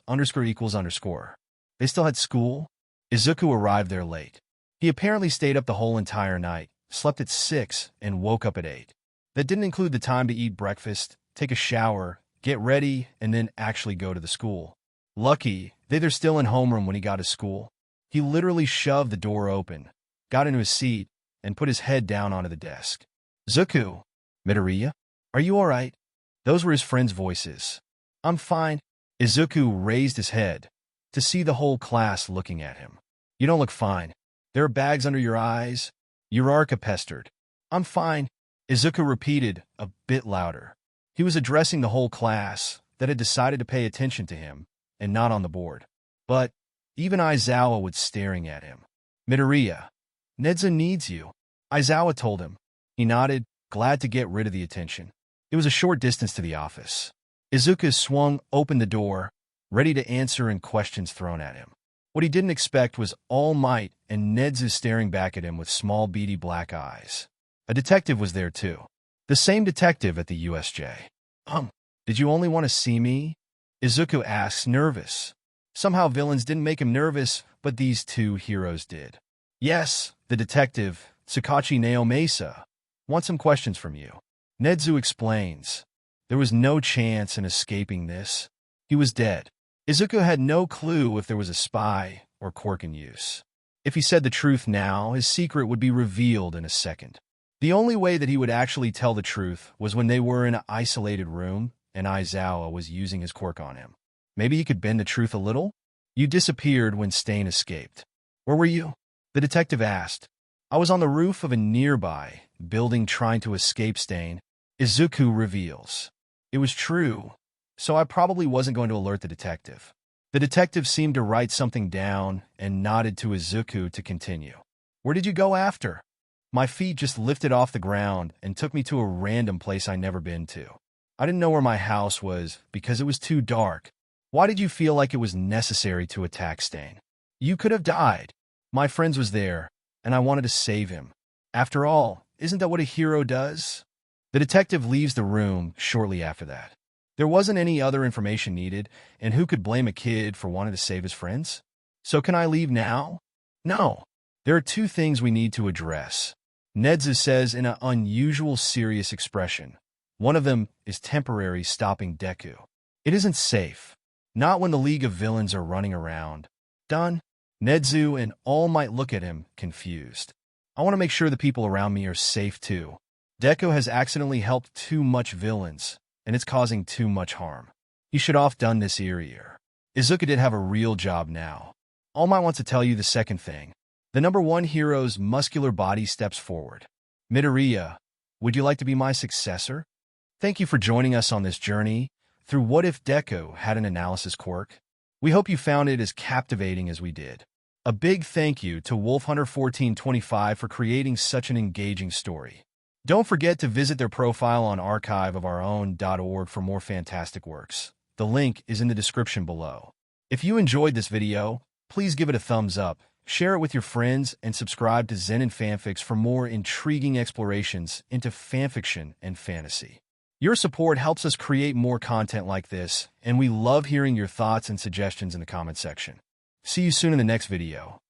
underscore equals underscore. They still had school? Izuku arrived there late. He apparently stayed up the whole entire night, slept at 6, and woke up at 8. That didn't include the time to eat breakfast, take a shower, get ready, and then actually go to the school. Lucky, they're still in homeroom when he got to school. He literally shoved the door open, got into his seat, and put his head down onto the desk. Izuku, Midoriya, are you all right? Those were his friends' voices. I'm fine. Izuku raised his head to see the whole class looking at him. You don't look fine. There are bags under your eyes. Uraraka pestered. I'm fine. Izuku repeated, a bit louder. He was addressing the whole class that had decided to pay attention to him and not on the board. But even Aizawa was staring at him. Midoriya, Nedza needs you. Aizawa told him. He nodded, glad to get rid of the attention. It was a short distance to the office. Izuku swung open the door, ready to answer any questions thrown at him. What he didn't expect was All Might and Nedza staring back at him with small beady black eyes. A detective was there too. The same detective at the USJ. Did you only want to see me? Izuku asks, nervous. Somehow villains didn't make him nervous, but these two heroes did. Yes, the detective, Tsukauchi Naomasa, wants some questions from you. Nedzu explains. There was no chance in escaping this. He was dead. Izuku had no clue if there was a spy or Quirk in use. If he said the truth now, his secret would be revealed in a second. The only way that he would actually tell the truth was when they were in an isolated room and Aizawa was using his quirk on him. Maybe he could bend the truth a little? You disappeared when Stain escaped. Where were you? The detective asked. I was on the roof of a nearby building trying to escape Stain. Izuku reveals. It was true, so I probably wasn't going to alert the detective. The detective seemed to write something down and nodded to Izuku to continue. Where did you go after? My feet just lifted off the ground and took me to a random place I'd never been to. I didn't know where my house was because it was too dark. Why did you feel like it was necessary to attack Stain? You could have died. My friend was there, and I wanted to save him. After all, isn't that what a hero does? The detective leaves the room shortly after that. There wasn't any other information needed, and who could blame a kid for wanting to save his friends? So can I leave now? No. There are two things we need to address. Nedza says in an unusual serious expression. One of them is temporary stopping Deku. It isn't safe. Not when the League of Villains are running around. Done? Nedzu and All Might look at him, confused. I want to make sure the people around me are safe too. Deku has accidentally helped too much villains, and it's causing too much harm. He should have done this earlier. Izuku did have a real job now. All Might wants to tell you the second thing. The number one hero's muscular body steps forward. Midoriya, would you like to be my successor? Thank you for joining us on this journey through What If Deku Had an Analysis Quirk. We hope you found it as captivating as we did. A big thank you to WolfHunter1425 for creating such an engaging story. Don't forget to visit their profile on archiveofourown.org for more fantastic works. The link is in the description below. If you enjoyed this video, please give it a thumbs up, share it with your friends, and subscribe to Zenin Fanfics for more intriguing explorations into fanfiction and fantasy. Your support helps us create more content like this, and we love hearing your thoughts and suggestions in the comment section. See you soon in the next video.